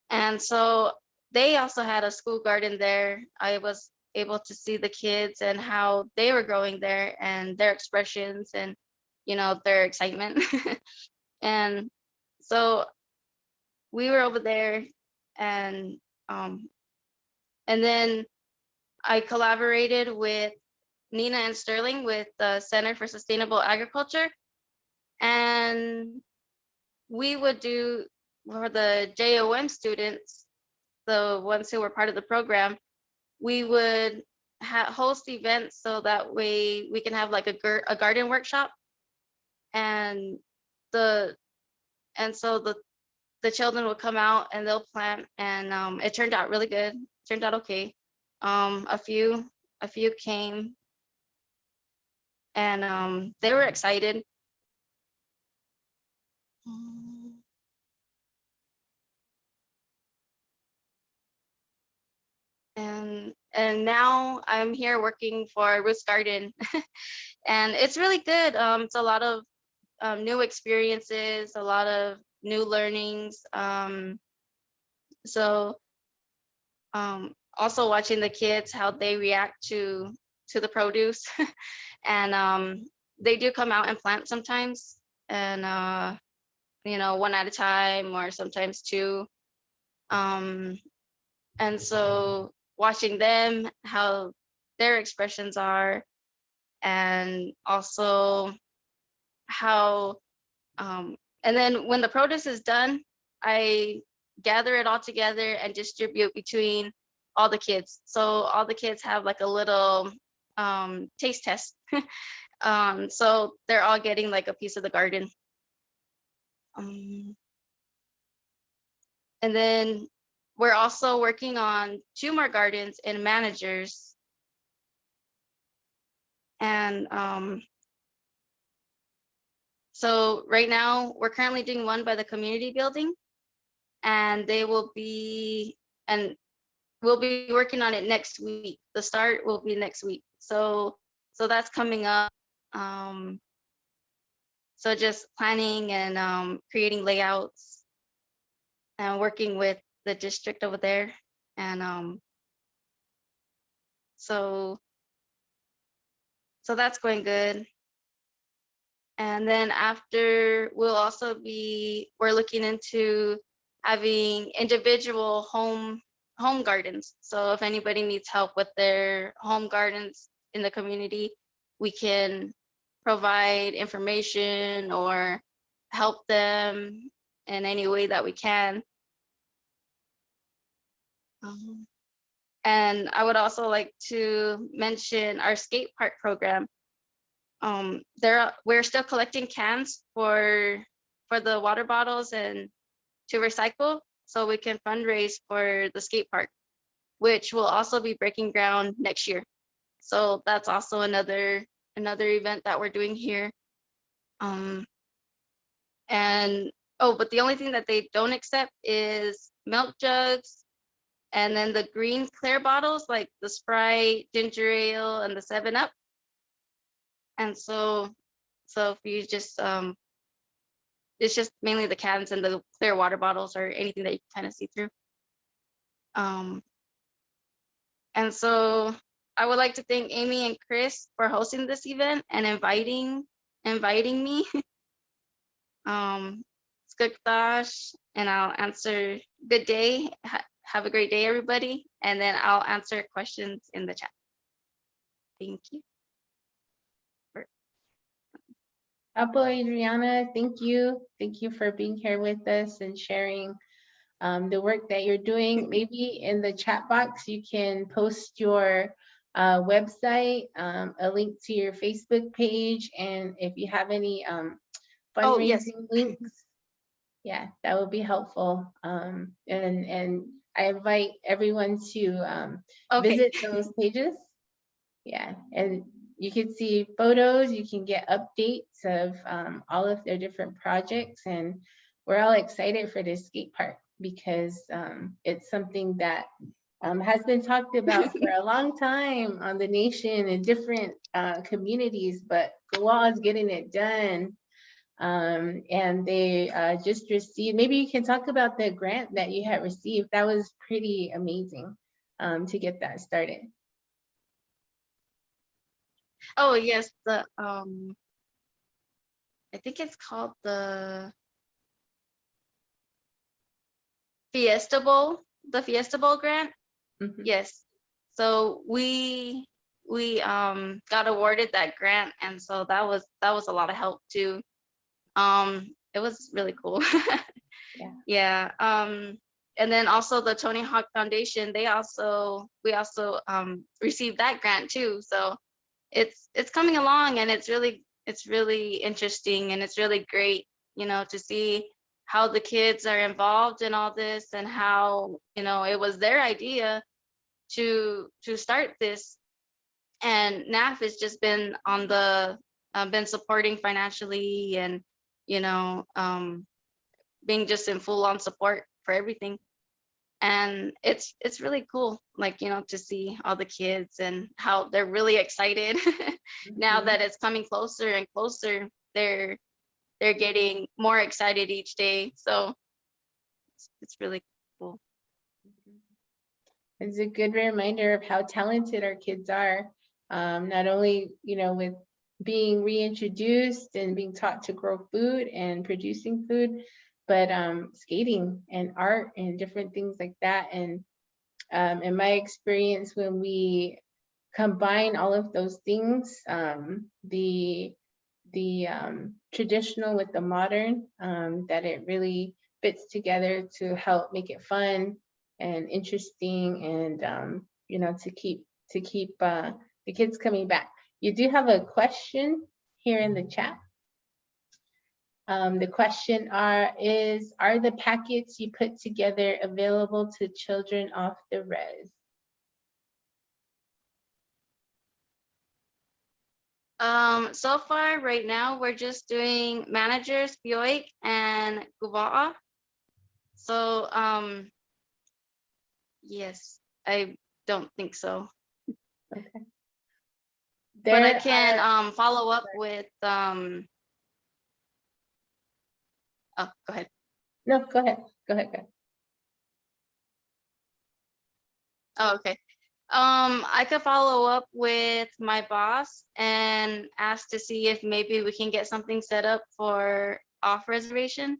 And so they also had a school garden there. I was able to see the kids and how they were growing there, and their expressions, and their excitement. And so we were over there, and then I collaborated with Nina and Sterling with the Center for Sustainable Agriculture. And we would do, for the JOM students, the ones who were part of the program, we would host events so that way we can have like a garden workshop. And so the children will come out and they'll plant, and it turned out really good. It turned out okay. A few came, and they were excited. and now I'm here working for Ruth's Garden, and it's really good. It's a lot of new experiences, a lot of new learnings. So also watching the kids, how they react to the produce, and they do come out and plant sometimes, and you know, one at a time or sometimes two. And so watching them, how their expressions are, and also how, and then when the produce is done, I gather it all together and distribute between all the kids. So all the kids have like a little taste test. So they're all getting like a piece of the garden. And then we're also working on 2 more gardens in managers. And so right now we're currently doing one by the community building, and we'll be working on it next week. The start will be next week. So that's coming up. So just planning and creating layouts and working with the district over there. And so that's going good. And then after, we're looking into having individual home gardens. So if anybody needs help with their home gardens in the community, we can provide information or help them in any way that we can. And I would also like to mention our skate park program. We're still collecting cans for the water bottles and to recycle, so we can fundraise for the skate park, which will also be breaking ground next year. So that's also another event that we're doing here. And but the only thing that they don't accept is milk jugs, and then the green clear bottles like the Sprite, ginger ale, and the 7-Up. And so if you just it's just mainly the cans and the clear water bottles or anything that you can kind of see through. And so I would like to thank Amy and Chris for hosting this event and inviting me. Skugtash, and I'll answer. Good day. Have a great day, everybody. And then I'll answer questions in the chat. Thank you. Apo Adriana, thank you. Thank you for being here with us and sharing the work that you're doing. Maybe in the chat box, you can post your website, a link to your Facebook page, and if you have any fundraising links, yeah, that would be helpful. And I invite everyone to visit those pages. Yeah, and you can see photos, you can get updates of all of their different projects, and we're all excited for this skate park because it's something that has been talked about for a long time on the nation in different communities, but Kawal is getting it done. And they just received, maybe you can talk about the grant that you had received. That was pretty amazing to get that started. Oh yes, the I think it's called the Fiesta Bowl, grant. Yes. So we got awarded that grant, and so that was a lot of help too. It was really cool. Yeah. And then also the Tony Hawk Foundation, we also received that grant too. So it's coming along, and it's really interesting, and it's really great, you know, to see how the kids are involved in all this, and how, you know, it was their idea to start this, and NAF has just been on the been supporting financially, and, you know, being just in full on support for everything. And it's really cool, like, you know, to see all the kids and how they're really excited. Now that it's coming closer and closer, they're getting more excited each day. So it's really cool. It's a good reminder of how talented our kids are. Not only, you know, with being reintroduced and being taught to grow food and producing food, but skating and art and different things like that. And in my experience, when we combine all of those things, the traditional with the modern, that it really fits together to help make it fun and interesting, and you know, to keep the kids coming back. You do have a question here in the chat. The question is, are the packets you put together available to children off the res? So far right now, we're just doing managers, t-oidag and guva'a. So yes, I don't think so. Okay. But I can follow up with oh, go ahead. No, go ahead. Go ahead. Oh, okay. I could follow up with my boss and ask to see if maybe we can get something set up for off reservation.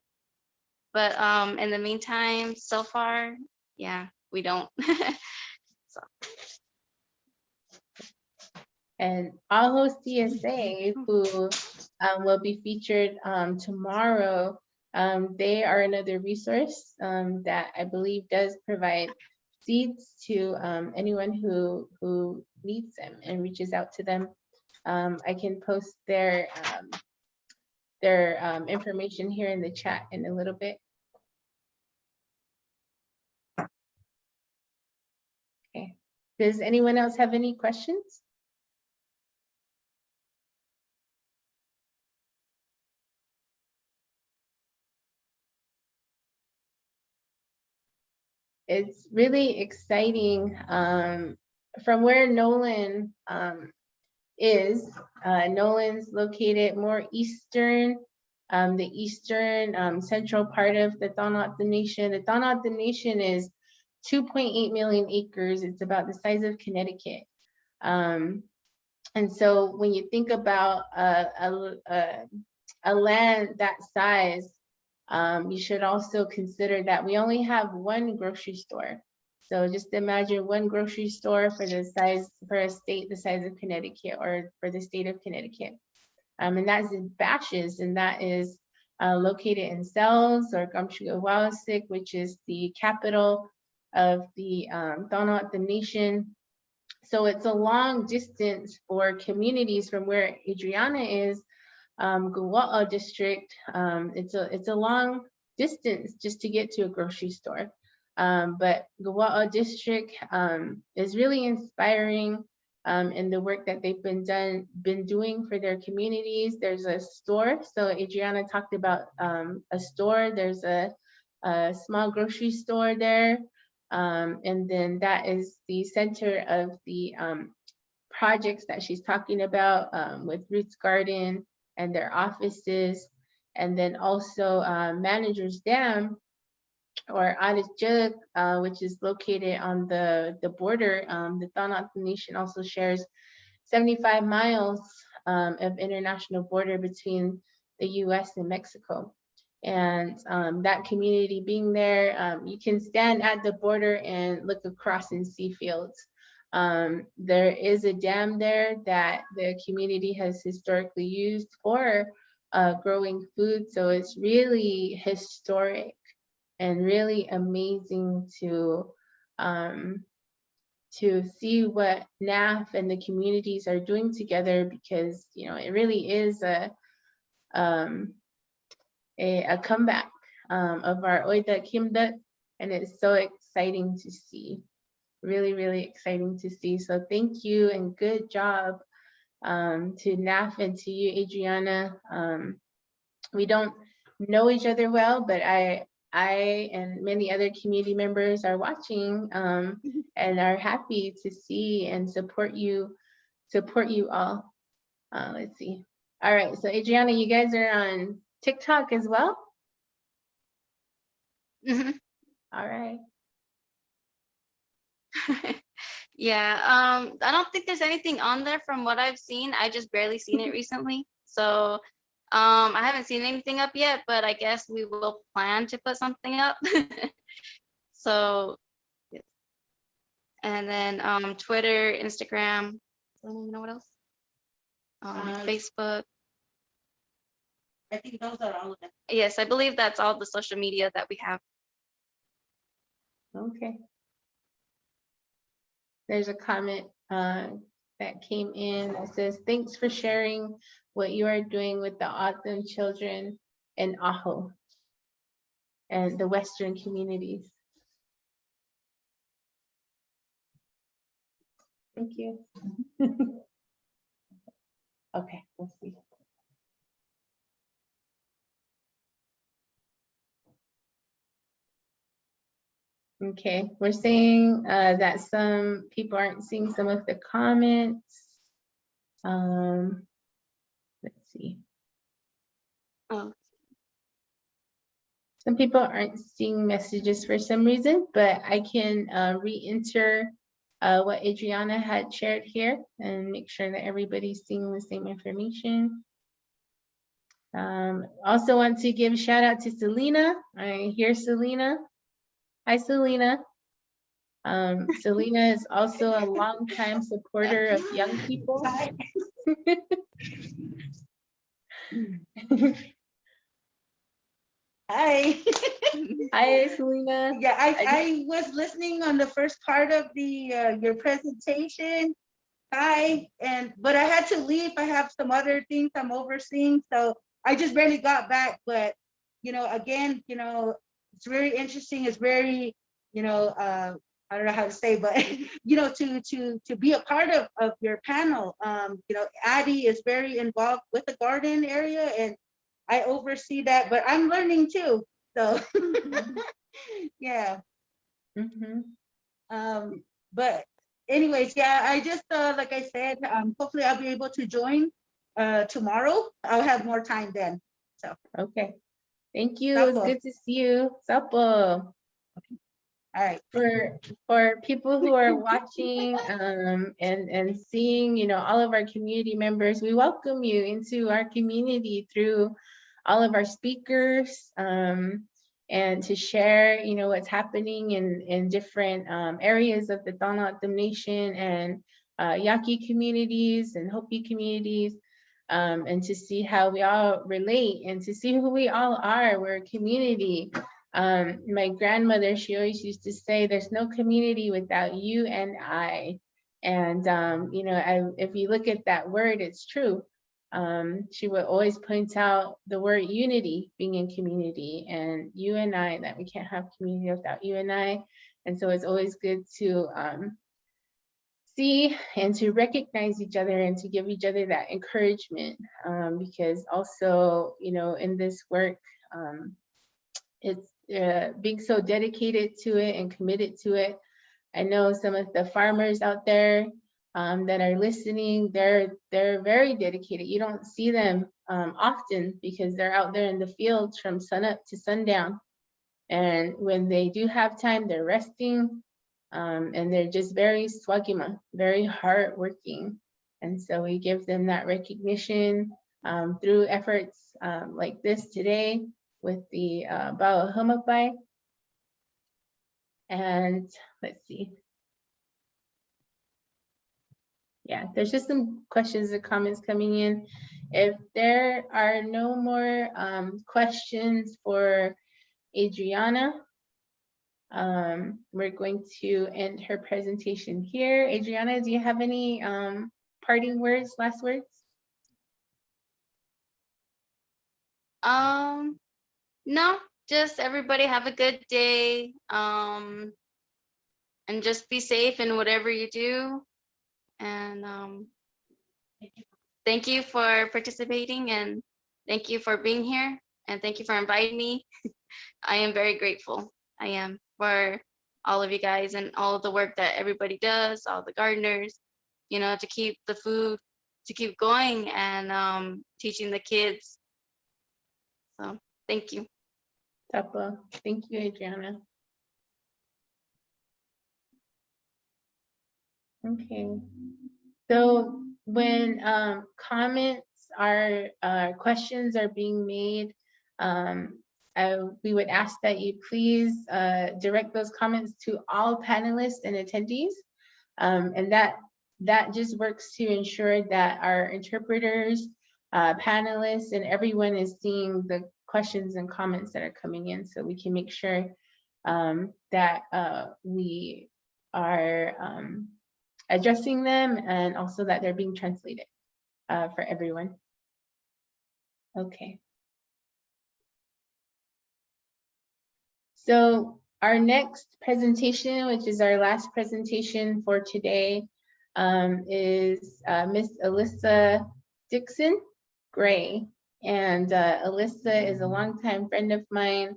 But in the meantime, so far, yeah, we don't. So. And Aho CSA, who will be featured tomorrow, they are another resource that I believe does provide seeds to anyone who needs them and reaches out to them. I can post their information here in the chat in a little bit. Okay. Does anyone else have any questions? It's really exciting from where Nolan is. Nolan's located more eastern, the eastern central part of the Tohono Nation. The Tohono Nation is 2.8 million acres. It's about the size of Connecticut. And so when you think about a land that size, you should also consider that we only have one grocery store. So just imagine one grocery store for the size, for a state the size of Connecticut, or for the state of Connecticut. And that's in Batches, and that is located in Sells or Gamshuga-Wawasik, which is the capital of the Tohono Nation. So it's a long distance for communities from where Adriana is, Guwa'a district. It's a long distance just to get to a grocery store. But Guwa'a district is really inspiring in the work that they've been doing for their communities. There's a store. So Adriana talked about a store. There's a small grocery store there. And then that is the center of the projects that she's talking about with Roots Garden and their offices. And then also Manager's Dam, or Adisjug, which is located on the border. The Tohono Nation also shares 75 miles of international border between the US and Mexico. And that community being there, you can stand at the border and look across and see fields. There is a dam there that the community has historically used for growing food. So it's really historic and really amazing to see what NAF and the communities are doing together, because you know it really is a comeback of our t-oidag himdag, and it's so exciting to see. Really exciting to see. So thank you and good job to NAF and to you, Adriana. We don't know each other well, but I I and many other community members are watching and are happy to see and support you all. Let's see. All right, so Adriana, you guys are on TikTok as well? Mhm. All right. Yeah, I don't think there's anything on there from what I've seen. I just barely seen it recently. So I haven't seen anything up yet, but I guess we will plan to put something up. So, yes. And then Twitter, Instagram, I don't even know what else. Facebook. I think those are all of them. Yes, I believe that's all the social media that we have. Okay. There's a comment that came in that says, thanks for sharing what you are doing with the autumn children in Ajo and the Western communities. Thank you. Okay, let's see. Okay, we're saying that some people aren't seeing some of the comments. Let's see. Oh. Some people aren't seeing messages for some reason, but I can re-enter what Adriana had shared here and make sure that everybody's seeing the same information. Also want to give a shout out to Selena. I hear Selena. Hi, Selena. Selena is also a longtime supporter of young people. Hi. Hi, Selena. Yeah, I was listening on the first part of the your presentation. Hi, but I had to leave. I have some other things I'm overseeing, so I just barely got back. But again, it's very interesting. It's very, I don't know how to say, but to be a part of your panel. Addie is very involved with the garden area, and I oversee that. But I'm learning too, so yeah. But anyways, yeah, I just like I said, hopefully I'll be able to join tomorrow. I'll have more time then. So okay, thank you. It was good to see you. Sapo. All right. For people who are watching and seeing, all of our community members, we welcome you into our community through all of our speakers and to share, what's happening in different areas of the Tohono Nation and Yaqui communities and Hopi communities. And to see how we all relate and to see who we all are. We're a community. My grandmother, she always used to say, there's no community without you and I. And, if you look at that word, it's true. She would always point out the word unity, being in community, and you and I, that we can't have community without you and I. And so it's always good to see and to recognize each other and to give each other that encouragement, because also, in this work, it's being so dedicated to it and committed to it. I know some of the farmers out there that are listening, they're very dedicated. You don't see them often because they're out there in the fields from sunup to sundown. And when they do have time, they're resting and they're just very swagima, very hardworking. And so we give them that recognition through efforts like this today with the i-Hemapai. And let's see. Yeah, there's just some questions and comments coming in. If there are no more questions for Adriana, we're going to end her presentation here. Adriana, do you have any parting words, last words? No, just everybody have a good day. And just be safe in whatever you do. And thank you for participating, and thank you for being here, and thank you for inviting me. I am very grateful. I am, for all of you guys and all of the work that everybody does, all the gardeners, you know, to keep the food, to keep going and teaching the kids. So thank you. Tepa. Thank you, Adriana. Okay. So when comments are questions are being made, we would ask that you please direct those comments to all panelists and attendees. And that just works to ensure that our interpreters, panelists, and everyone is seeing the questions and comments that are coming in, so we can make sure that we are addressing them, and also that they're being translated for everyone. Okay. So our next presentation, which is our last presentation for today, is Miss Alyssa Dixon Gray. And Alyssa is a longtime friend of mine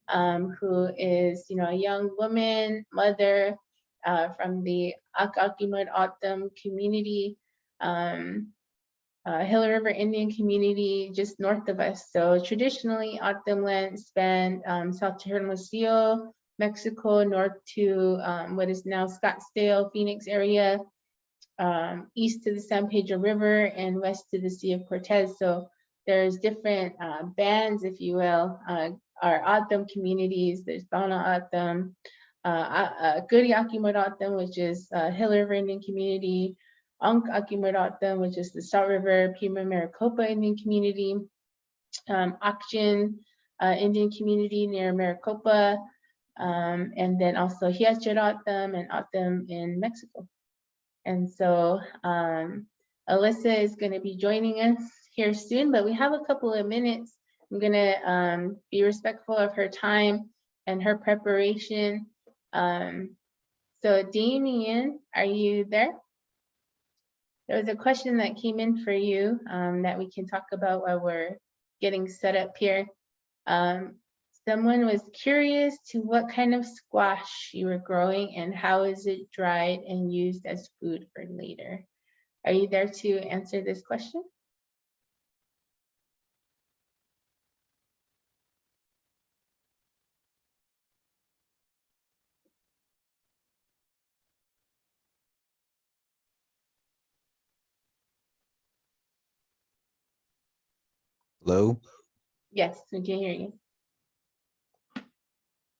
who is, you know, a young woman, mother from the Akakimud Autumn community, Gila River Indian community just north of us. So traditionally, Autumn land spanned south to Hermosillo, Mexico, north to what is now Scottsdale, Phoenix area, east to the San Pedro River, and west to the Sea of Cortez. So there's different bands, if you will, our Autumn communities. There's Donna Autumn, Guriaki Autumn, which is Gila River Indian community, Ankh Akimurattam, which is the Salt River Pima Maricopa Indian community, Akjin Indian community near Maricopa, and then also Hiacharattam and Autumn in Mexico. And so Alyssa is going to be joining us here soon, but we have a couple of minutes. I'm going to be respectful of her time and her preparation. So Damien, are you there? There was a question that came in for you that we can talk about while we're getting set up here. Someone was curious to what kind of squash you were growing and how is it dried and used as food for later. Are you there to answer this question? Hello? Yes, we can hear you.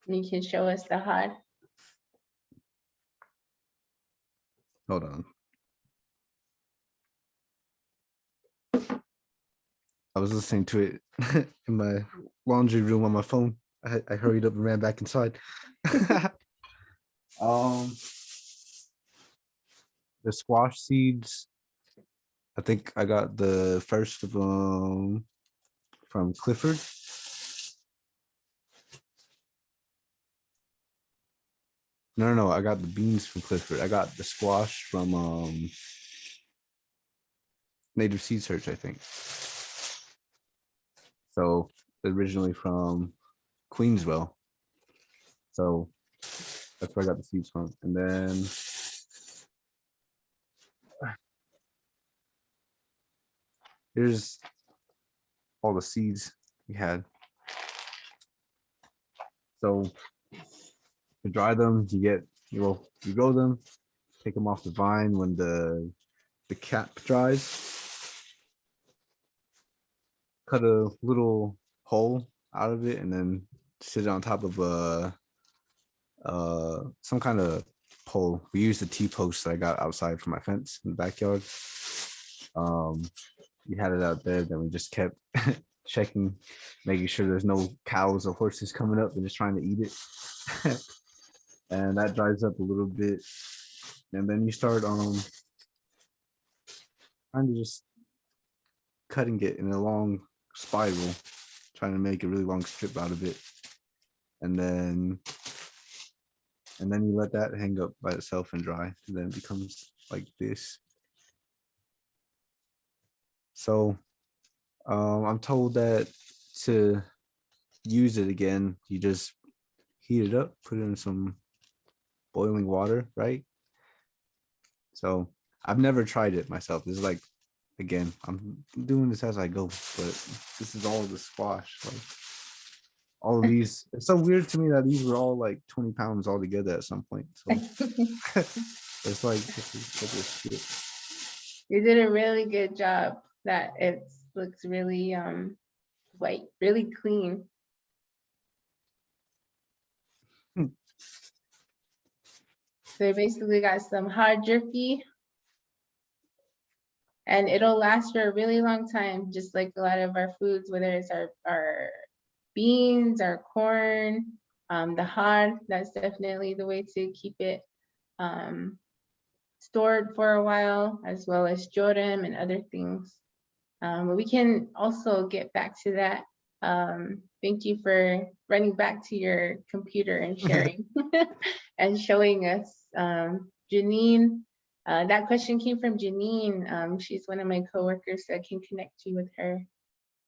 You can show us the HUD. Hold on. I was listening to it in my laundry room on my phone. I hurried up and ran back inside. The squash seeds, I think I got the first of them from Clifford. No, I got the beans from Clifford. I got the squash from Native Seed Search, I think. So originally from Queenswell. So that's where I got the seeds from. And then here's all the seeds we had. So to dry them, you grow them, take them off the vine when the cap dries. Cut a little hole out of it and then sit it on top of some kind of pole. We used the T-post that I got outside from my fence in the backyard. We had it out there, then we just kept checking, making sure there's no cows or horses coming up and just trying to eat it. And that dries up a little bit. And then you start kind of just cutting it in a long spiral, trying to make a really long strip out of it. And then you let that hang up by itself and dry, and then it becomes like this. So I'm told that to use it again, you just heat it up, put it in some boiling water, right? So I've never tried it myself. This is like, again, I'm doing this as I go, but this is all the squash. Like all of these, it's so weird to me that these were all like 20 pounds all together at some point. So it's like, this is shit. You did a really good job. That it looks really white, really clean. So you basically got some hard jerky, and it'll last for a really long time, just like a lot of our foods, whether it's our beans, our corn, the hard, that's definitely the way to keep it stored for a while, as well as joram and other things. But we can also get back to that. Thank you for running back to your computer and sharing and showing us. Janine, that question came from Janine. She's one of my coworkers, so I can connect you with her.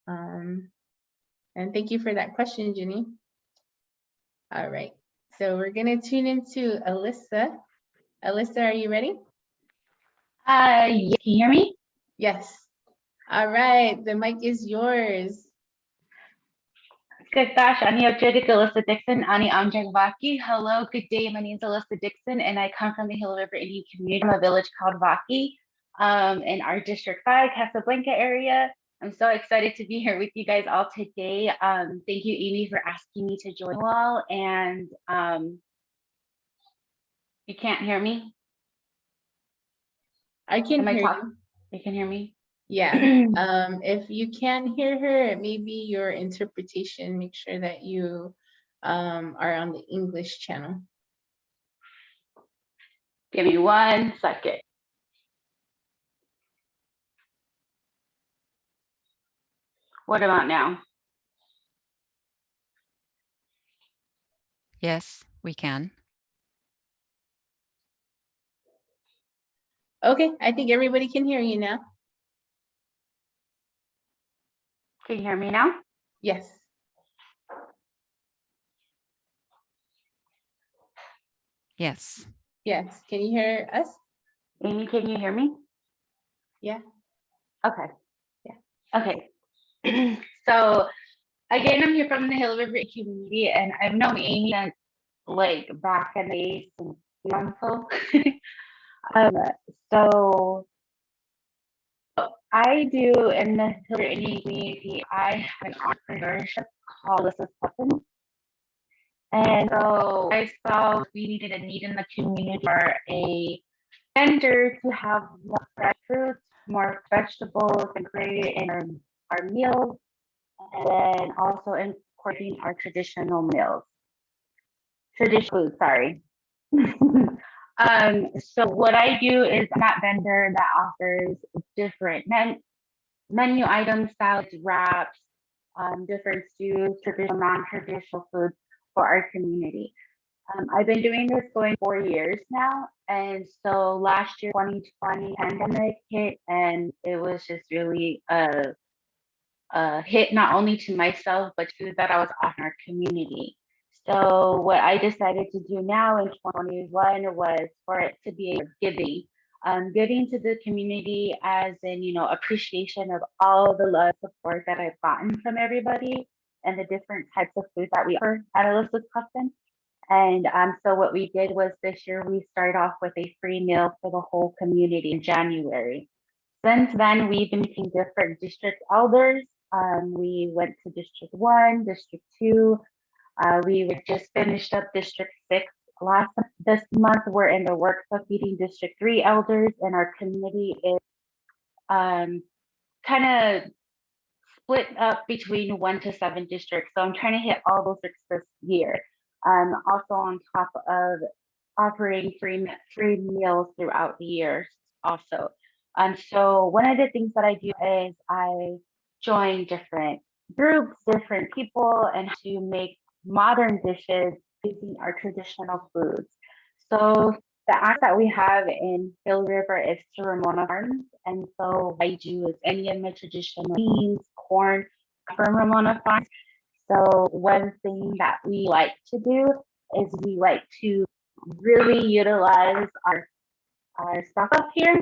And thank you for that question, Janine. All right, so we're gonna tune into Alyssa. Alyssa, are you ready? Yeah, can you hear me? Yes. All right, the mic is yours. Good gosh, Ani Ojedik, Alyssa Dixon, Ani Amjang. Hello, good day. My name is Alyssa Dixon, and I come from the Hill River Indian community from a village called Yaqui, in our District 5, Casablanca area. I'm so excited to be here with you guys all today. Thank you, Amy, for asking me to join you all. And you can't hear me? I can hear you. You can hear me? Yeah. If you can hear her, it may be your interpretation. Make sure that you are on the English channel. Give me 1 second. What about now? Yes, we can. Okay, I think everybody can hear you now. Can you hear me now? Yes. Yes. Yes. Can you hear us? Amy, can you hear me? Yeah. Okay. Yeah. Okay. So again, I'm here from the Hill River community, and I've known Amy since like back in the days since so. So I do in the Hill River Indian community, I have an entrepreneurship called Alyssa Cikpan. And so I saw we needed a need in the community for a vendor to have more fresh fruits, more vegetables integrated in our meals, and then also incorporating our traditional meals. Traditional food, sorry. So what I do is I'm that vendor that offers different menu items, salads, wraps, different stews, traditional, non-traditional foods for our community. I've been doing this going 4 years now. And so last year, 2020 pandemic hit, and it was just really a hit not only to myself, but to that I was offering our community. So what I decided to do now in 2021 was for it to be giving. Giving to the community as in, appreciation of all the love support that I've gotten from everybody and the different types of food that we offer at Alyssa's Custom. And so what we did was this year we started off with a free meal for the whole community in January. Since then, we've been meeting different district elders. We went to District 1, District 2. We just finished up District 6 this month. We're in the works of feeding District 3 elders, and our community is kind of split up between 1 to 7 districts. So I'm trying to hit all those districts this year. Also on top of offering free meals throughout the year also. So one of the things that I do is I join different groups, different people, and to make modern dishes using our traditional foods. So the act that we have in Hill River is to Ramona Farms. And so what I do is any of my traditional beans, corn from Ramona Farms. So one thing that we like to do is we like to really utilize our stock up here,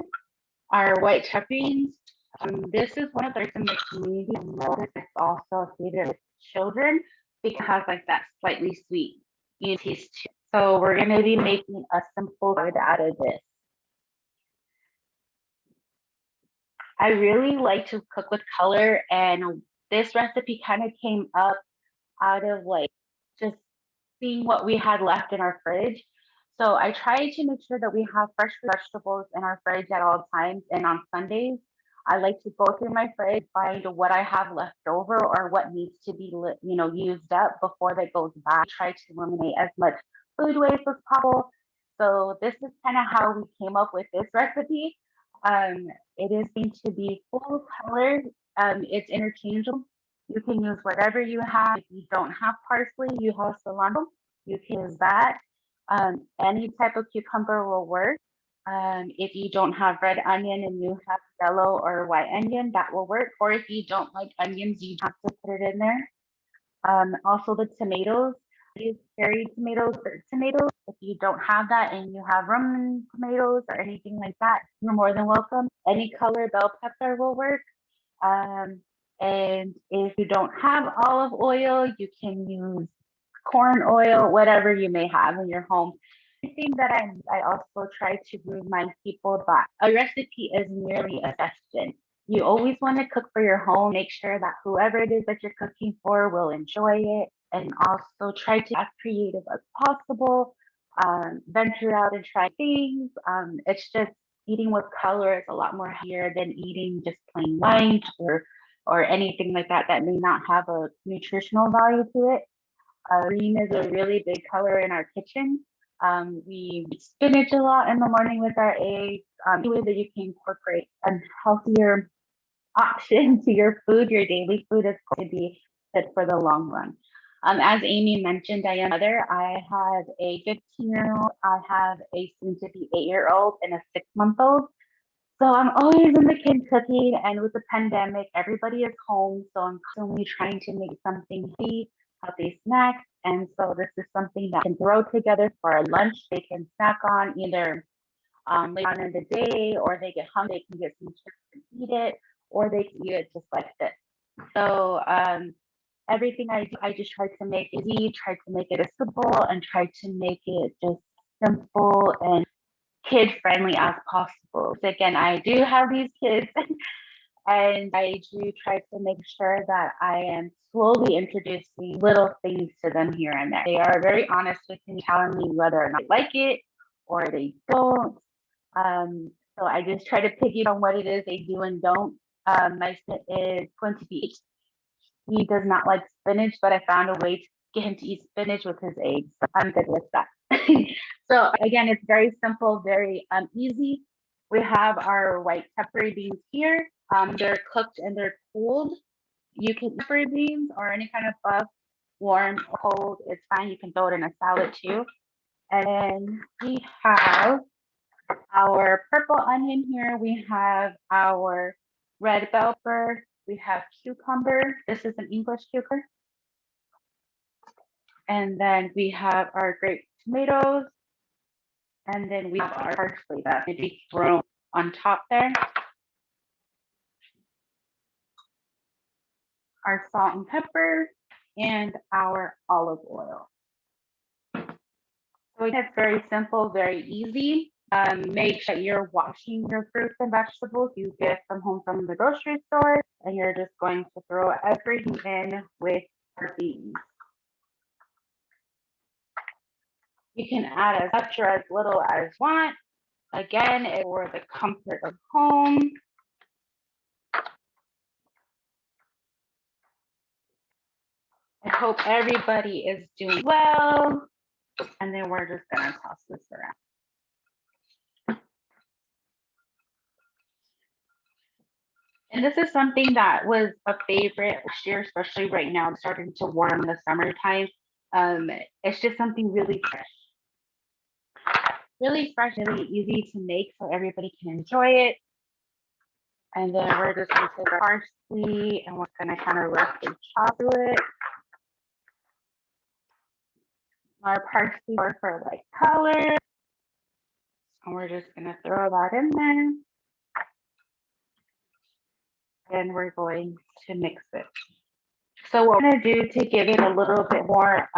our white beans. This is one of the in the community notice it's also a favorite with children because it has like that slightly sweet taste too. So we're gonna be making a simple food out of this. I really like to cook with color, and this recipe kind of came up out of like just seeing what we had left in our fridge. So I try to make sure that we have fresh vegetables in our fridge at all times. And on Sundays, I like to go through my fridge, find what I have left over or what needs to be, used up before that goes bad. Try to eliminate as much food waste as possible. So this is kind of how we came up with this recipe. It is going to be full color. It's interchangeable. You can use whatever you have. If you don't have parsley, you have cilantro, you can use that. Any type of cucumber will work. If you don't have red onion and you have yellow or white onion, that will work. Or if you don't like onions, you have to put it in there. Also the tomatoes, use cherry tomatoes or tomatoes. If you don't have that and you have Roman tomatoes or anything like that, you're more than welcome. Any color bell pepper will work. And if you don't have olive oil, you can use corn oil, whatever you may have in your home. The thing that I also try to remind people that a recipe is merely a suggestion. You always want to cook for your home, make sure that whoever it is that you're cooking for will enjoy it, and also try to be as creative as possible. Venture out and try things. It's just eating with color is a lot more healthier than eating just plain white or anything like that that may not have a nutritional value to it. Green is a really big color in our kitchen. We eat spinach a lot in the morning with our eggs. Any way that you can incorporate a healthier option to your food, your daily food is going to be good for the long run. As Amy mentioned, I am a mother. I have a 15-year-old, I have a soon-to-be 8-year-old and a 6-month-old. So I'm always in the kitchen cooking, and with the pandemic, everybody is home. So I'm constantly trying to make something healthy snacks. And so this is something that can throw together for a lunch. They can snack on either later on in the day, or they get hungry, they can get some chips and eat it, or they can eat it just like this. So everything I do, I just try to make it easy, try to make it as simple, and try to make it just simple and kid-friendly as possible. So again, I do have these kids and I do try to make sure that I am slowly introducing little things to them here and there. They are very honest with me, telling me whether or not they like it or they don't. So I just try to pick on what it is they do and don't. My son is going to be 8. He does not like spinach, but I found a way to get him to eat spinach with his eggs. So I'm good with that. So again, it's very simple, very easy. We have our white Tepary beans here. They're cooked and they're cooled. You can Tepary beans or any kind of buff, warm or cold, it's fine. You can throw it in a salad too. And then we have our purple onion here. We have our red bell pepper. We have cucumber. This is an English cucumber. And then we have our grape tomatoes. And then we have our parsley that may be thrown on top there. Our salt and pepper and our olive oil. So it's very simple, very easy. Make sure you're washing your fruits and vegetables you get from home from the grocery store, and you're just going to throw everything in with your beans. You can add as much or as little as you want. Again, it's for the comfort of home. I hope everybody is doing well. And then we're just gonna toss this around. And this is something that was a favorite last year, especially right now, it's starting to warm in the summertime. It's just something really fresh, really easy to make so everybody can enjoy it. And then we're just gonna take our parsley and we're gonna kind of rough and chop through it. our parsley for like color. And we're just gonna throw that in there. And we're going to mix it. So what we're gonna do to give it a little bit more,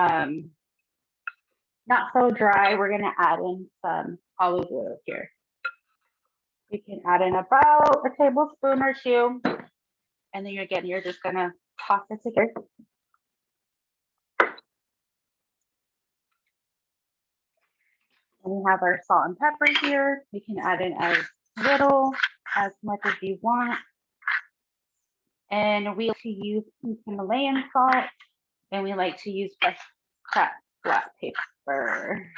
not so dry, we're gonna add in some olive oil here. You can add in about a tablespoon or two. And then again, you're just gonna toss it together. And we have our salt and pepper here. You can add in as little, as much as you want. And we like to use Himalayan salt, and we like to use fresh cracked black pepper.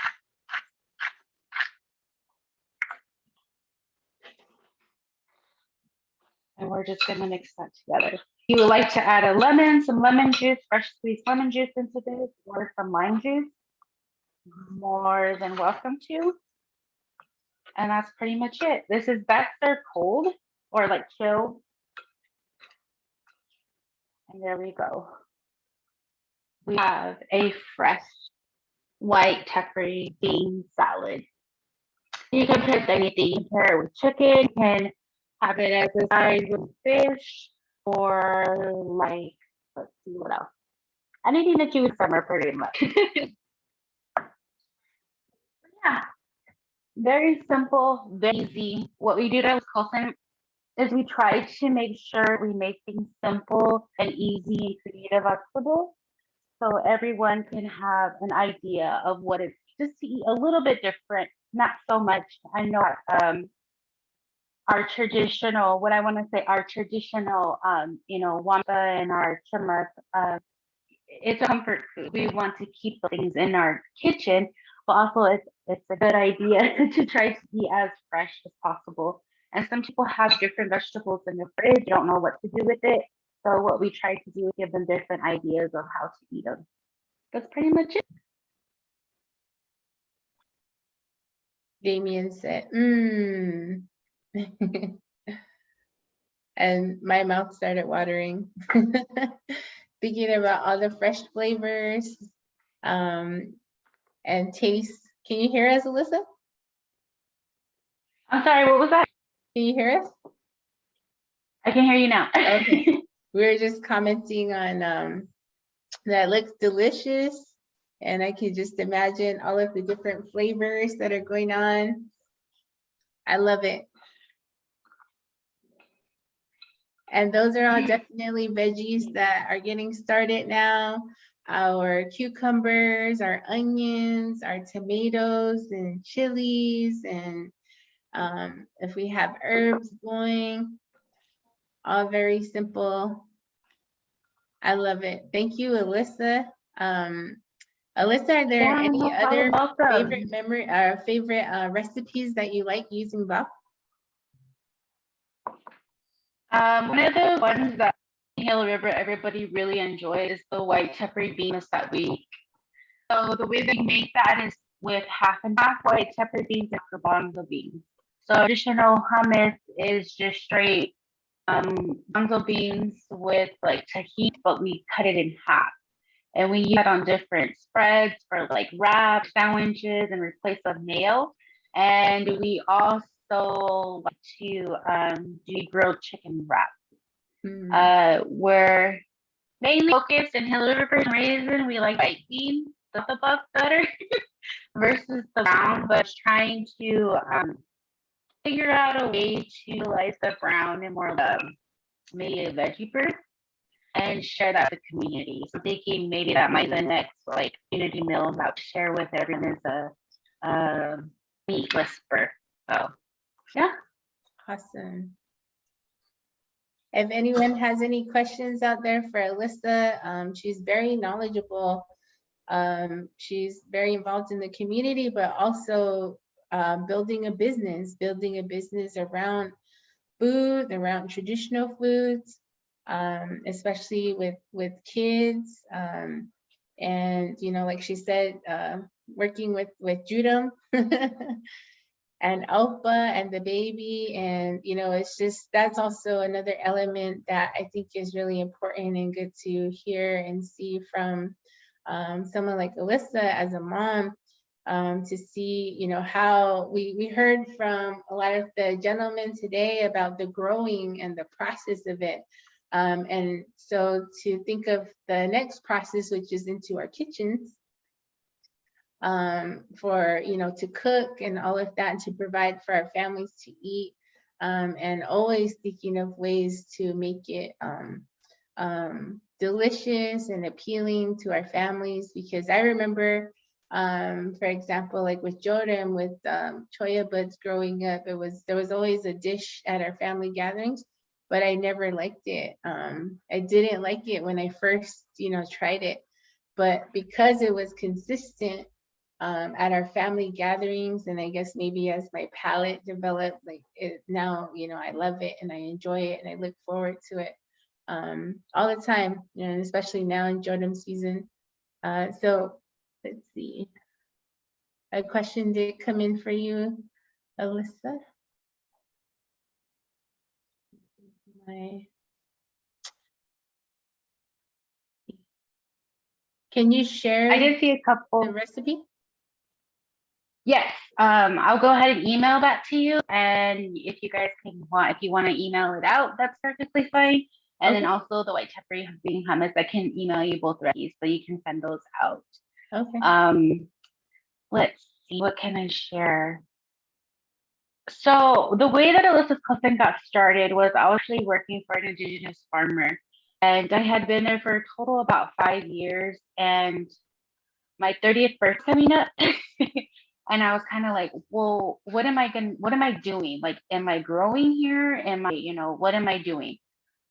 And we're just gonna mix that together. You would like to add a lemon, some lemon juice, fresh squeezed lemon juice into this, or some lime juice, more than welcome to. And that's pretty much it. This is best served cold or like chilled. And there we go. We have a fresh white Tepary bean salad. You can pair it with anything. You can pair it with chicken, you can have it as a side with fish, or like, let's see what else. Anything that you would summer pretty much. Yeah, very simple, very easy. What we do at Wisconsin is we try to make sure we make things simple and easy and creative accessible, so everyone can have an idea of what it's just to eat a little bit different, not so much. I know our traditional, what I want to say, our traditional, wonton and our chimak, it's a comfort food. We want to keep things in our kitchen, but also it's a good idea to try to be as fresh as possible. And some people have different vegetables in the fridge, don't know what to do with it. So what we try to do is give them different ideas of how to eat them. That's pretty much it. Damien said, and my mouth started watering. Thinking about all the fresh flavors and taste. Can you hear us, Alyssa? I'm sorry, what was that? Can you hear us? I can hear you now. Okay. We were just commenting on that looks delicious. And I could just imagine all of the different flavors that are going on. I love it. And those are all definitely veggies that are getting started now. Our cucumbers, our onions, our tomatoes and chilies, and if we have herbs going, all very simple. I love it. Thank you, Alyssa. Alyssa, are there any other favorite recipes that you like using bok? One of the ones that in Hill River everybody really enjoys is the white Tepary beans that we. So the way we make that is with half and half white Tepary beans and garbanzo beans. So traditional hummus is just straight garbanzo beans with like tahini, but we cut it in half. And we use that on different spreads for like wraps, sandwiches, and replace of mayo. And we also like to do grilled chicken wrap. We're mainly focused in Hill River for some reason. We like white beans, the buff better versus the brown, but trying to figure out a way to utilize the brown and more maybe a veggie burger and share that with the community. So thinking maybe that might be the next like community meal that to share with everyone is a meat whisper. So yeah. Awesome. If anyone has any questions out there for Alyssa, she's very knowledgeable. She's very involved in the community, but also building a business around food, around traditional foods, especially with kids. And, like she said, working with Judum and Alpha and the baby. And, it's just, that's also another element that I think is really important and good to hear and see from someone like Alyssa as a mom, to see, you know, how we heard from a lot of the gentlemen today about the growing and the process of it. And so to think of the next process, which is into our kitchens, for, you know, to cook and all of that, and to provide for our families to eat, and always thinking of ways to make it delicious and appealing to our families. Because I remember, for example, like with Jordan, with choya buds growing up, there was always a dish at our family gatherings, but I never liked it. I didn't like it when I first, you know, tried it, but because it was consistent at our family gatherings, and I guess maybe as my palate developed, like it now, you know, I love it and I enjoy it and I look forward to it all the time, you know, especially now in Jordan season. So let's see. A question did come in for you, Alyssa. Can you share I did see a couple. the recipe? Yes, I'll go ahead and email that to you. And if you guys if you want to email it out, that's perfectly fine. And then also the white Tepary bean hummus, I can email you both recipes, so you can send those out. Okay. Let's see, what can I share? So the way that Alyssa's cookbook got started was I was actually working for an Indigenous farmer, and I had been there for a total about 5 years, and my 30th birthday coming up. And I was kind of like, well, what am I doing? Like, am I growing here? Am I, you know, what am I doing?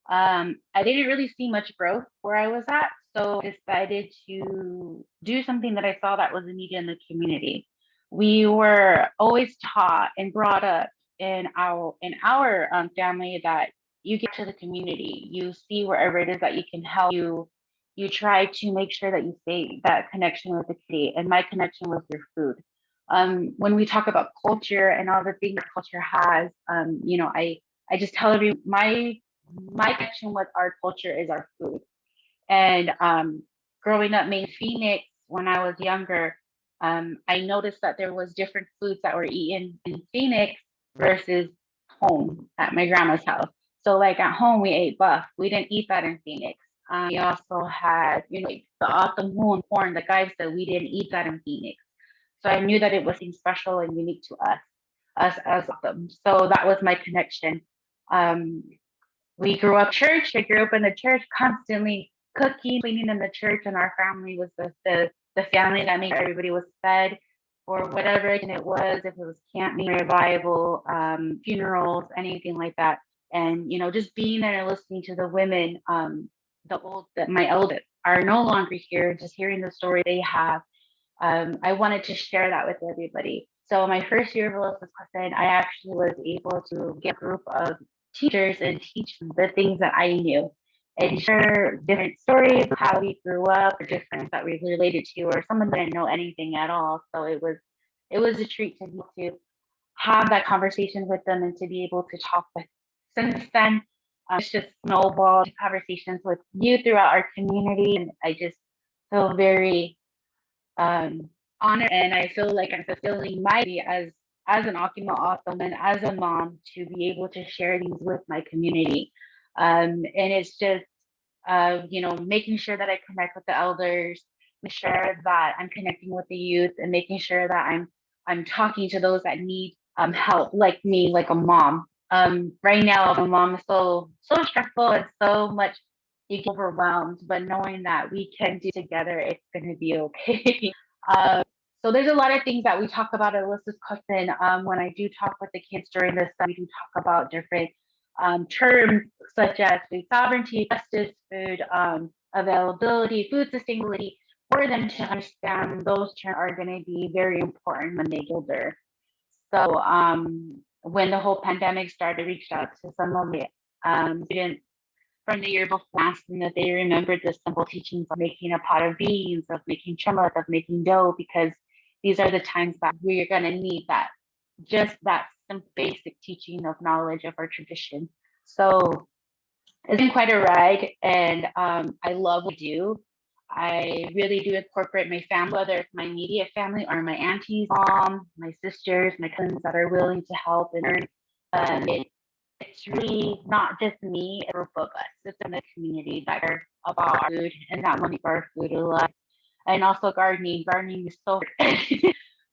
I didn't really see much growth where I was at, so I decided to do something that I saw that was needed in the community. We were always taught and brought up in our family that you get to the community, you see wherever it is that you can help, you try to make sure that you stay that connection with the community, and my connection was your food. When we talk about culture and all the things that culture has, you know, I just tell everyone my connection with our culture is our food. And growing up in Phoenix when I was younger, I noticed that there was different foods that were eaten in Phoenix versus home at my grandma's house. So like at home we ate buff. We didn't eat that in Phoenix. We also had, you know, the autumn corn, the guys said we didn't eat that in Phoenix. So I knew that it was something special and unique to us as them. So that was my connection. We grew up church. I grew up in the church, constantly cooking, cleaning in the church, and our family was the family that made sure everybody was fed, or whatever it was, if it was camp meeting, revival, funerals, anything like that. And you know, just being there and listening to the women, my elders are no longer here, just hearing the story they have. I wanted to share that with everybody. So my first year of Alyssa's lesson, I actually was able to get a group of teachers and teach them the things that I knew, and share different stories of how we grew up, or different that we related to, or someone that didn't know anything at all. So it was a treat to be able to have that conversation with them and to be able to talk with. Since then, it's just snowballed conversations with you throughout our community, and I just feel very honored, and I feel like I'm fulfilling my duty as an Okima awesome and as a mom to be able to share these with my community. And it's just you know, making sure that I connect with the elders, make sure that I'm connecting with the youth, and making sure that I'm talking to those that need help, like me, like a mom. Right now, my mom is so stressful and so much, you get overwhelmed, but knowing that we can do together, it's going to be okay. So there's a lot of things that we talk about at Alyssa's Custom. When I do talk with the kids during this, we do talk about different terms such as food sovereignty, justice, food availability, food sustainability, for them to understand those terms are going to be very important when they get older. So when the whole pandemic started, I reached out to some of the students from the year before, asking that they remembered the simple teachings of making a pot of beans, of making chumot, of making dough, because these are the times that we're going to need that, just that some basic teaching of knowledge of our tradition. So it's been quite a ride, and I love what we do. I really do incorporate my family, whether it's my immediate family or my auntie's mom, my sisters, my cousins that are willing to help and learn. It's really not just me, a group of us. It's in the community that are about our food and that want to keep our food alive. And also gardening. Gardening is so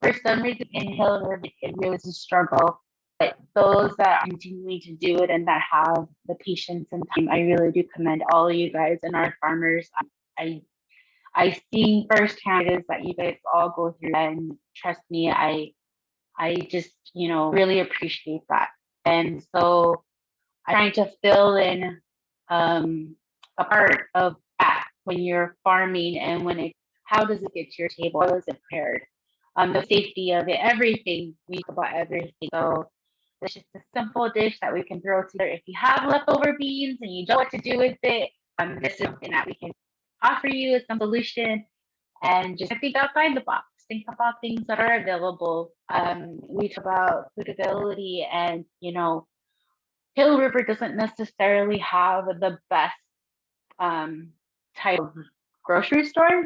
for some reason in Hill River, it really is a struggle. But those that are continuing to do it and that have the patience and time, I really do commend all of you guys and our farmers. I see firsthand it is that you guys all go through, and trust me, I just, you know, really appreciate that. And so I'm trying to fill in a part of that when you're farming and how does it get to your table? How is it prepared? The safety of it, everything, we talk about everything. So it's just a simple dish that we can throw together. If you have leftover beans and you don't know what to do with it, this is something that we can offer you as some solution. And just think outside the box. Think about things that are available. We talk about foodability, and you know, Hill River doesn't necessarily have the best type of grocery store.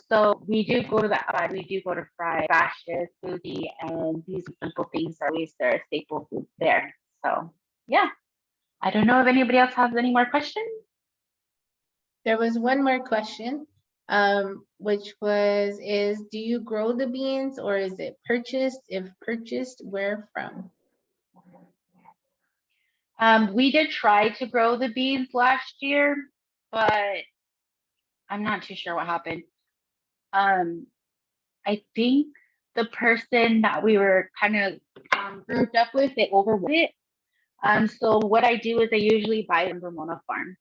So we do go to the outside. We do go to Fry, Bashes, Foodie, and these simple things are always there, staple food there. So yeah, I don't know if anybody else has any more questions. There was one more question, which was, do you grow the beans or is it purchased? If purchased, where from? We did try to grow the beans last year, but I'm not too sure what happened. I think the person that we were kind of grouped up with, they overweight it. So what I do is I usually buy them from Ramona Farms.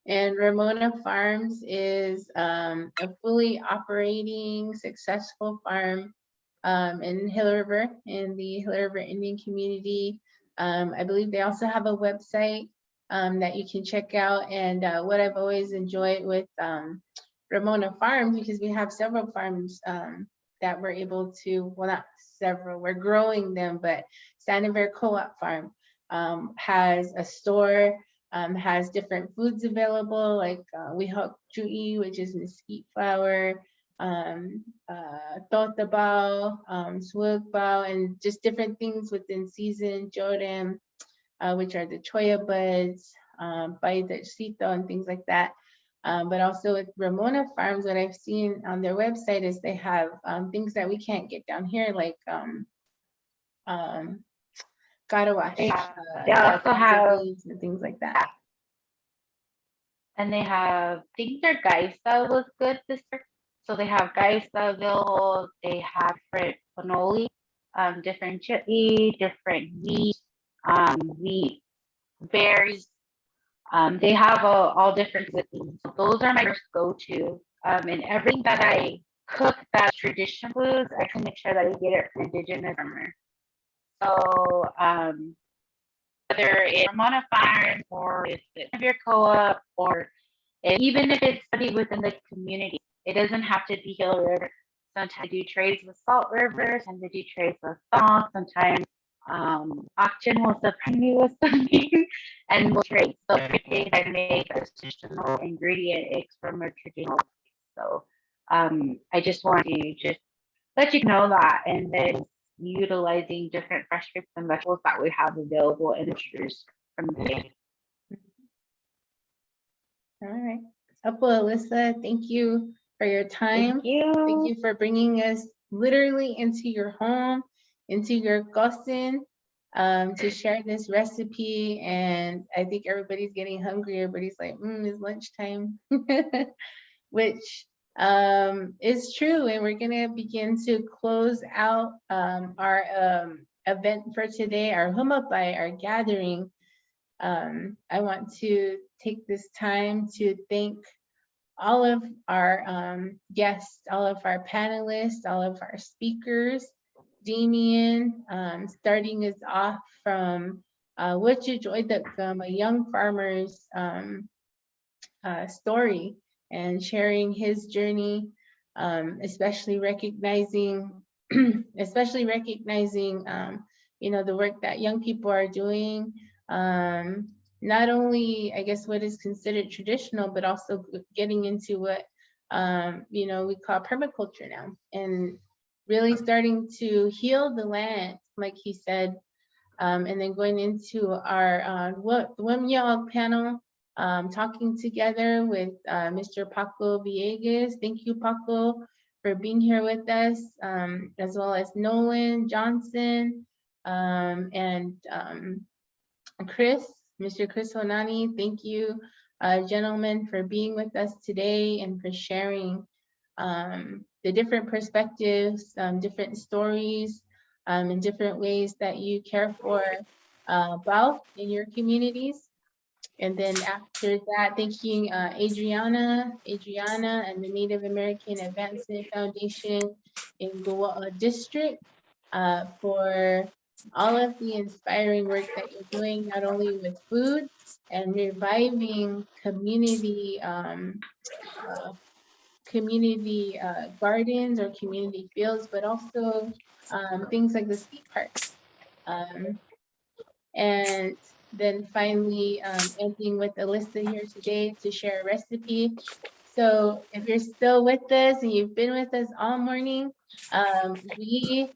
And Ramona Farms is a fully operating, successful farm in Hill River, in the Hill River Indian community. I believe they also have a website that you can check out. And what I've always enjoyed with Ramona Farms, because we have several farms that we're able to, well, not several, we're growing them, but Santa Vera Co-op Farm has a store, has different foods available, like we have chu'i, which is mesquite flour, totabao, suagbao, and just different things within season, jorem, which are the choya buds, baidachito, and things like that. But also with Ramona Farms, what I've seen on their website is they have things that we can't get down here, like karawash. They also have and things like that. And they have, I think their gaisa was good this year. So they have gaisa available. They have different cannoli, different chili, different meat, berries. They have all different things. So those are my first go-to. And everything that I cook that's traditional foods, I can make sure that I get it from indigenous farmer. So whether it's Ramona Farm or if it's your co-op, or even if it's somebody within the community, it doesn't have to be Hill River. Sometimes they do trades with Salt River, sometimes they do trades with Salt, sometimes auction will surprise me with something and we'll trade. So everything I make a traditional ingredient is from a traditional place. So I just want to just let you know that, and then utilizing different fresh fruits and vegetables that we have available in the stores from the day. All right. Well, Alyssa, thank you for your time. Thank you. Thank you for bringing us literally into your home, into your cousin, to share this recipe. And I think everybody's getting hungry. Everybody's like, it's lunchtime, which is true. And we're going to begin to close out our event for today, our Hemapai, our gathering. I want to take this time to thank all of our guests, all of our panelists, all of our speakers. Damien, starting us off from t-oidag, a young farmer's story, and sharing his journey, especially recognizing you know, the work that young people are doing not only, I guess, what is considered traditional, but also getting into what, you know, we call permaculture now, and really starting to heal the land, like he said, and then going into our Wemya'og panel, talking together with Mr. Paco Villegas. Thank you, Paco, for being here with us, as well as Nolan Johnson, and Mr. Chris Honani. Thank you, gentlemen, for being with us today and for sharing the different perspectives, different stories, and different ways that you care for wealth in your communities. And then after that, thanking Adriana and the Native American Advancement Foundation in Goa District for all of the inspiring work that you're doing, not only with food and reviving community gardens or community fields, but also things like the skate parks. And then finally ending with Alyssa here today to share a recipe. So if you're still with us and you've been with us all morning, we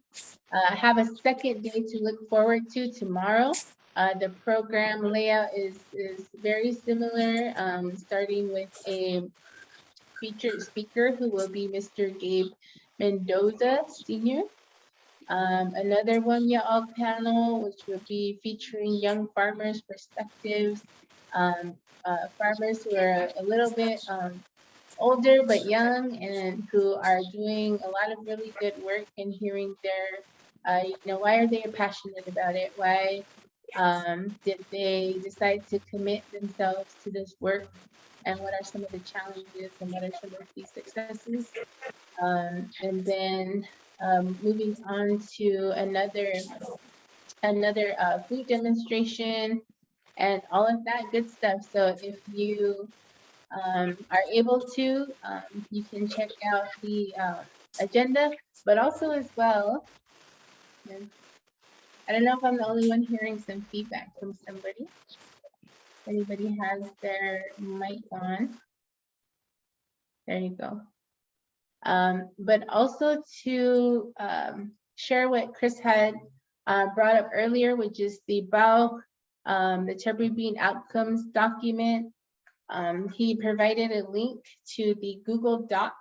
have a second day to look forward to tomorrow. The program layout is very similar, starting with a featured speaker who will be Mr. Gabe Mendoza, Sr. Another Wemya'og panel, which will be featuring young farmers' perspectives, farmers who are a little bit older but young and who are doing a lot of really good work, and hearing their, you know, why are they passionate about it? Why did they decide to commit themselves to this work? And what are some of the challenges and what are some of the successes? And then moving on to another food demonstration and all of that good stuff. So if you are able to, you can check out the agenda, but also as well, I don't know if I'm the only one hearing some feedback from somebody. Anybody has their mic on? There you go. But also to share what Chris had brought up earlier, which is the BAO, the Tepary Bean Outcomes document. He provided a link to the Google Docs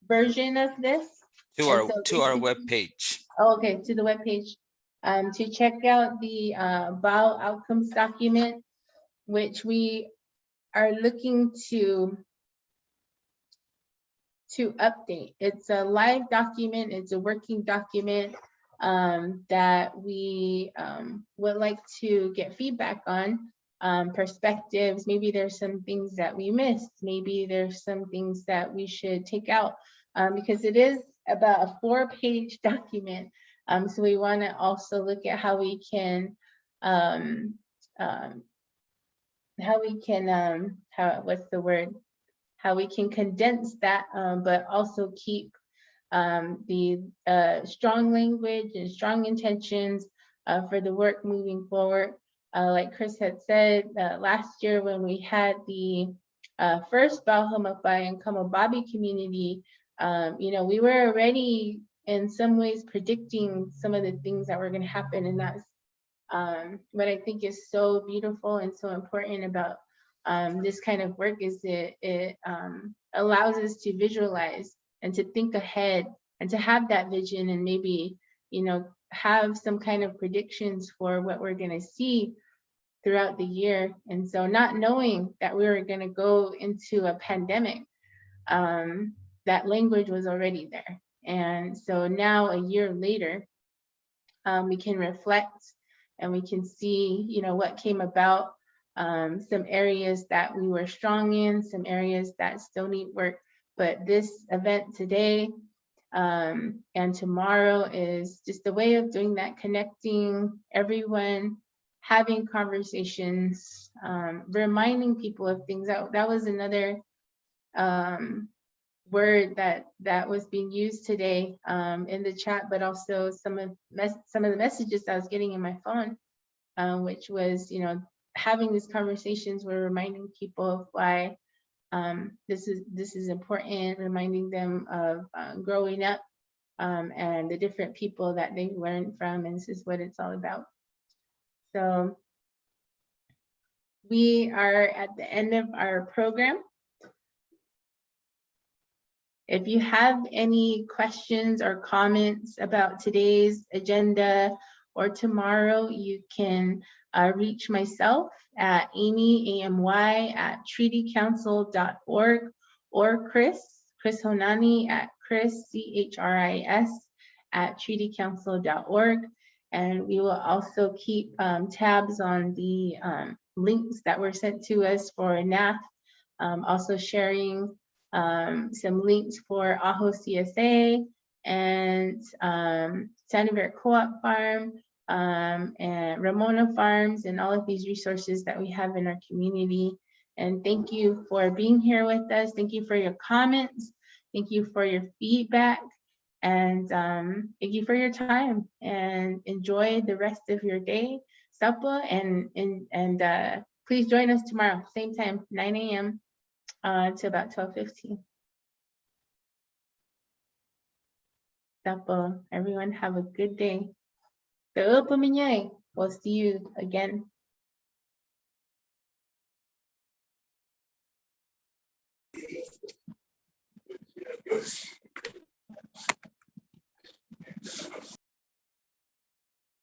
version of this. To our webpage. Oh, okay, to the webpage. To check out the BAO Outcomes document, which we are looking to update. It's a live document, it's a working document that we would like to get feedback on, perspectives. Maybe there's some things that we missed, maybe there's some things that we should take out, because it is about a 4-page document. So we want to also look at how we can how we can condense that, but also keep the strong language and strong intentions for the work moving forward. Like Chris had said, last year when we had the first i-Hemapai and Kamababi community, you know, we were already in some ways predicting some of the things that were going to happen, and that's what I think is so beautiful and so important about this kind of work, is it allows us to visualize and to think ahead and to have that vision, and maybe, you know, have some kind of predictions for what we're going to see throughout the year. And so not knowing that we were going to go into a pandemic, that language was already there. And so now, a year later, we can reflect and we can see, you know, what came about, some areas that we were strong in, some areas that still need work. But this event today and tomorrow is just a way of doing that, connecting everyone, having conversations, reminding people of things. That was another word that was being used today in the chat, but also some of the messages I was getting in my phone, which was, you know, having these conversations were reminding people of why this is important, reminding them of growing up and the different people that they've learned from, and this is what it's all about. So we are at the end of our program. If you have any questions or comments about today's agenda or tomorrow, you can reach myself at Amy, AMY, at treatycouncil.org, or Chris Honani at Chris, CHRIS, at treatycouncil.org. And we will also keep tabs on the links that were sent to us for NAF, also sharing some links for Ajo CSA and Sanibert Co-op Farm and Ramona Farms, and all of these resources that we have in our community. And thank you for being here with us. Thank you for your comments. Thank you for your feedback. And thank you for your time, and enjoy the rest of your day. Sapa, and please join us tomorrow, same time, 9 a.m. To about 12:15. Sapa, everyone have a good day. We'll see you again.